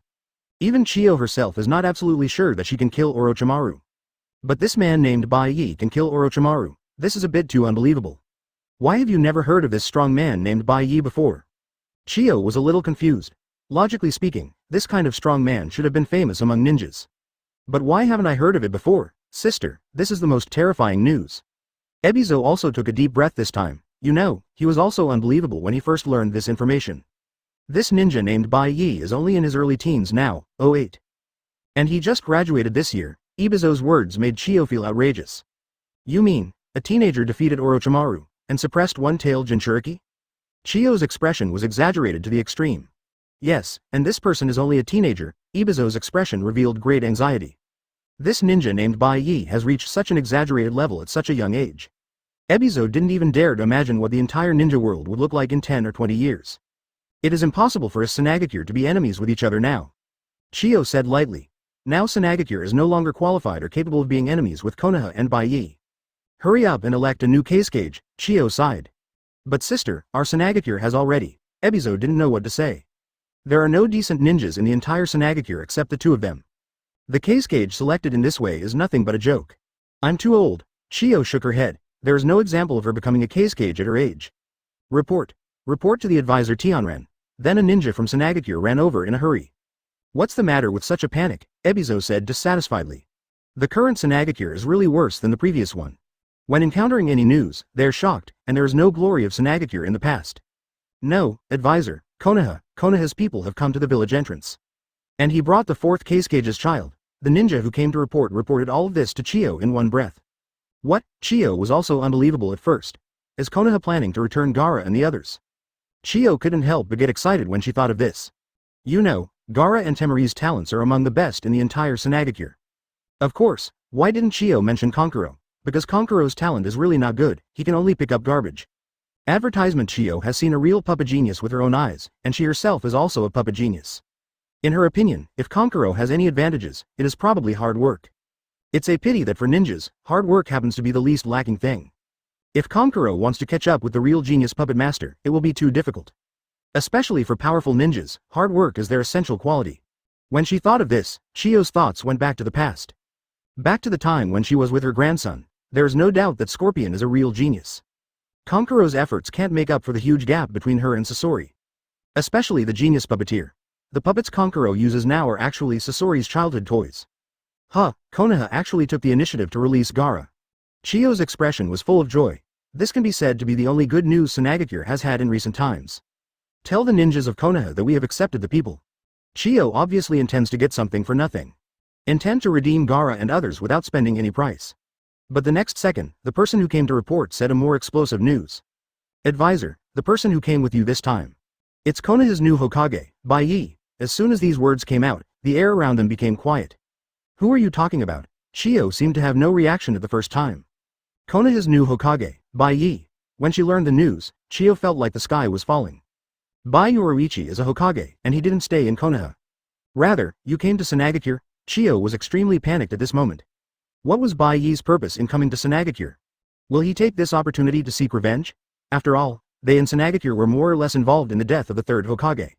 Even Chiyo herself is not absolutely sure that she can kill Orochimaru. But this man named Bai Ye can kill Orochimaru. This is a bit too unbelievable. Why have you never heard of this strong man named Bai Ye before? Chiyo was a little confused. Logically speaking, this kind of strong man should have been famous among ninjas. But why haven't I heard of it before? Sister, this is the most terrifying news. Ebizo also took a deep breath this time. You know, he was also unbelievable when he first learned this information. This ninja named Bai Ye is only in his early teens now, 08. And he just graduated this year. Ebizo's words made Chiyo feel outrageous. You mean, a teenager defeated Orochimaru, and suppressed one-tailed Jinchuriki? Chiyo's expression was exaggerated to the extreme. Yes, and this person is only a teenager. Ebizo's expression revealed great anxiety. This ninja named Bai Ye has reached such an exaggerated level at such a young age. Ebizo didn't even dare to imagine what the entire ninja world would look like in 10 or 20 years. It is impossible for a Tsunade to be enemies with each other now. Chiyo said lightly. Now Tsunade is no longer qualified or capable of being enemies with Konoha and Bai Ye. Hurry up and elect a new Kazekage, Chiyo sighed. But sister, our Tsunade has already. Ebizo didn't know what to say. There are no decent ninjas in the entire Tsunade except the two of them. The Kazekage selected in this way is nothing but a joke. I'm too old. Chiyo shook her head. There is no example of her becoming a Kazekage at her age. Report. Report to the advisor Tianren. Then a ninja from Tsunade ran over in a hurry. What's the matter with such a panic? Ebizo said dissatisfiedly. The current Tsunade is really worse than the previous one. When encountering any news, they are shocked, and there is no glory of Tsunade in the past. No, advisor, Konoha's people have come to the village entrance. And he brought the fourth Kazecage's child. The ninja who came to reported all of this to Chiyo in one breath. What? Chiyo was also unbelievable at first. Is Konoha planning to return Gaara and the others? Chiyo couldn't help but get excited when she thought of this. You know, Gaara and Temari's talents are among the best in the entire Tsunade. Of course, why didn't Chiyo mention Kankuro? Because Kankuro's talent is really not good, he can only pick up garbage. Advertisement. Chiyo has seen a real puppet genius with her own eyes, and she herself is also a puppet genius. In her opinion, if Kankuro has any advantages, it is probably hard work. It's a pity that for ninjas, hard work happens to be the least lacking thing. If Kankuro wants to catch up with the real genius puppet master, it will be too difficult. Especially for powerful ninjas, hard work is their essential quality. When she thought of this, Chiyo's thoughts went back to the past. Back to the time when she was with her grandson. There is no doubt that Scorpion is a real genius. Kankuro's efforts can't make up for the huge gap between her and Sasori. Especially the genius puppeteer. The puppets Kankuro uses now are actually Sasori's childhood toys. Konoha actually took the initiative to release Gaara. Chiyo's expression was full of joy. This can be said to be the only good news Tsunade has had in recent times. Tell the ninjas of Konoha that we have accepted the people. Chiyo obviously intends to get something for nothing. Intend to redeem Gaara and others without spending any price. But the next second, the person who came to report said a more explosive news. Advisor, the person who came with you this time. It's Konoha's new Hokage, Bai Ye. As soon as these words came out, the air around them became quiet. Who are you talking about? Chiyo seemed to have no reaction at the first time. Konoha's new Hokage, Bai Ye. When she learned the news, Chiyo felt like the sky was falling. Bai Yoruichi is a Hokage, and he didn't stay in Konoha. Rather, you came to Senagakure? Chiyo was extremely panicked at this moment. What was Bai Ye's purpose in coming to Senagakure? Will he take this opportunity to seek revenge? After all, they and Senagakure were more or less involved in the death of the third Hokage.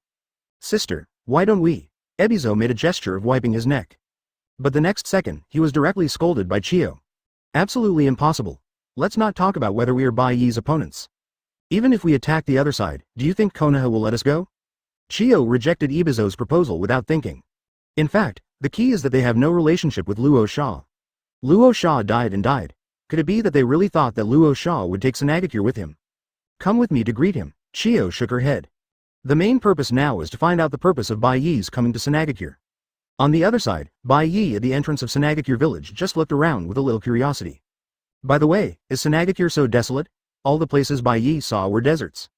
Sister, why don't we? Ebizo made a gesture of wiping his neck. But the next second, he was directly scolded by Chiyo. Absolutely impossible. Let's not talk about whether we are Bai Ye's opponents. Even if we attack the other side, do you think Konoha will let us go? Chiyo rejected Ebizo's proposal without thinking. In fact, the key is that they have no relationship with Luo Sha. Luo Sha died and died. Could it be that they really thought that Luo Sha would take Senagakure with him? Come with me to greet him. Chiyo shook her head. The main purpose now is to find out the purpose of Bai Ye's coming to Senagakure. On the other side, Bai Ye at the entrance of Senagakure village just looked around with a little curiosity. By the way, is Senagakure so desolate? All the places Bai Ye saw were deserts.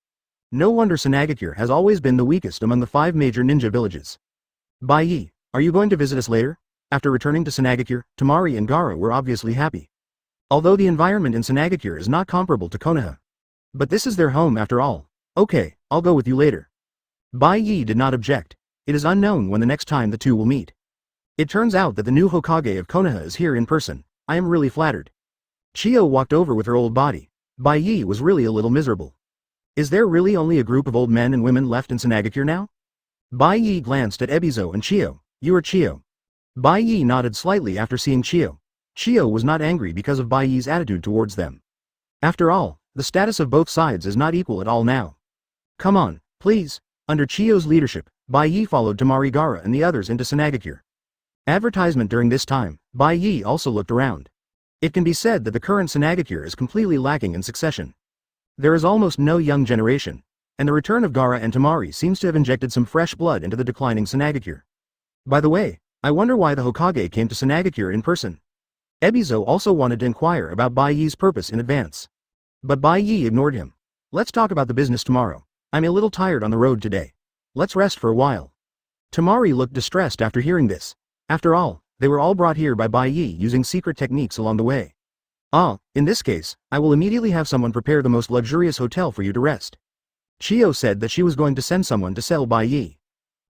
No wonder Senagakure has always been the weakest among the 5 major ninja villages. Bai Ye, are you going to visit us later? After returning to Senagakure, Temari and Gaara were obviously happy. Although the environment in Senagakure is not comparable to Konoha. But this is their home after all. Okay, I'll go with you later. Bai Ye did not object. It is unknown when the next time the two will meet. It turns out that the new Hokage of Konoha is here in person. I am really flattered. Chiyo walked over with her old body. Bai Ye was really a little miserable. Is there really only a group of old men and women left in Senagakure now? Bai Ye glanced at Ebizo and Chiyo. You are Chiyo. Bai Ye nodded slightly after seeing Chiyo. Chiyo was not angry because of Bai Ye's attitude towards them. After all, the status of both sides is not equal at all now. Come on, please. Under Chiyo's leadership, Bai Ye followed Temari, Gaara and the others into Senagakure. Advertisement during this time, Bai Ye also looked around. It can be said that the current Senagakure is completely lacking in succession. There is almost no young generation, and the return of Gaara and Temari seems to have injected some fresh blood into the declining Senagakure. By the way, I wonder why the Hokage came to Senagakure in person. Ebizo also wanted to inquire about Bai Ye's purpose in advance. But Bai Ye ignored him. Let's talk about the business tomorrow. I'm a little tired on the road today. Let's rest for a while. Temari looked distressed after hearing this. After all, they were all brought here by Bai Ye using secret techniques along the way. In this case, I will immediately have someone prepare the most luxurious hotel for you to rest. Chiyo said that she was going to send someone to sell Bai Ye.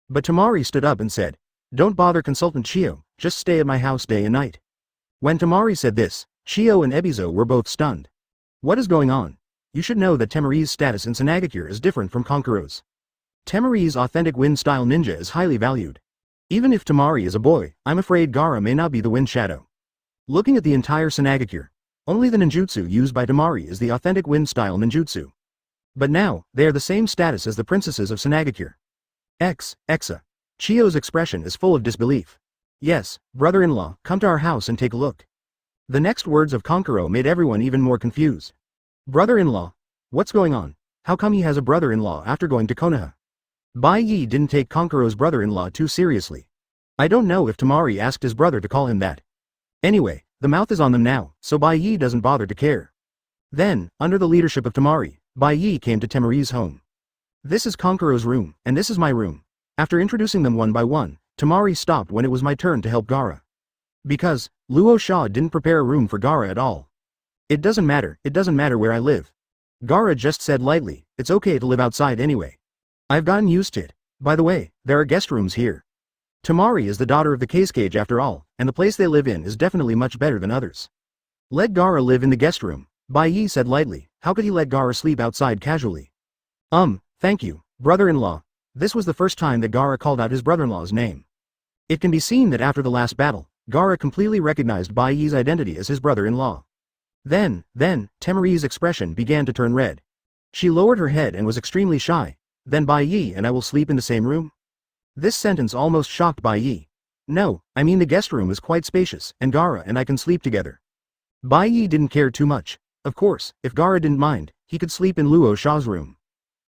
But Temari stood up and said, don't bother Consultant Chiyo, just stay at my house day and night. When Temari said this, Chiyo and Ebizo were both stunned. What is going on? You should know that Temari's status in Senagakure is different from Kankuro's. Temari's authentic wind-style ninja is highly valued. Even if Temari is a boy, I'm afraid Gaara may not be the wind shadow. Looking at the entire Senagakure, only the ninjutsu used by Temari is the authentic wind-style ninjutsu. But now, they are the same status as the princesses of Senagakure. Exa. Chiyo's expression is full of disbelief. Yes, brother-in-law, come to our house and take a look. The next words of Kankuro made everyone even more confused. Brother-in-law? What's going on? How come he has a brother-in-law after going to Konoha? Bai Ye didn't take Kankuro's brother-in-law too seriously. I don't know if Temari asked his brother to call him that. Anyway, the mouth is on them now, so Bai Ye doesn't bother to care. Then, under the leadership of Temari, Bai Ye came to Temari's home. This is Kankuro's room, and this is my room. After introducing them one by one, Temari stopped when it was my turn to help Gaara. Because, Luo Sha didn't prepare a room for Gaara at all. It doesn't matter where I live. Gaara just said lightly, it's okay to live outside anyway. I've gotten used to it. By the way, there are guest rooms here. Temari is the daughter of the Kage after all, and the place they live in is definitely much better than others. Let Gaara live in the guest room, Bai Ye said lightly. How could he let Gaara sleep outside casually? Thank you, brother-in-law. This was the first time that Gaara called out his brother-in-law's name. It can be seen that after the last battle, Gaara completely recognized Bai Ye's identity as his brother-in-law. Then, Temari's expression began to turn red. She lowered her head and was extremely shy. Then Bai Ye and I will sleep in the same room? This sentence almost shocked Bai Ye. No, I mean the guest room is quite spacious, and Gaara and I can sleep together. Bai Ye didn't care too much. Of course, if Gaara didn't mind, he could sleep in Luo Sha's room.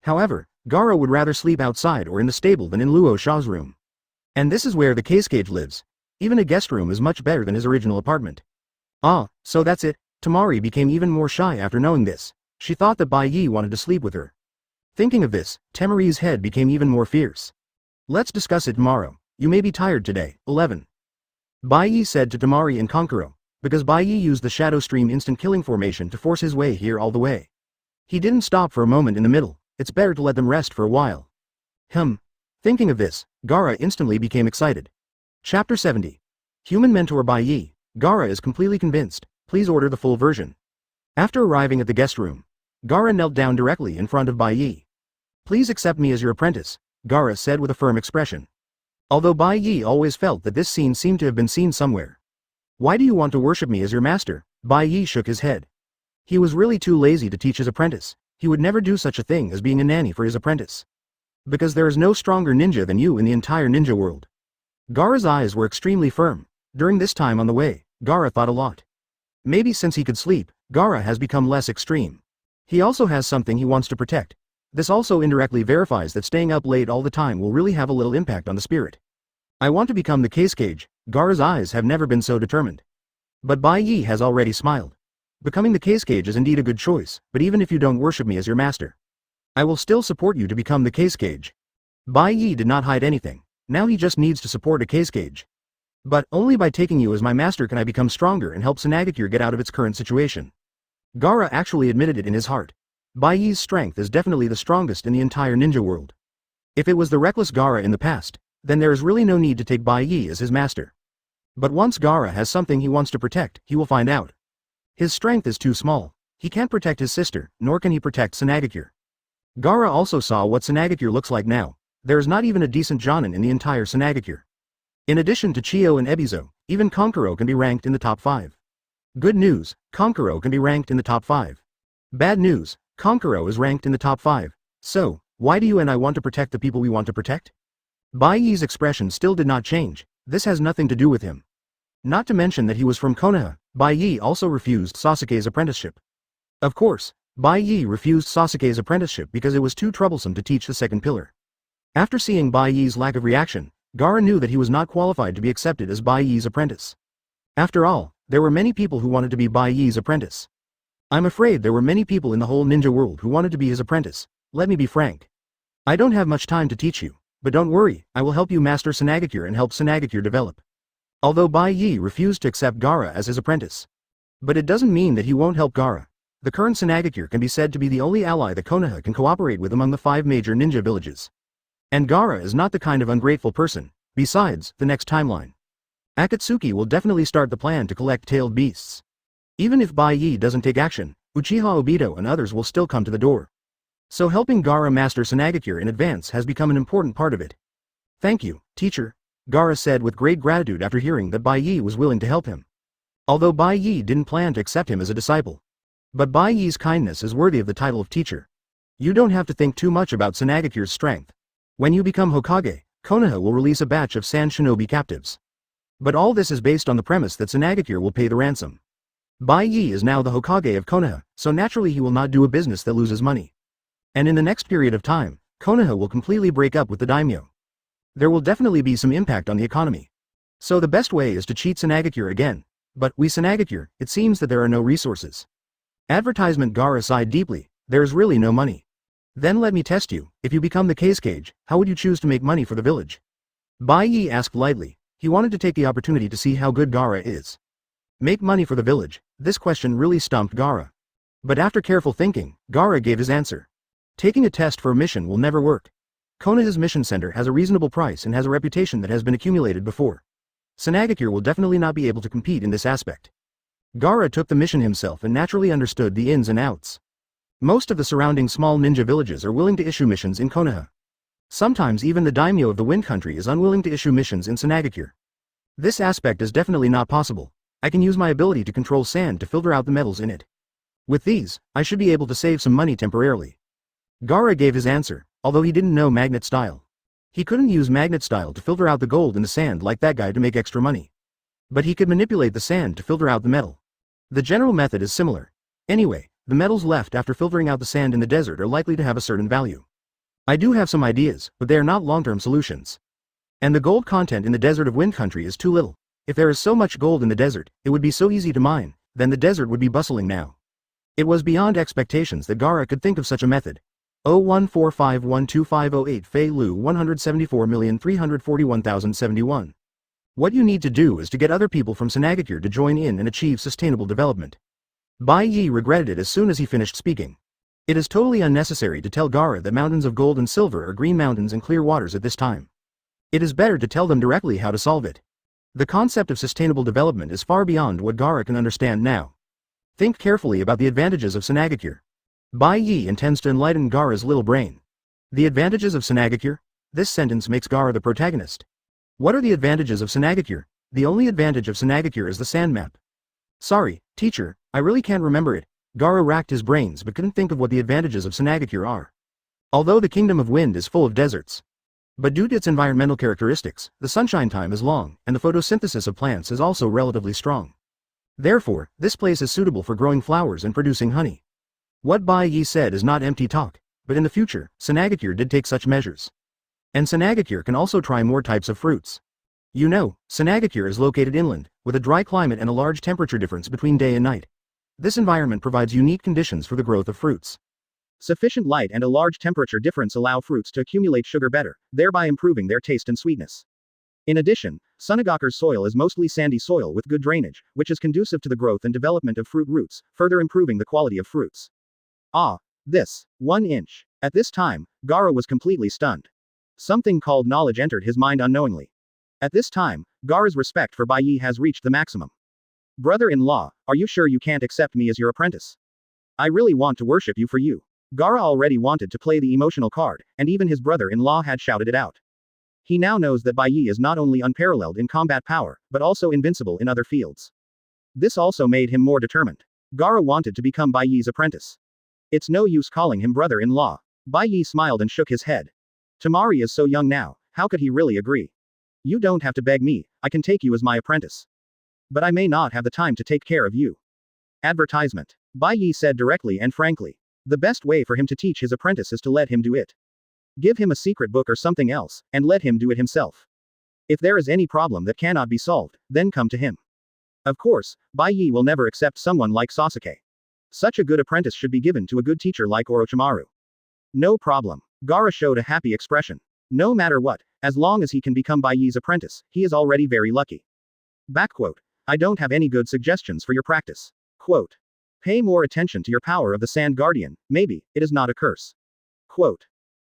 However, Gaara would rather sleep outside or in the stable than in Luo Sha's room. And this is where the Kage lives. Even a guest room is much better than his original apartment. So that's it. Temari became even more shy after knowing this. She thought that Bai Ye wanted to sleep with her. Thinking of this, Temari's head became even more fierce. Let's discuss it tomorrow. You may be tired today. 11. Bai Ye said to Temari and Kankuro, because Bai Ye used the Shadow Stream instant killing formation to force his way here all the way. He didn't stop for a moment in the middle. It's better to let them rest for a while. Thinking of this, Gaara instantly became excited. Chapter 70. Human Mentor Bai Ye. Gaara is completely convinced. Please order the full version. After arriving at the guest room, Gaara knelt down directly in front of Bai Ye. Please accept me as your apprentice, Gaara said with a firm expression. Although Bai Ye always felt that this scene seemed to have been seen somewhere. Why do you want to worship me as your master? Bai Ye shook his head. He was really too lazy to teach his apprentice. He would never do such a thing as being a nanny for his apprentice. Because there is no stronger ninja than you in the entire ninja world. Gaara's eyes were extremely firm. During this time on the way, Gaara thought a lot. Maybe since he could sleep, Gaara has become less extreme. He also has something he wants to protect. This also indirectly verifies that staying up late all the time will really have a little impact on the spirit. I want to become the Kakashi. Gaara's eyes have never been so determined. But Bai Ye has already smiled. Becoming the Kakashi is indeed a good choice, but even if you don't worship me as your master, I will still support you to become the Kakashi. Bai Ye did not hide anything. Now he just needs to support a Kakashi. But only by taking you as my master can I become stronger and help Tsunade get out of its current situation. Gaara actually admitted it in his heart. Bai Ye's strength is definitely the strongest in the entire ninja world. If it was the reckless Gaara in the past, then there is really no need to take Bai Ye as his master. But once Gaara has something he wants to protect, he will find out. His strength is too small. He can't protect his sister, nor can he protect Tsunade. Gaara also saw what Tsunade looks like now. There is not even a decent Jonin in the entire Tsunade. In addition to Chiyo and Ebizo, even Konkuro can be ranked in the top 5. Good news, Konkuro can be ranked in the top 5. Bad news, Konkuro is ranked in the top 5. So, why do you and I want to protect the people we want to protect? Bai Ye's expression still did not change. This has nothing to do with him. Not to mention that he was from Konoha. Bai Ye also refused Sasuke's apprenticeship. Of course, Bai Ye refused Sasuke's apprenticeship because it was too troublesome to teach the second pillar. After seeing Bai Ye's lack of reaction, Gaara knew that he was not qualified to be accepted as Bai Ye's apprentice. After all, there were many people who wanted to be Bai Ye's apprentice. I'm afraid there were many people in the whole ninja world who wanted to be his apprentice. Let me be frank. I don't have much time to teach you, but don't worry, I will help you master Tsunade and help Tsunade develop. Although Bai Ye refused to accept Gaara as his apprentice. But it doesn't mean that he won't help Gaara. The current Tsunade can be said to be the only ally that Konoha can cooperate with among the 5 major ninja villages. And Gaara is not the kind of ungrateful person. Besides, the next timeline. Akatsuki will definitely start the plan to collect tailed beasts. Even if Bai Ye doesn't take action, Uchiha Obito and others will still come to the door. So helping Gaara master Tsunade in advance has become an important part of it. Thank you, teacher, Gaara said with great gratitude after hearing that Bai Ye was willing to help him. Although Bai Ye didn't plan to accept him as a disciple. But Bai Ye's kindness is worthy of the title of teacher. You don't have to think too much about Tsunade's strength. When you become Hokage, Konoha will release a batch of Sand Shinobi captives. But all this is based on the premise that Tsunade will pay the ransom. Bai Ye is now the Hokage of Konoha, so naturally he will not do a business that loses money. And in the next period of time, Konoha will completely break up with the daimyo. There will definitely be some impact on the economy. So the best way is to cheat Tsunade again. But we Tsunade, it seems that there are no resources. Advertisement. Gaara sighed deeply. There is really no money. Then let me test you. If you become the Kakashi, how would you choose to make money for the village? Bai Ye asked lightly. He wanted to take the opportunity to see how good Gaara is. Make money for the village. This question really stumped Gaara. But after careful thinking, Gaara gave his answer. Taking a test for a mission will never work. Konoha's mission center has a reasonable price and has a reputation that has been accumulated before. Tsunade will definitely not be able to compete in this aspect. Gaara took the mission himself and naturally understood the ins and outs. Most of the surrounding small ninja villages are willing to issue missions in Konoha. Sometimes even the daimyo of the Wind Country is unwilling to issue missions in Tsunade. This aspect is definitely not possible. I can use my ability to control sand to filter out the metals in it. With these, I should be able to save some money temporarily. Gaara gave his answer, although he didn't know magnet style. He couldn't use magnet style to filter out the gold in the sand like that guy to make extra money. But he could manipulate the sand to filter out the metal. The general method is similar. Anyway, the metals left after filtering out the sand in the desert are likely to have a certain value. I do have some ideas, but they are not long-term solutions. And the gold content in the desert of Wind Country is too little. If there is so much gold in the desert, it would be so easy to mine, then the desert would be bustling now. It was beyond expectations that Gaara could think of such a method. 014512508 Fei Lu 174,341,071. What you need to do is to get other people from Tsunade to join in and achieve sustainable development. Bai Ye regretted it as soon as he finished speaking. It is totally unnecessary to tell Gaara that mountains of gold and silver are green mountains and clear waters at this time. It is better to tell them directly how to solve it. The concept of sustainable development is far beyond what Gaara can understand now. Think carefully about the advantages of Senagakure. Bai Ye intends to enlighten Gaara's little brain. The advantages of Senagakure? This sentence makes Gaara the protagonist. What are the advantages of Senagakure? The only advantage of Senagakure is the sand map. Sorry, teacher, I really can't remember it. Gaara racked his brains but couldn't think of what the advantages of Senagakure are. Although the Kingdom of Wind is full of deserts. But due to its environmental characteristics, the sunshine time is long, and the photosynthesis of plants is also relatively strong. Therefore, this place is suitable for growing flowers and producing honey. What Bai Ye said is not empty talk, but in the future, Senagakure did take such measures. And Senagakure can also try more types of fruits. You know, Senagakure is located inland, with a dry climate and a large temperature difference between day and night. This environment provides unique conditions for the growth of fruits. Sufficient light and a large temperature difference allow fruits to accumulate sugar better, thereby improving their taste and sweetness. In addition, Sunagakure's soil is mostly sandy soil with good drainage, which is conducive to the growth and development of fruit roots, further improving the quality of fruits. Ah, this 1 inch. At this time, Gaara was completely stunned. Something called knowledge entered his mind unknowingly. At this time, Gaara's respect for Bai Ye has reached the maximum. Brother-in-law, are you sure you can't accept me as your apprentice? I really want to worship you for you. Gaara already wanted to play the emotional card, and even his brother-in-law had shouted it out. He now knows that Bai Ye is not only unparalleled in combat power, but also invincible in other fields. This also made him more determined. Gaara wanted to become Bai Ye's apprentice. It's no use calling him brother-in-law. Bai Ye smiled and shook his head. Tamari is so young now, how could he really agree? You don't have to beg me, I can take you as my apprentice. But I may not have the time to take care of you. Advertisement. Bai Ye said directly and frankly. The best way for him to teach his apprentice is to let him do it. Give him a secret book or something else, and let him do it himself. If there is any problem that cannot be solved, then come to him. Of course, Bai Ye will never accept someone like Sasuke. Such a good apprentice should be given to a good teacher like Orochimaru. No problem. Gaara showed a happy expression. No matter what, as long as he can become Bai Ye's apprentice, he is already very lucky. Backquote. I don't have any good suggestions for your practice. Quote. Pay more attention to your power of the Sand Guardian, maybe, it is not a curse. Quote.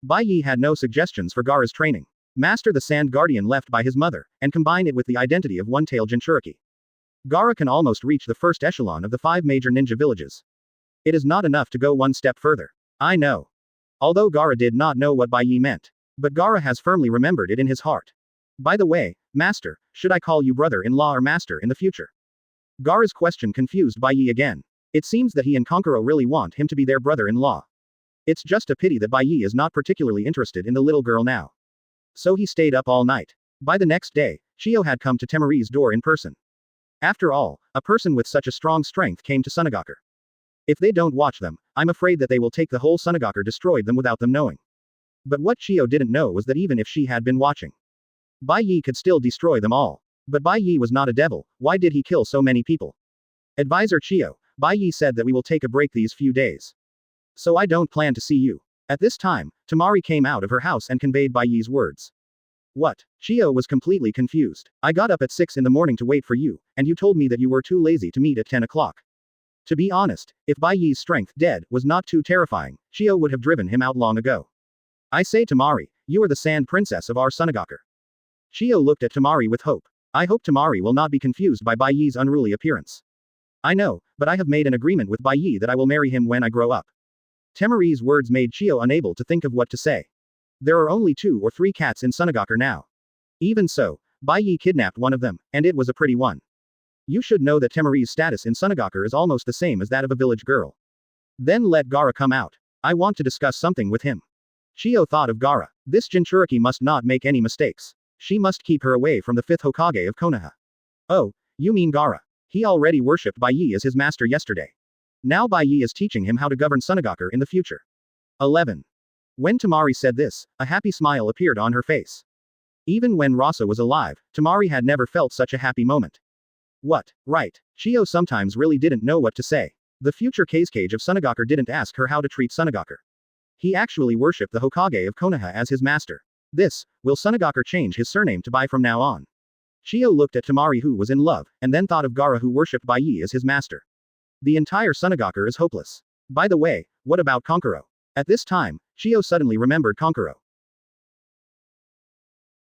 Bai Ye had no suggestions for Gaara's training. Master the Sand Guardian left by his mother, and combine it with the identity of one-tailed Jinchuriki. Gaara can almost reach the first echelon of the 5 major ninja villages. It is not enough to go one step further. I know. Although Gaara did not know what Bai Ye meant. But Gaara has firmly remembered it in his heart. By the way, Master, should I call you brother-in-law or Master in the future? Gaara's question confused Bai Ye again. It seems that he and Konkuro really want him to be their brother-in-law. It's just a pity that Bai Ye is not particularly interested in the little girl now. So he stayed up all night. By the next day, Chiyo had come to Temari's door in person. After all, a person with such a strong strength came to Sunagakure. If they don't watch them, I'm afraid that they will take the whole Sunagakure destroyed them without them knowing. But what Chiyo didn't know was that even if she had been watching, Bai Ye could still destroy them all. But Bai Ye was not a devil, why did he kill so many people? Advisor Chiyo, Bai Ye said that we will take a break these few days. So I don't plan to see you. At this time, Tamari came out of her house and conveyed Bai Ye's words. What? Chiyo was completely confused. I got up at 6 in the morning to wait for you, and you told me that you were too lazy to meet at 10 o'clock. To be honest, if Bai Ye's strength dead was not too terrifying, Chiyo would have driven him out long ago. I say Tamari, you are the Sand Princess of our Sunagakure. Chiyo looked at Tamari with hope. I hope Tamari will not be confused by Bai Ye's unruly appearance. I know, but I have made an agreement with Bai Ye that I will marry him when I grow up. Tamari's words made Chiyo unable to think of what to say. There are only 2 or 3 cats in Sunagakure now. Even so, Bai Ye kidnapped one of them, and it was a pretty one. You should know that Tamari's status in Sunagakure is almost the same as that of a village girl. Then let Gaara come out. I want to discuss something with him. Chiyo thought of Gaara. This Jinchuriki must not make any mistakes. She must keep her away from the 5th Hokage of Konoha. Oh, you mean Gaara. He already worshipped Bai Ye as his master yesterday. Now Bai Ye is teaching him how to govern Sunagakure in the future. 11. When Tamari said this, a happy smile appeared on her face. Even when Rasa was alive, Tamari had never felt such a happy moment. What, right, Chiyo sometimes really didn't know what to say. The future Kazekage of Sunagakure didn't ask her how to treat Sunagakure. He actually worshipped the Hokage of Konoha as his master. Will Sunagakure change his surname to Bai from now on? Chiyo looked at Tamari who was in love, and then thought of Gaara who worshipped Bai Ye as his master. The entire Sunagakure is hopeless. By the way, What about Konkuro? At this time, Shio suddenly remembered Konkuro.